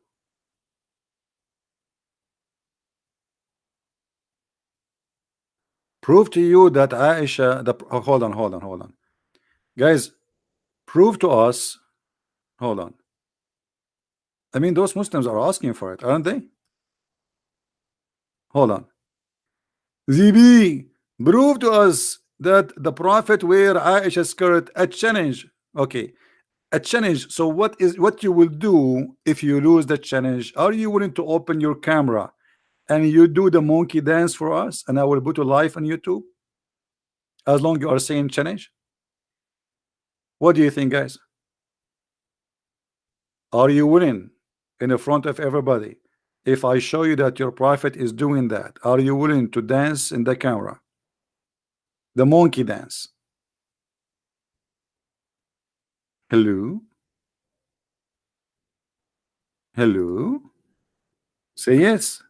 A: prove to you that Aisha, hold on. Guys, prove to us, hold on. I mean, those Muslims are asking for it, aren't they? Hold on. ZB, prove to us that the Prophet wear Aisha skirt at challenge. Okay, a challenge. So what you will do if you lose the challenge? Are you willing to open your camera and you do the monkey dance for us, and I will put a live on YouTube as long you are saying challenge? What do you think, guys? Are you willing in the front of everybody? If I show you that your prophet is doing that, are you willing to dance in the camera? The monkey dance. Hello? Hello? Say yes.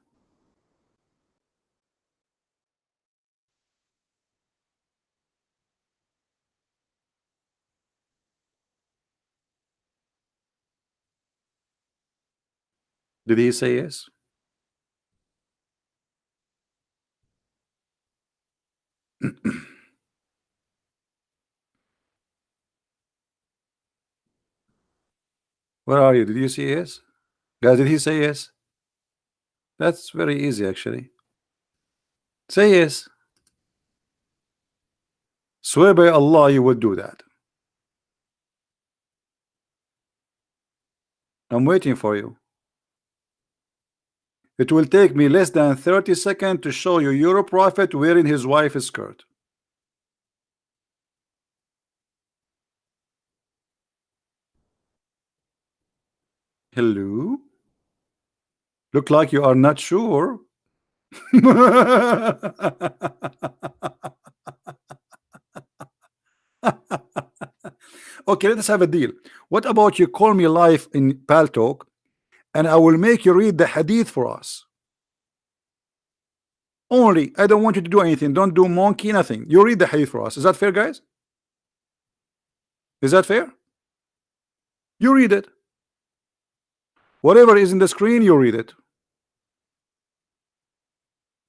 A: Did he say yes? Where are you? Did you say yes? Guys, did he say yes? That's very easy, actually. Say yes. Swear by Allah you would do that. I'm waiting for you. It will take me less than 30 seconds to show you your prophet wearing his wife's skirt. Hello? Look like you are not sure. Okay, let's have a deal. What about you call me live in Paltalk and I will make you read the hadith for us? Only, I don't want you to do anything. Don't do monkey, nothing. You read the hadith for us. Is that fair, guys? Is that fair? You read it. Whatever is in the screen, you read it.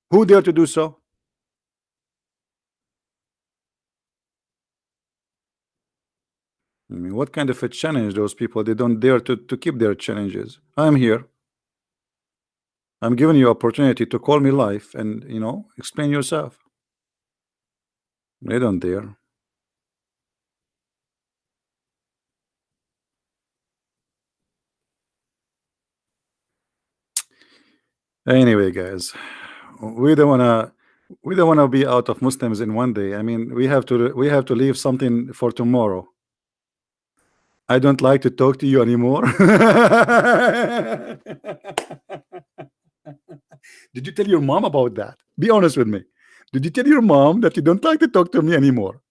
A: Who dare to do so? I mean, what kind of a challenge those people? They don't dare to keep their challenges. I'm here. I'm giving you opportunity to call me live and explain yourself. They don't dare. Anyway, guys, we don't wanna be out of Muslims in one day. I mean, we have to leave something for tomorrow. I don't like to talk to you anymore. Did you tell your mom about that? Be honest with me. Did you tell your mom that you don't like to talk to me anymore?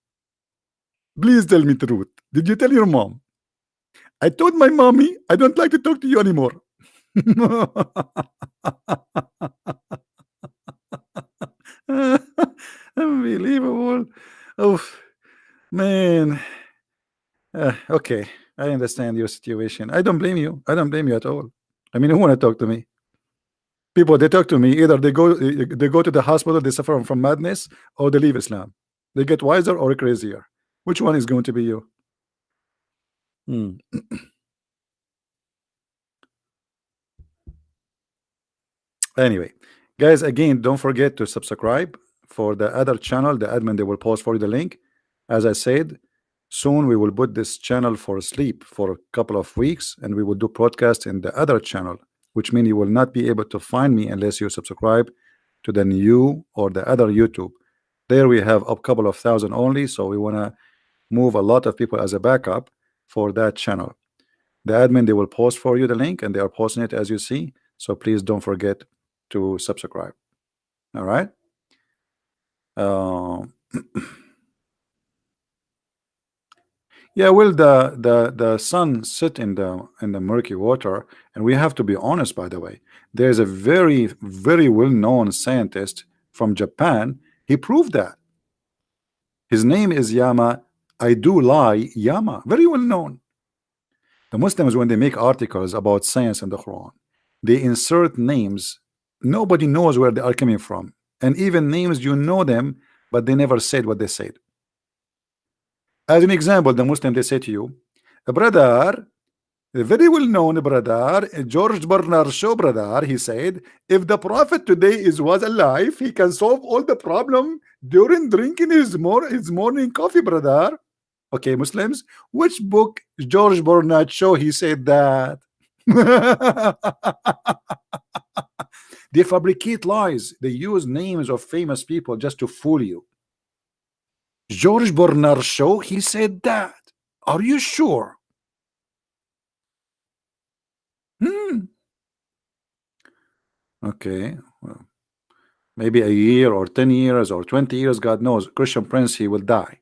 A: Please tell me the truth. Did you tell your mom? I told my mommy I don't like to talk to you anymore. Unbelievable. Oh man. Okay, I understand your situation. I don't blame you. I don't blame you at all. I mean, who want to talk to me? People, they talk to me. Either they go to the hospital, they suffer from madness, or they leave Islam. They get wiser or crazier. Which one is going to be you? Hmm. Anyway, guys, again, don't forget to subscribe for the other channel. The admin, they will post for you the link. As I said, soon we will put this channel for sleep for a couple of weeks, and we will do podcast in the other channel, which means you will not be able to find me unless you subscribe to the new or the other YouTube. There we have a couple of thousand only, so we want to move a lot of people as a backup for that channel. The admin, they will post for you the link, and they are posting it as you see. So please don't forget to subscribe. All right. Uh, yeah, well, the sun sit in the murky water, and we have to be honest. By the way, there's a very well known scientist from Japan. He proved that. His name is Yama. I do lie, Yama. Very well known. The Muslims, when they make articles about science in the Quran, they insert names nobody knows where they are coming from, and even names you know them, but they never said what they said. As an example, the Muslim, they say to you, brother, a very well known brother, George Bernard Shaw, brother, he said, if the Prophet today was alive, he can solve all the problem during drinking his morning coffee, brother. Okay, Muslims, which book George Bernard Shaw he said that? They fabricate lies. They use names of famous people just to fool you. George Bernard Shaw, he said that. Are you sure? Okay, well, maybe a year or 10 years or 20 years, God knows. Christian Prince, he will die.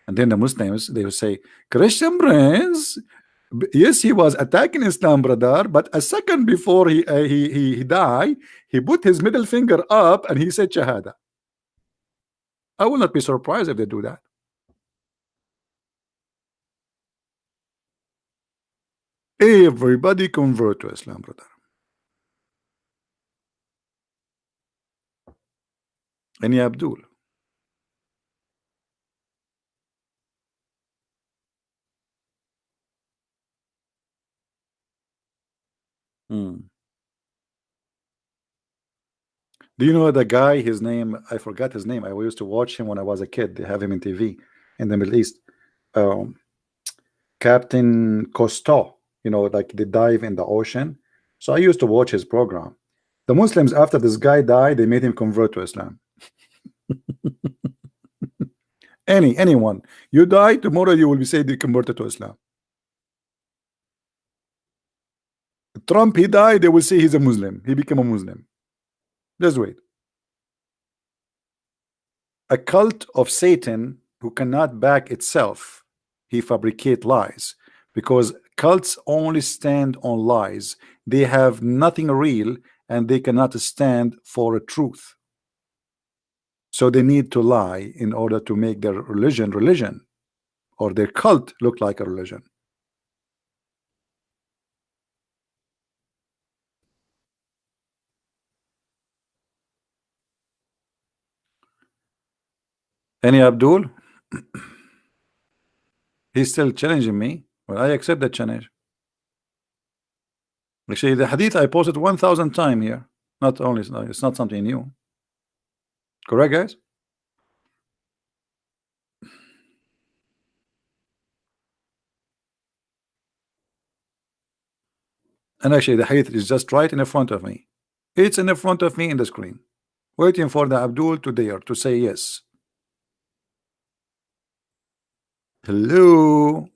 A: And then the Muslims, they will say, Christian Prince, yes, he was attacking Islam, brother, but a second before he died, he put his middle finger up and he said Shahada. I will not be surprised if they do that. Everybody convert to Islam, brother. Any Abdul. Hmm. Do you know the guy? His name, I forgot his name. I used to watch him when I was a kid. They have him in TV in the Middle East. Um, Captain Cousteau. You know, like they dive in the ocean. So I used to watch his program. The Muslims, after this guy died, they made him convert to Islam. Anyone, you die tomorrow, you will be said they converted to Islam. Trump, he died, they will say he's a Muslim. He became a Muslim. Just wait. A cult of Satan who cannot back itself, he fabricate lies, because cults only stand on lies. They have nothing real, and they cannot stand for a truth. So they need to lie in order to make their religion, or their cult look like a religion. Any Abdul? He's still challenging me. Well, I accept that challenge. Actually, the hadith I posted 1,000 times here. Not only, it's not something new. Correct, guys? And actually, the hadith is just right in front of me. It's in front of me in the screen, waiting for the Abdul to dare to say yes. Hello.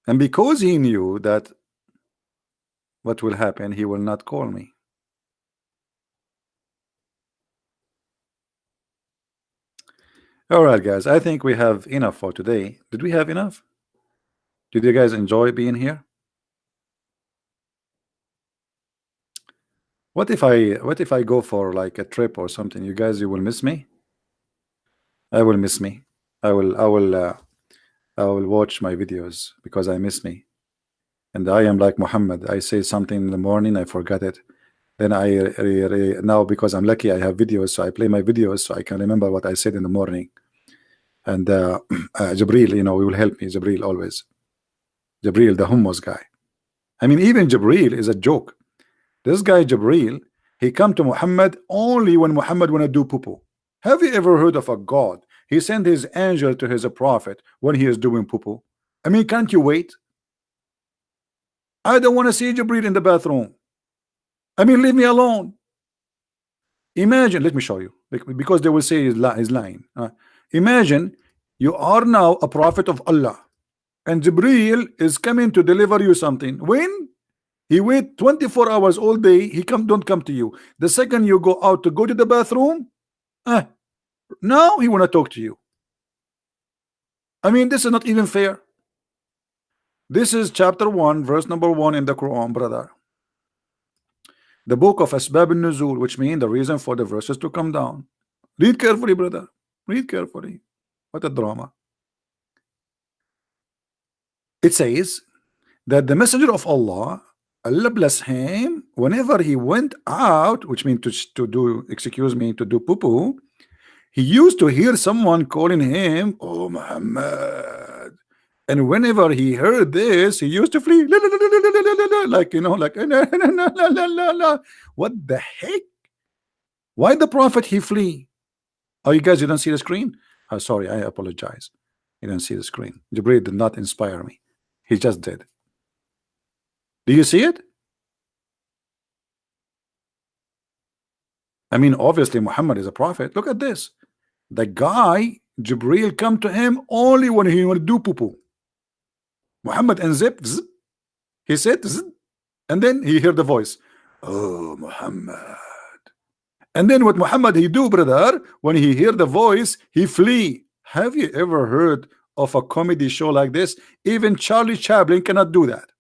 A: And because he knew that what will happen, he will not call me. All right, guys, I think we have enough for today. Did we have enough? Did you guys enjoy being here? What if I go for like a trip or something? You will miss me. I will miss me. I will watch my videos because I miss me. And I am like Muhammad. I say something in the morning, I forgot it. Then now, because I'm lucky, I have videos, so I play my videos so I can remember what I said in the morning. And Jabril, we will help me. Jabril always. Jabril, the hummus guy. I mean, even Jabril is a joke. This guy Jabril, he come to Muhammad only when Muhammad wanna do poo-poo. Have you ever heard of a God? He sent his angel to his prophet when he is doing poo-poo. I mean, can't you wait? I don't want to see Jabril in the bathroom. I mean, leave me alone. Imagine, let me show you, because they will say he's lying. Imagine you are now a prophet of Allah, and Jibril is coming to deliver you something. When he wait 24 hours all day, he don't come to you. The second you go out to go to the bathroom, now he wanna talk to you. I mean, this is not even fair. This is chapter 1, verse number 1 in the Quran, brother. The book of Asbab al-Nuzul, which means the reason for the verses to come down. Read carefully, brother. Read carefully. What a drama. It says that the messenger of Allah, Allah bless him, whenever he went out, which means to do, excuse me, to do poo-poo, he used to hear someone calling him, "Oh Muhammad." And whenever he heard this, he used to flee, like, you know, like, what the heck? Why the prophet he flee? Oh, you guys, you don't see the screen? Oh, sorry, I apologize. You don't see the screen. Jibril did not inspire me. He just did. Do you see it? I mean, obviously Muhammad is a prophet. Look at this. The guy, Jibril come to him only when he want to do poo-poo. Muhammad unzip, zzz, he said, zzz, and then he heard the voice, "Oh Muhammad." And then what Muhammad he do, brother, when he hear the voice, he flee. Have you ever heard of a comedy show like this? Even Charlie Chaplin cannot do that.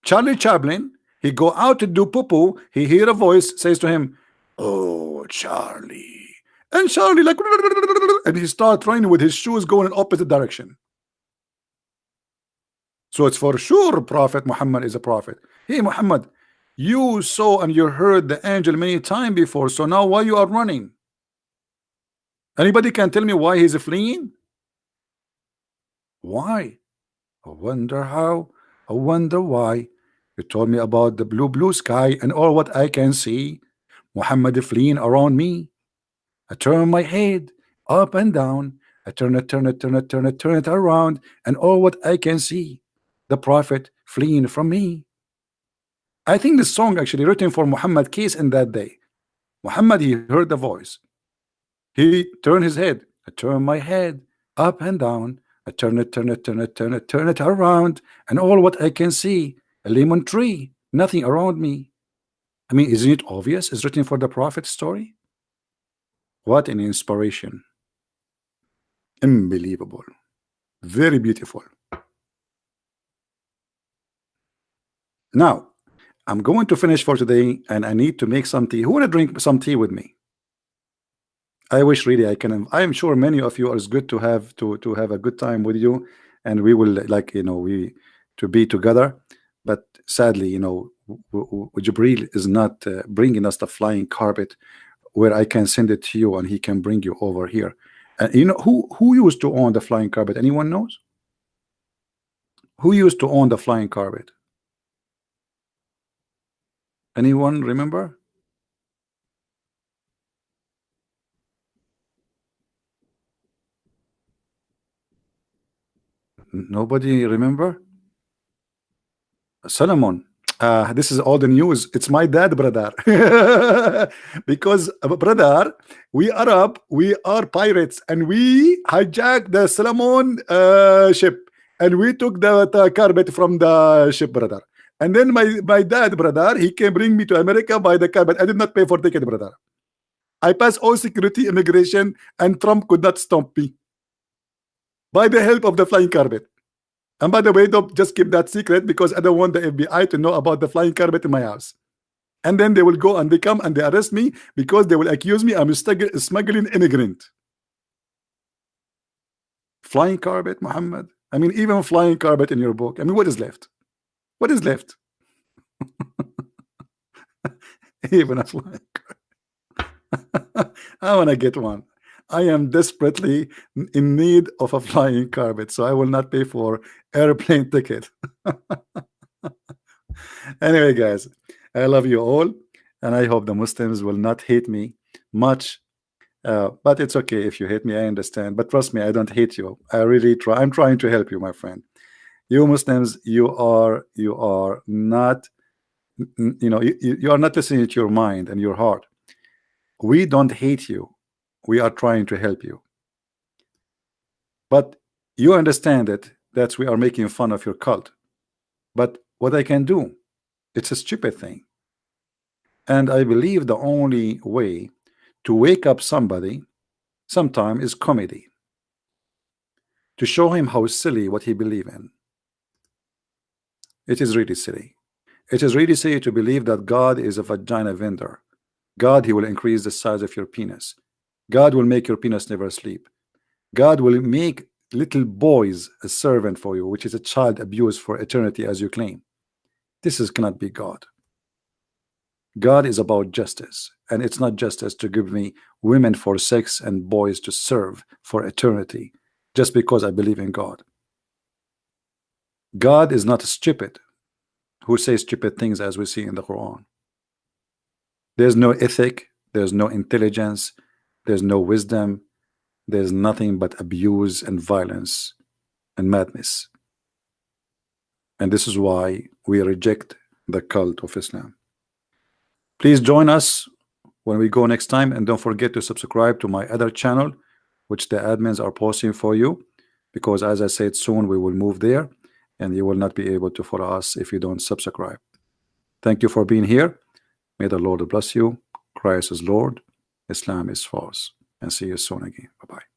A: Charlie Chaplin, he go out to do poo-poo, he hear a voice, says to him, "Oh Charlie." And Charlie like, and he start running with his shoes going in opposite direction. So it's for sure Prophet Muhammad is a prophet. Hey Muhammad, you saw and you heard the angel many times before, so now why you are running? Anybody can tell me why he's fleeing? Why? I wonder how. I wonder why. You told me about the blue sky and all what I can see. Muhammad fleeing around me. I turn my head up and down. I turn it around, and all what I can see, the prophet fleeing from me. I think this song actually written for Muhammad case in that day. Muhammad, he heard the voice. He turned his head. I turn my head up and down. I turn it around, and all what I can see, a lemon tree, nothing around me. I mean, isn't it obvious? It's written for the prophet story. What an inspiration. Unbelievable. Very beautiful. Now, I'm going to finish for today, and I need to make some tea. Who want to drink some tea with me? I wish really I can. I am sure many of you are good to have a good time with you, and we will, like, you know, we to be together. But sadly, you know, Jibril is not bringing us the flying carpet where I can send it to you and he can bring you over here. And you know who used to own the flying carpet? Anyone knows? Who used to own the flying carpet? Anyone remember? Nobody remember? Solomon. This is all the news. It's my dad, brother. Because brother, we Arab, we are pirates, and we hijacked the Solomon ship, and we took the carpet from the ship, brother. And then my dad, brother, he can bring me to America by the carpet. I did not pay for ticket, brother. I passed all security, immigration, and Trump could not stop me by the help of the flying carpet. And by the way, don't just keep that secret, because I don't want the FBI to know about the flying carpet in my house. And then they will go and they come and they arrest me because they will accuse me I'm smuggling immigrant. Flying carpet, Muhammad. I mean, even flying carpet in your book. I mean, what is left? What is left? Even a flying carpet. I want to get one. I am desperately in need of a flying carpet, so I will not pay for airplane ticket. Anyway, guys, I love you all, and I hope the Muslims will not hate me much. But it's okay if you hate me, I understand. But trust me, I don't hate you. I really try. I'm trying to help you, my friend. You Muslims, you are not You know, you are not listening to your mind and your heart. We don't hate you. We are trying to help you. But you understand it, that we are making fun of your cult. But what I can do, it's a stupid thing. And I believe the only way to wake up somebody sometime is comedy. To show him how silly what he believe in. It is really silly. It is really silly to believe that God is a vagina vendor. God, he will increase the size of your penis. God will make your penis never sleep. God will make little boys a servant for you, which is a child abuse for eternity, as you claim. This cannot be God. God is about justice, and it's not justice to give me women for sex and boys to serve for eternity just because I believe in God. God is not stupid who says stupid things as we see in the Quran. There's no ethic, there's no intelligence, there's no wisdom, there's nothing but abuse and violence and madness. And this is why we reject the cult of Islam. Please join us when we go next time, and don't forget to subscribe to my other channel, which the admins are posting for you, because as I said, soon we will move there and you will not be able to follow us if you don't subscribe. Thank you for being here. May the Lord bless you. Christ is Lord, Islam is false, and see you soon again. Bye-bye.